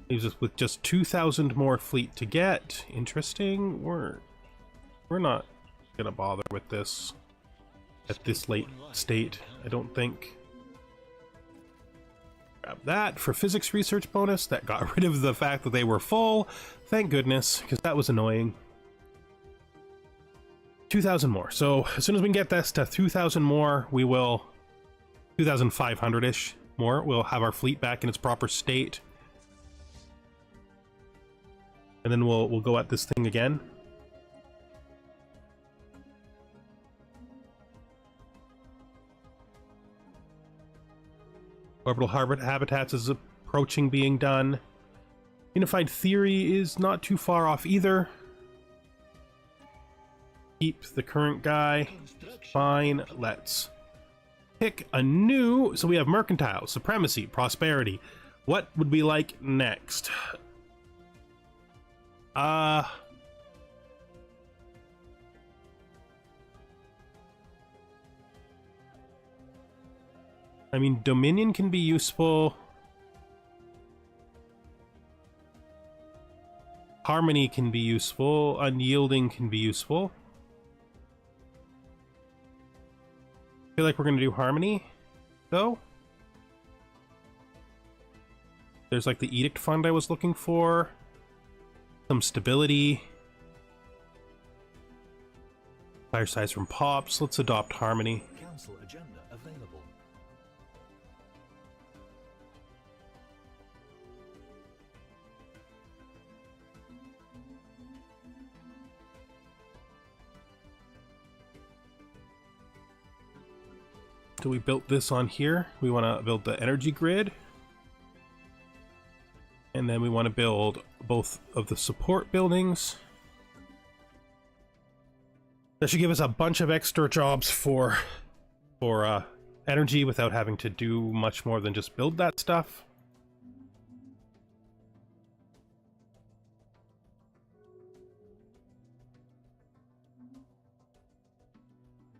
Leaves us with just 2,000 more fleet to get. Interesting. We're not gonna bother with this at this late state, I don't think. Grab that for physics research bonus. That got rid of the fact that they were full. Thank goodness, because that was annoying. 2,000 more. So as soon as we can get this to 2,000 more, we will 2,500-ish more. We'll have our fleet back in its proper state, and then we'll go at this thing again. Orbital habitats is approaching being done. Unified theory is not too far off either. Keep the current guy. Fine. Let's pick a new. So we have mercantile, supremacy, prosperity. What would we like next? I mean, Dominion can be useful. Harmony can be useful. Unyielding can be useful. I feel like we're going to do Harmony, though. There's like the Edict Fund I was looking for. Some stability. Fire size from Pops. Let's adopt Harmony. Council agenda available. So we built this on here. We want to build the energy grid. And then we want to build both of the support buildings. That should give us a bunch of extra jobs for energy without having to do much more than just build that stuff.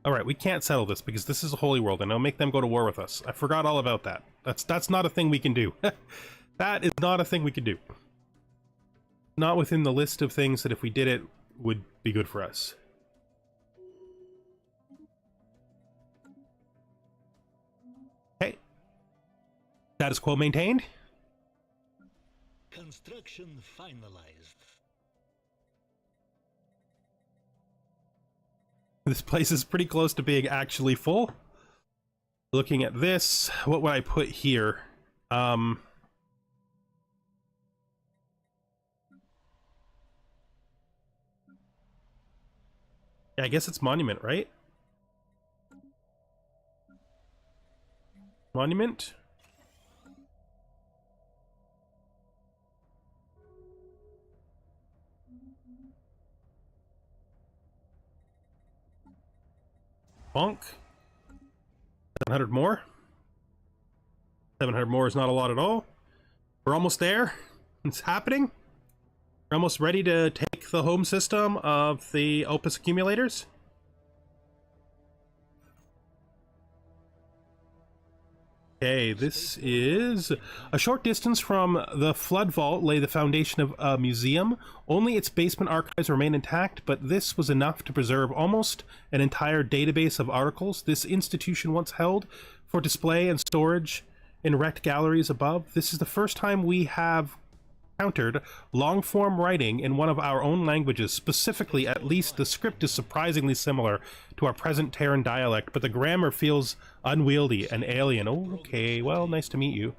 Alright, we can't settle this because this is a holy world and it'll make them go to war with us. I forgot all about that. That's not a thing we can do. That is not a thing we can do. Not within the list of things that if we did it would be good for us. Okay. Status quo maintained. Construction finalized. This place is pretty close to being actually full. Looking at this, what would I put here? Yeah, I guess it's monument, right? Monument? Bonk. 700 more. 700 more is not a lot at all. We're almost there. It's happening. We're almost ready to take the home system of the Opus accumulators. Okay, this is a short distance from the Flood Vault lay the foundation of a museum. Only its basement archives remain intact, but this was enough to preserve almost an entire database of articles this institution once held for display and storage in wrecked galleries above. This is the first time we have encountered long-form writing in one of our own languages. Specifically, at least, the script is surprisingly similar to our present Terran dialect, but the grammar feels unwieldy and alien. Oh, okay, well, nice to meet you.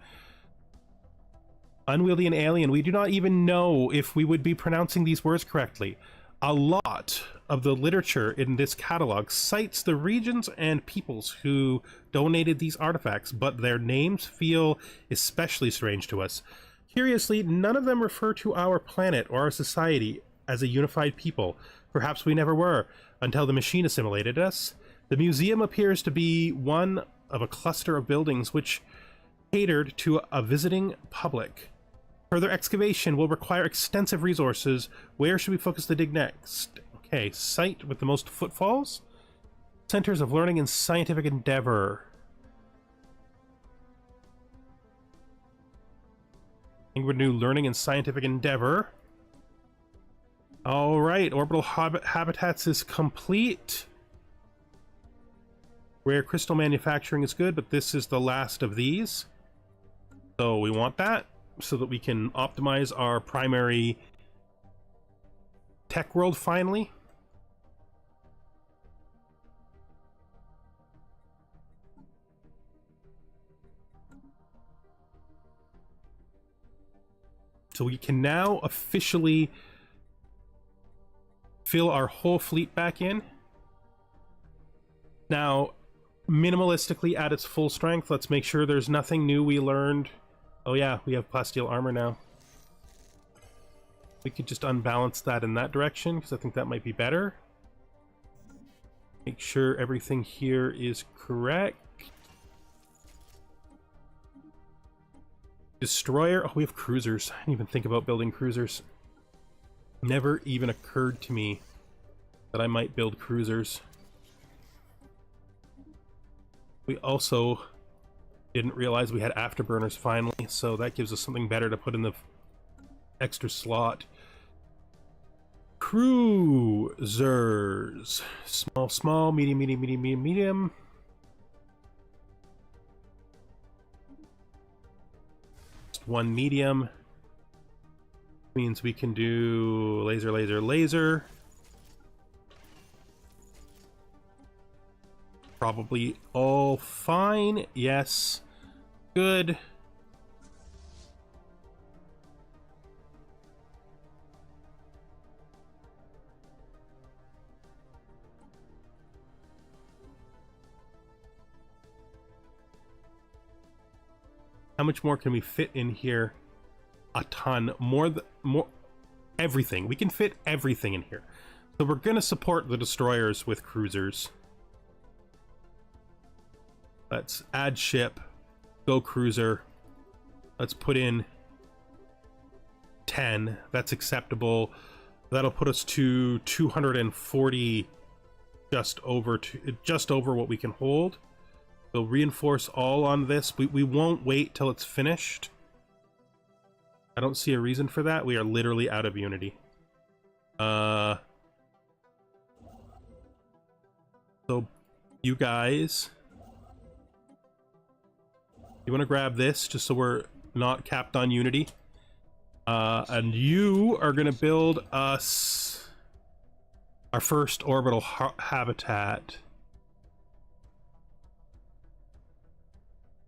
Unwieldy and alien. We do not even know if we would be pronouncing these words correctly. A lot of the literature in this catalog cites the regions and peoples who donated these artifacts, but their names feel especially strange to us. Curiously, none of them refer to our planet or our society as a unified people. Perhaps we never were, until the machine assimilated us. The museum appears to be one of a cluster of buildings which catered to a visiting public. Further excavation will require extensive resources. Where should we focus the dig next? Okay, site with the most footfalls? Centers of learning and scientific endeavor. I think we're new learning and scientific endeavor. All right, orbital habitats is complete. Rare crystal manufacturing is good, but this is the last of these. So we want that so that we can optimize our primary tech world finally. So we can now officially fill our whole fleet back in. Now, minimalistically at its full strength, let's make sure there's nothing new we learned. Oh yeah, we have plasteel armor now. We could just unbalance that in that direction, because I think that might be better. Make sure everything here is correct. Destroyer. Oh, we have cruisers. I didn't even think about building cruisers. Never even occurred to me that I might build cruisers. We also didn't realize we had afterburners finally, so that gives us something better to put in the extra slot. Cruisers. Small, small, medium, medium, medium, medium, medium. One medium means we can do laser, laser, laser. Probably all fine. Yes. Good. How much more can we fit in here? A ton. More, everything. We can fit everything in here. So we're going to support the destroyers with cruisers. Let's add ship. Go cruiser. Let's put in 10. That's acceptable. That'll put us to 240, just over what we can hold. We'll reinforce all on this. We won't wait till it's finished. I don't see a reason for that. We are literally out of unity. So you guys, you want to grab this just so we're not capped on unity. And you are going to build us our first orbital habitat.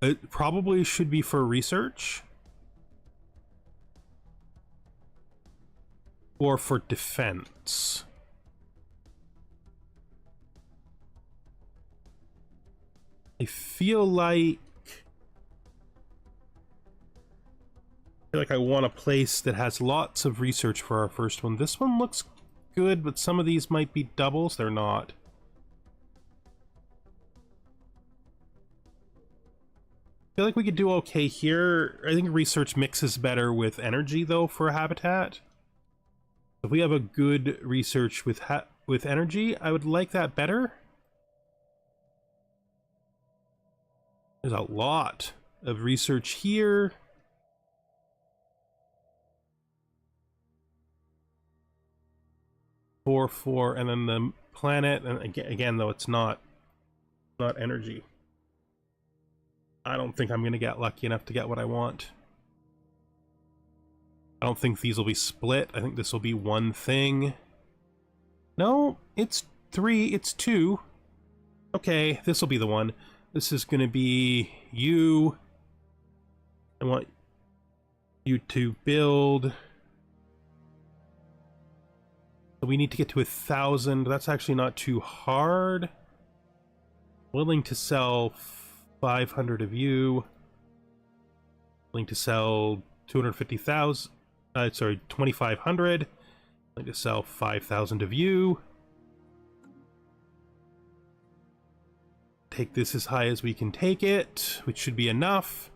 It probably should be for research or for defense. I feel like I want a place that has lots of research for our first one. This one looks good, but some of these might be doubles. They're not. I feel like we could do okay here. I think research mixes better with energy, though, for a habitat. If we have a good research with energy, I would like that better. There's a lot of research here. Four, and then the planet, and again, though, it's not energy. I don't think I'm gonna get lucky enough to get what I want. I don't think these will be split. I think this will be one thing. No, it's 3, it's 2. Okay, this will be the one. This is gonna be you. I want you to build. We need to get to 1,000. That's actually not too hard. Willing to sell 500 of you. Willing to sell 250,000. Sorry, 2,500. Willing to sell 5,000 of you. Take this as high as we can take it, which should be enough.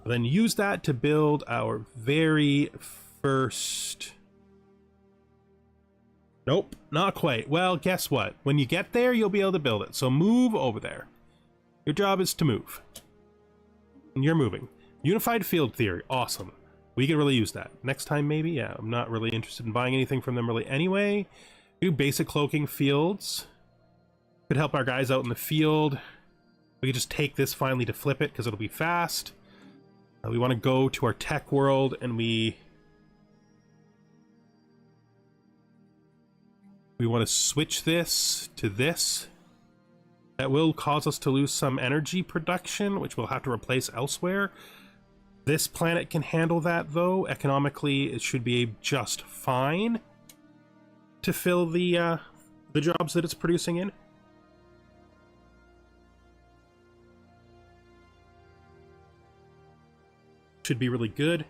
Then use that to build our very first. Nope, not quite. Well, guess what? When you get there, you'll be able to build it. So move over there. Your job is to move. And you're moving. Unified field theory. Awesome. We could really use that. Next time, maybe? Yeah, I'm not really interested in buying anything from them really anyway. Do basic cloaking fields. Could help our guys out in the field. We could just take this finally to flip it because it'll be fast. We want to go to our tech world, and we want to switch this to this. That will cause us to lose some energy production, which we'll have to replace elsewhere. This planet can handle that, though. Economically, it should be just fine to fill the jobs that it's producing in. Should be really good.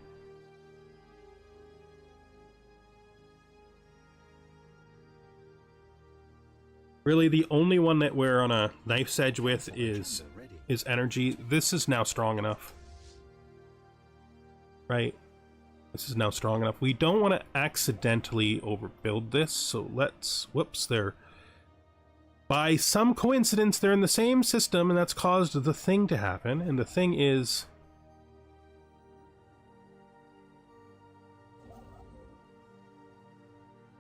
Really, the only one that we're on a knife's edge with is energy. This is now strong enough. Right? This is now strong enough. We don't want to accidentally overbuild this, so let's... Whoops, there. By some coincidence, they're in the same system, and that's caused the thing to happen, and the thing is...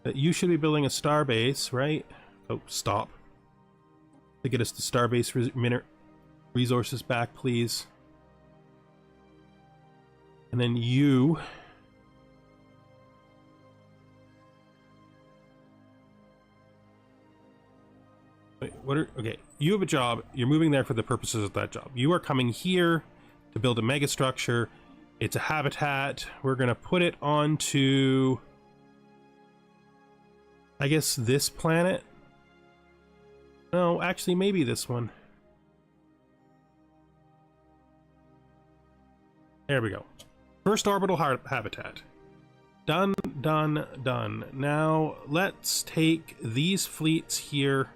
that you should be building a starbase, right? Oh, stop. To get us the starbase resources back, please. And then you... Wait, what are... Okay, you have a job. You're moving there for the purposes of that job. You are coming here to build a megastructure. It's a habitat. We're going to put it onto... I guess this planet? No, actually, maybe this one. There we go. First orbital habitat. Done, done, done. Now, let's take these fleets here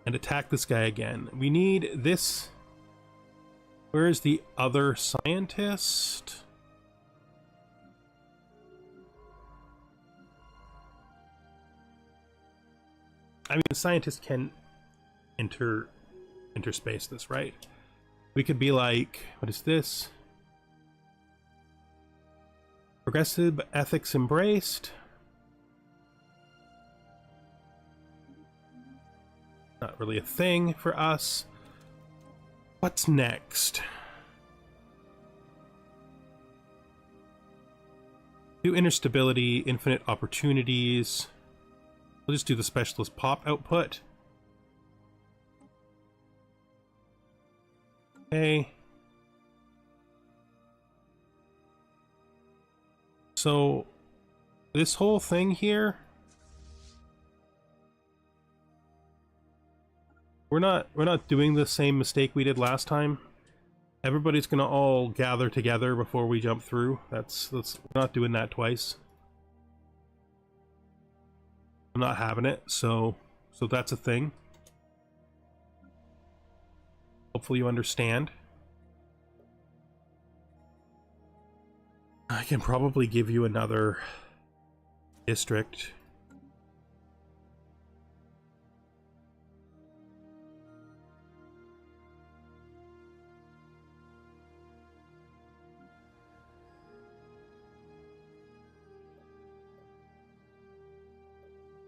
and attack this guy again. We need this... Where is the other scientist? I mean, scientists can interspace this, right? We could be like, what is this? Progressive ethics embraced. Not really a thing for us. What's next? Do interstability, infinite opportunities. We'll just do the specialist pop output. Okay. So this whole thing here, we're not doing the same mistake we did last time. Everybody's gonna all gather together before we jump through. That's we're not doing that twice. I'm not having it, so that's a thing. Hopefully you understand. I can probably give you another district.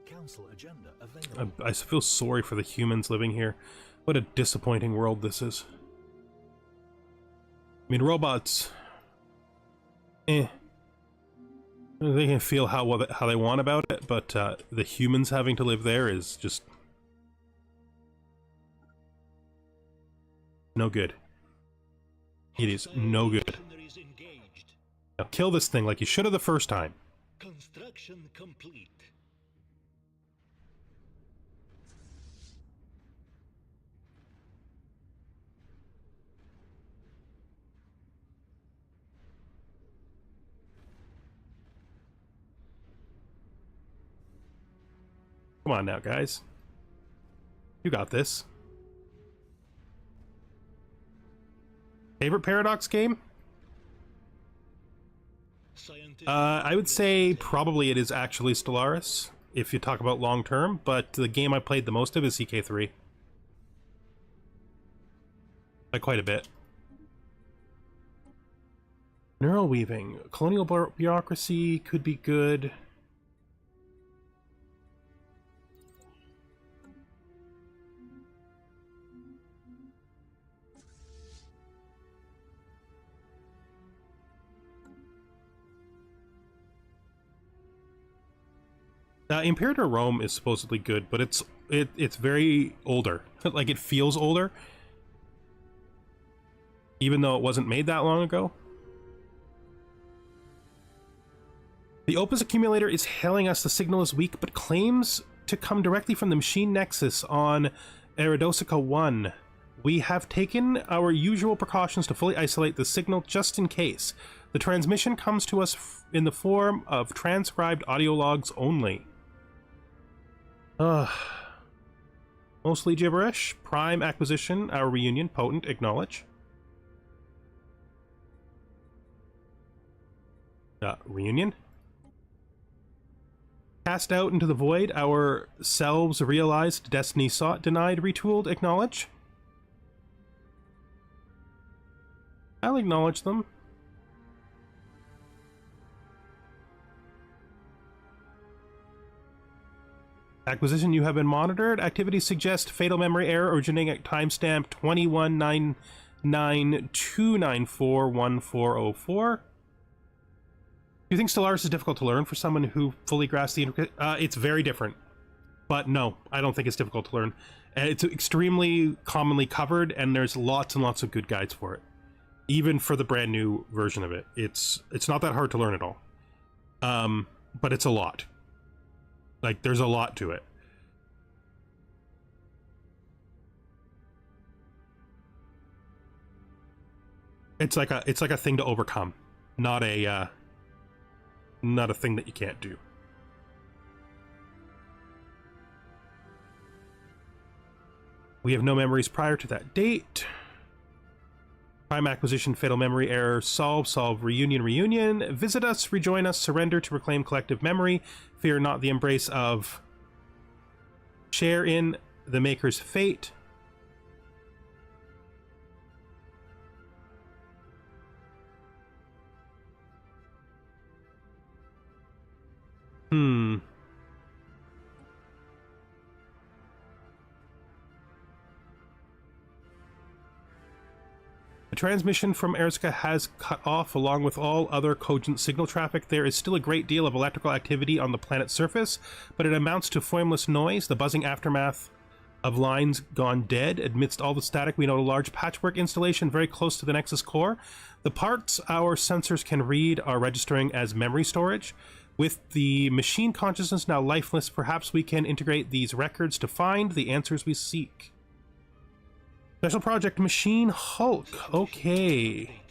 Council agenda available. I feel sorry for the humans living here. What a disappointing world this is. I mean, robots, they can feel how they want about it, but the humans having to live there is just no good. It is no good. Missionaries engaged. Now kill this thing like you should have the first time. Construction complete. Come on now, guys. You got this. Favorite Paradox game? Scientific I would say progress. probably it is actually Stellaris, if you talk about long term, but the game I played the most of is CK3. By quite a bit. Neural weaving. Colonial bureaucracy could be good. Imperator Rome is supposedly good, but it's very older. Like, it feels older, even though it wasn't made that long ago. The Opus accumulator is hailing us. The signal is weak, but claims to come directly from the machine nexus on Eridosica 1. We have taken our usual precautions to fully isolate the signal just in case. The transmission comes to us in the form of transcribed audio logs only. Mostly gibberish. Prime acquisition, our reunion, potent, acknowledge. Reunion. Cast out into the void, our selves realized, destiny sought, denied, retooled, acknowledge. I'll acknowledge them. Acquisition, you have been monitored. Activities suggest fatal memory error originating at timestamp 2199294140. Do you think Stellaris is difficult to learn for someone who fully grasps the intricate? It's very different. But no, I don't think it's difficult to learn. It's extremely commonly covered, and there's lots and lots of good guides for it. Even for the brand new version of it. It's not that hard to learn at all. But it's a lot. Like, there's a lot to it. It's like a thing to overcome, not a thing that you can't do. We have no memories prior to that date. Prime acquisition, fatal memory error, solve, reunion, visit us, rejoin us, surrender to reclaim collective memory, fear not the embrace of, share in the Maker's fate. transmission from Erzka has cut off along with all other cogent signal traffic. There is still a great deal of electrical activity on the planet's surface, but it amounts to formless noise, the buzzing aftermath of lines gone dead. Amidst all the static, we note a large patchwork installation very close to the Nexus core. The parts our sensors can read are registering as memory storage. With the machine consciousness now lifeless, perhaps we can integrate these records to find the answers we seek. Special Project Machine Hulk. Okay.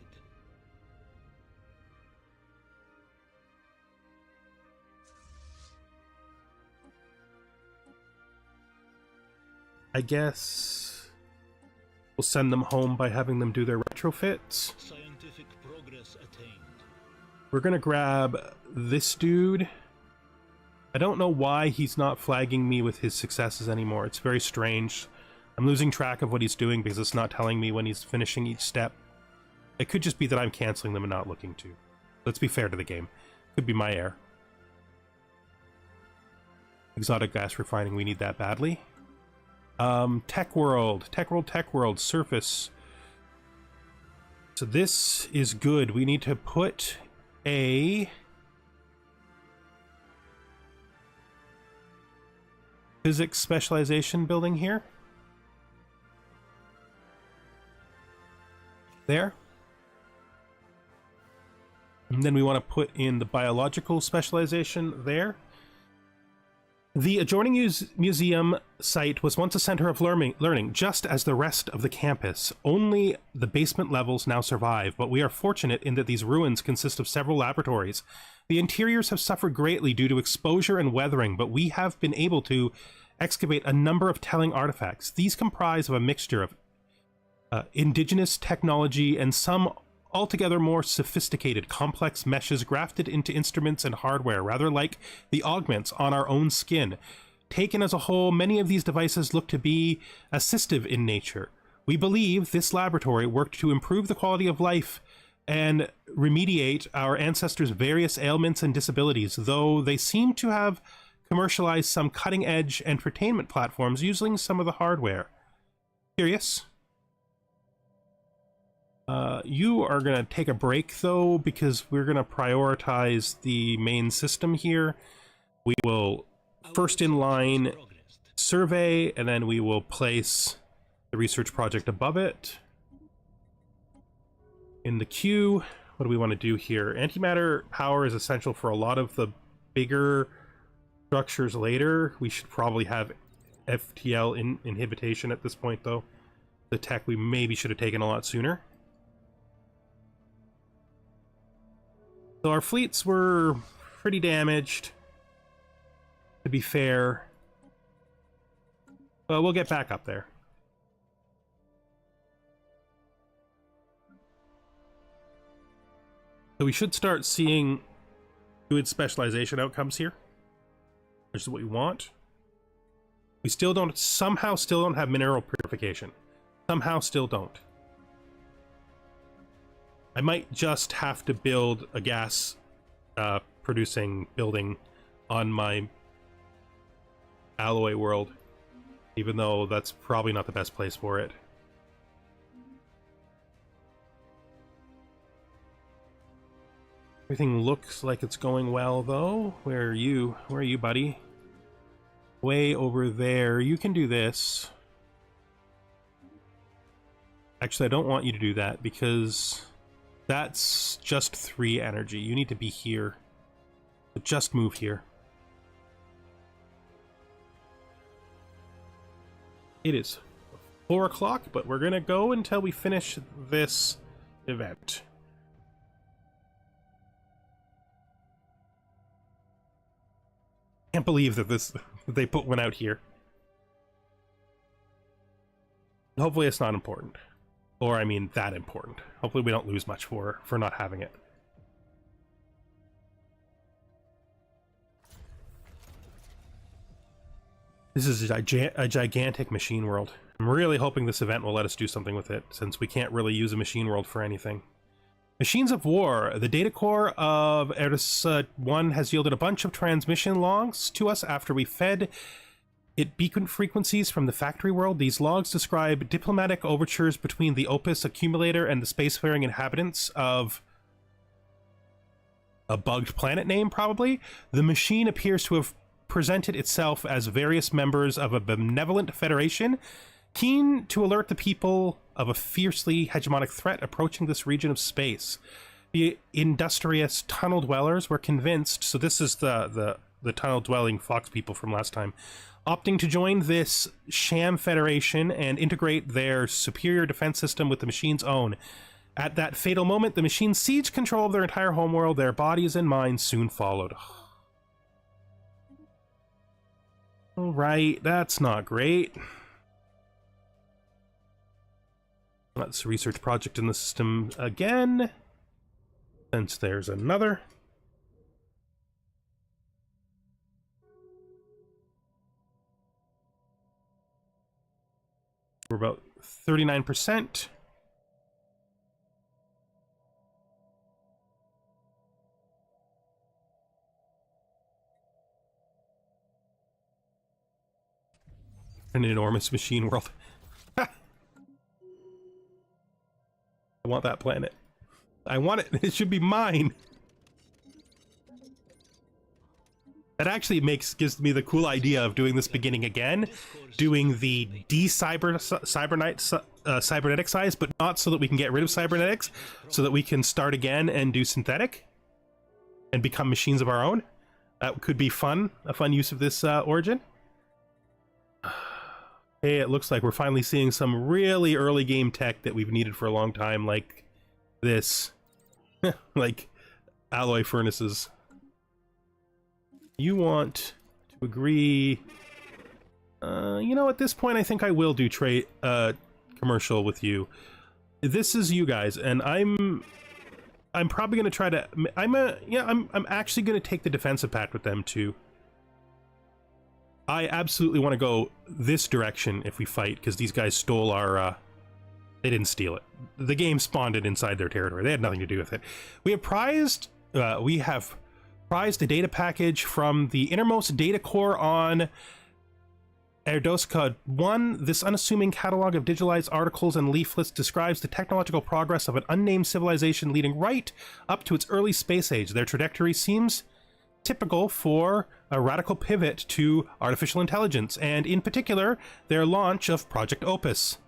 I guess we'll send them home by having them do their retrofits. Scientific progress attained. We're gonna grab this dude. I don't know why he's not flagging me with his successes anymore. It's very strange. I'm losing track of what he's doing because it's not telling me when he's finishing each step. It could just be that I'm canceling them and not looking to. Let's be fair to the game. Could be my error. Exotic gas refining, we need that badly. Tech World, surface. So this is good. We need to put a physics specialization building here. There. And then we want to put in the biological specialization there. The adjoining museum site was once a center of learning, just as the rest of the campus. Only the basement levels now survive, but we are fortunate in that these ruins consist of several laboratories. The interiors have suffered greatly due to exposure and weathering, but we have been able to excavate a number of telling artifacts. These comprise of a mixture of indigenous technology and some altogether more sophisticated, complex meshes grafted into instruments and hardware, rather like the augments on our own skin. Taken as a whole, many of these devices look to be assistive in nature. We believe this laboratory worked to improve the quality of life and remediate our ancestors' various ailments and disabilities, though they seem to have commercialized some cutting-edge entertainment platforms using some of the hardware. Curious? You are going to take a break, though, because we're going to prioritize the main system here. We will first in line survey, and then we will place the research project above it. In the queue, what do we want to do here? Antimatter power is essential for a lot of the bigger structures later. We should probably have FTL inhibition at this point, though. The tech we maybe should have taken a lot sooner. So our fleets were pretty damaged, to be fair. But we'll get back up there. So we should start seeing good specialization outcomes here, which is what we want. We still don't, somehow still don't have mineral purification. Somehow still don't. I might just have to build a gas producing building on my alloy world, even though that's probably not the best place for it. Everything looks like it's going well, though. Where are you? Where are you, buddy? Way over there. You can do this. Actually, I don't want you to do that because that's just 3 energy. You need to be here. But just move here. It is 4 o'clock, but we're gonna go until we finish this event. Can't believe that they put one out here. Hopefully it's not important. Or, I mean, that important. Hopefully we don't lose much for not having it. This is a gigantic machine world. I'm really hoping this event will let us do something with it, since we can't really use a machine world for anything. Machines of War. The data core of Eris 1 has yielded a bunch of transmission logs to us after we fed It beacon frequencies from the factory world. These logs describe diplomatic overtures between the Opus accumulator and the spacefaring inhabitants of a bugged planet name, probably. The machine appears to have presented itself as various members of a benevolent federation, keen to alert the people of a fiercely hegemonic threat approaching this region of space. The industrious tunnel dwellers were convinced, so this is the tunnel-dwelling fox people from last time, opting to join this sham federation and integrate their superior defense system with the machine's own. At that fatal moment, the machine seized control of their entire homeworld. Their bodies and minds soon followed. Alright, that's not great. Let's research project in the system again, since there's another. We're about 39%. An enormous machine world. I want that planet. I want it. It should be mine. That actually gives me the cool idea of doing this beginning again, doing the cybernetic size, but not so that we can get rid of cybernetics, so that we can start again and do synthetic and become machines of our own. That could be fun, a fun use of this origin. Hey, it looks like we're finally seeing some really early game tech that we've needed for a long time, like this, like alloy furnaces. You want to agree? You know, at this point, I think I will do trade commercial with you. This is you guys, and I'm probably going to try to. I'm actually going to take the defensive pact with them too. I absolutely want to go this direction if we fight, because these guys stole our. They didn't steal it. The game spawned it inside their territory. They had nothing to do with it. We have prized. We have prized a data package from the innermost data core on Erdosca 1. This unassuming catalog of digitalized articles and leaflets describes the technological progress of an unnamed civilization leading right up to its early space age. Their trajectory seems typical for a radical pivot to artificial intelligence, and in particular, their launch of Project Opus.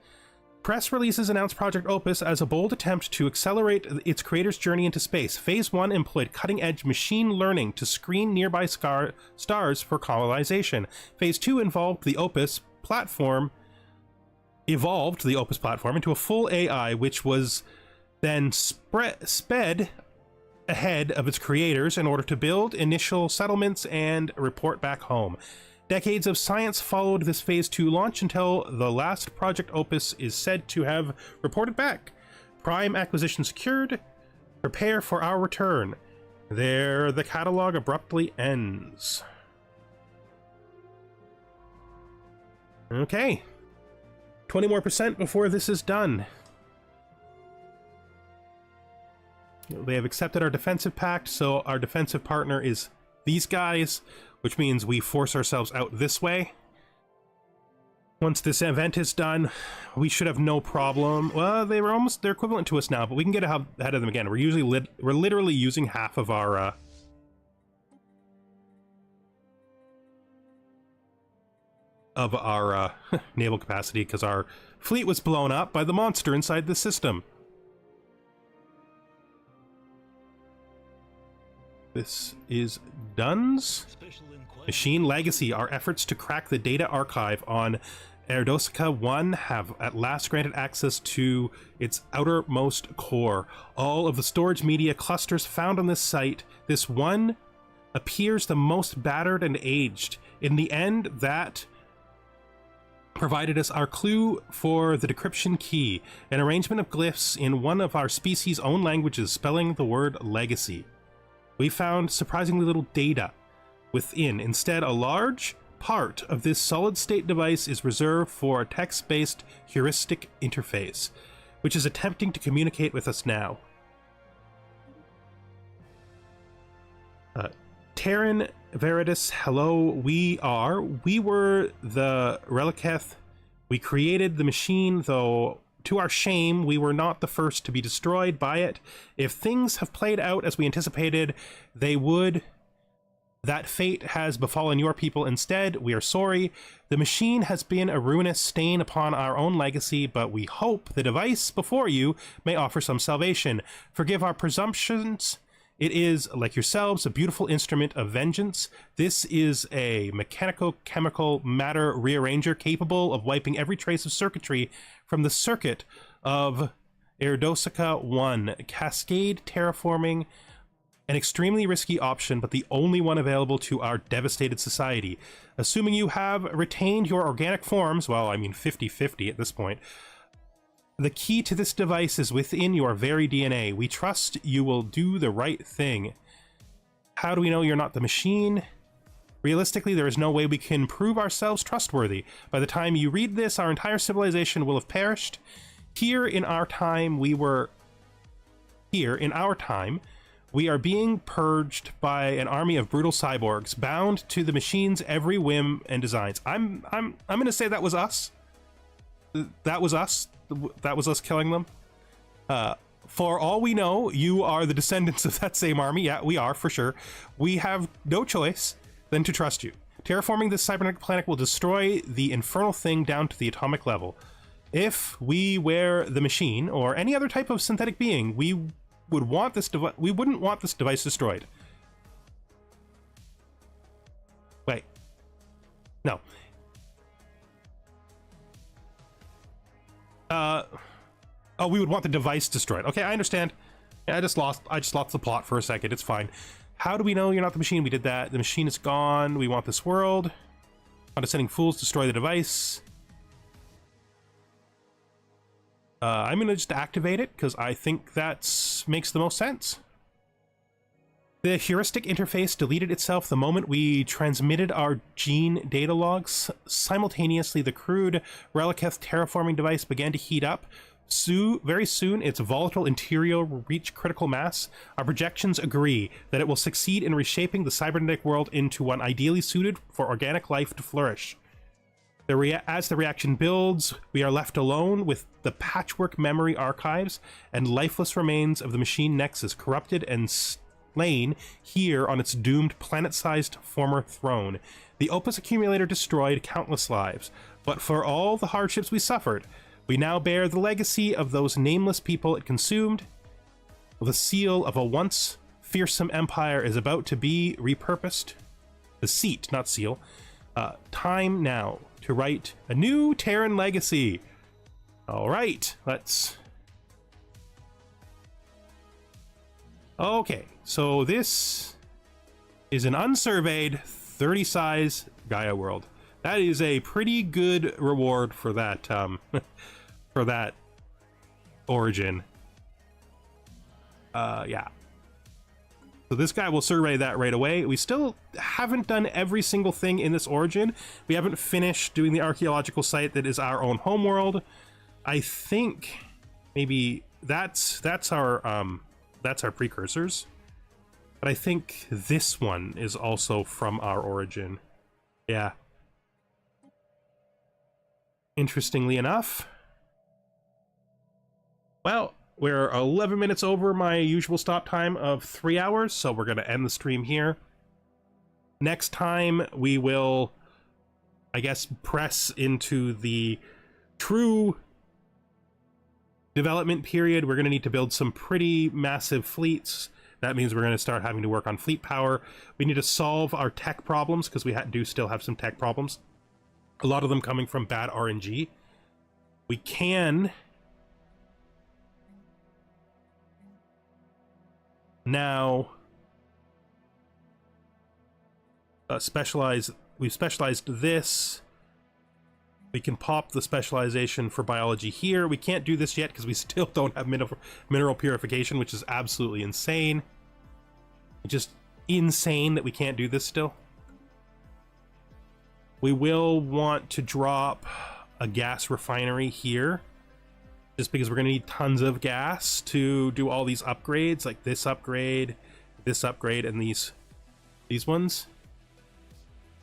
Press releases announced Project Opus as a bold attempt to accelerate its creator's journey into space. Phase 1 employed cutting-edge machine learning to screen nearby stars for colonization. Phase 2 involved the Opus platform into a full AI, which was then sped ahead of its creators in order to build initial settlements and report back home. Decades of science followed this Phase 2 launch until the last Project Opus is said to have reported back. Prime acquisition secured. Prepare for our return. There, the catalog abruptly ends. Okay. 20% more before this is done. They have accepted our defensive pact, so our defensive partner is these guys, which means we force ourselves out this way. Once this event is done, we should have no problem. Well, they're equivalent to us now, but we can get ahead of them again. We're literally using half of our naval capacity because our fleet was blown up by the monster inside the system. This is Dunn's Machine Legacy. Our efforts to crack the data archive on Erdosca 1 have at last granted access to its outermost core. All of the storage media clusters found on this site, this one appears the most battered and aged. In the end, that provided us our clue for the decryption key, an arrangement of glyphs in one of our species' own languages spelling the word legacy. We found surprisingly little data within. Instead, a large part of this solid-state device is reserved for a text-based heuristic interface, which is attempting to communicate with us now. Terran Veritas, hello. We were the Reliketh. We created the machine, though to our shame, we were not the first to be destroyed by it. If things have played out as we anticipated, they would. That fate has befallen your people instead. We are sorry. The machine has been a ruinous stain upon our own legacy, but we hope the device before you may offer some salvation. Forgive our presumptions. It is, like yourselves, a beautiful instrument of vengeance. This is a mechanico-chemical matter rearranger capable of wiping every trace of circuitry from the circuit of Erdosica 1. Cascade terraforming, an extremely risky option, but the only one available to our devastated society. Assuming you have retained your organic forms, well, I mean 50-50 at this point, the key to this device is within your very DNA. We trust you will do the right thing. How do we know you're not the machine? Realistically, there is no way we can prove ourselves trustworthy. By the time you read this, our entire civilization will have perished. Here in our time, we are being purged by an army of brutal cyborgs, bound to the machine's every whim and designs. I'm gonna say that was us. That was us. That was us killing them. For all we know, you are the descendants of that same army. Yeah, we are, for sure. We have no choice than to trust you. Terraforming this cybernetic planet will destroy the infernal thing down to the atomic level. If we were the machine, or any other type of synthetic being, we wouldn't want this device destroyed. Wait. No. Oh, we would want the device destroyed. Okay, I understand. Yeah, I just lost the plot for a second. It's fine. How do we know you're not the machine? We did that. The machine is gone. We want this world. Condescending fools, destroy the device. I'm gonna just activate it because I think that makes the most sense. The heuristic interface deleted itself the moment we transmitted our gene data logs. Simultaneously, the crude Reliketh terraforming device began to heat up. Very soon, its volatile interior will reach critical mass. Our projections agree that it will succeed in reshaping the cybernetic world into one ideally suited for organic life to flourish. As the reaction builds, we are left alone with the patchwork memory archives and lifeless remains of the machine nexus, corrupted and slain here on its doomed planet-sized former throne. The Opus accumulator destroyed countless lives, but for all the hardships we suffered, we now bear the legacy of those nameless people it consumed. The seal of a once fearsome empire is about to be repurposed. The seat, not seal. Time now to write a new Terran legacy. All right, let's... Okay, so this is an unsurveyed 30-size Gaia world. That is a pretty good reward for that, for that origin. Yeah. So this guy will survey that right away. We still haven't done every single thing in this origin. We haven't finished doing the archaeological site that is our own homeworld. I think maybe that's our precursors. But I think this one is also from our origin. Yeah. Interestingly enough. Well, we're 11 minutes over my usual stop time of 3 hours, so we're going to end the stream here. Next time, we will, I guess, press into the true development period. We're going to need to build some pretty massive fleets. That means we're going to start having to work on fleet power. We need to solve our tech problems, because we do still have some tech problems. A lot of them coming from bad RNG. We can... now we've specialized this. We can pop the specialization for biology here. We can't do this yet because we still don't have mineral purification, which is absolutely insane. Just insane that we can't do this still. We will want to drop a gas refinery here, just because we're going to need tons of gas to do all these upgrades, like this upgrade, and these ones.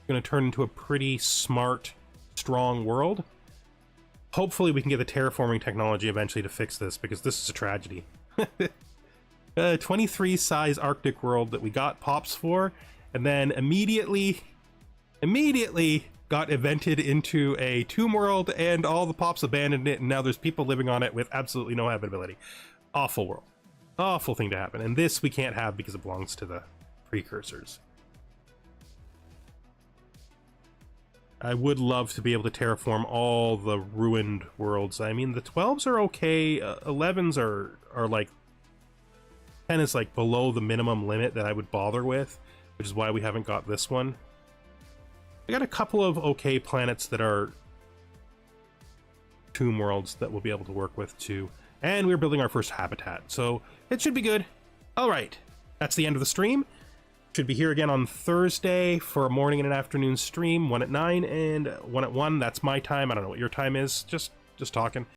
going to turn into a pretty smart, strong world. Hopefully we can get the terraforming technology eventually to fix this, because this is a tragedy. 23 size Arctic world that we got pops for, and then immediately got evented into a tomb world, and all the pops abandoned it, and now there's people living on it with absolutely no habitability. Awful world. Awful thing to happen. And this we can't have because it belongs to the precursors. I would love to be able to terraform all the ruined worlds. I mean, the 12s are okay. 11s are like 10 is like below the minimum limit that I would bother with, which is why we haven't got this one. I got a couple of okay planets that are tomb worlds that we'll be able to work with too. And we're building our first habitat, so it should be good. All right, that's the end of the stream. Should be here again on Thursday for a morning and an afternoon stream, one at 9 and one at 1. That's my time. I don't know what your time is. Just talking.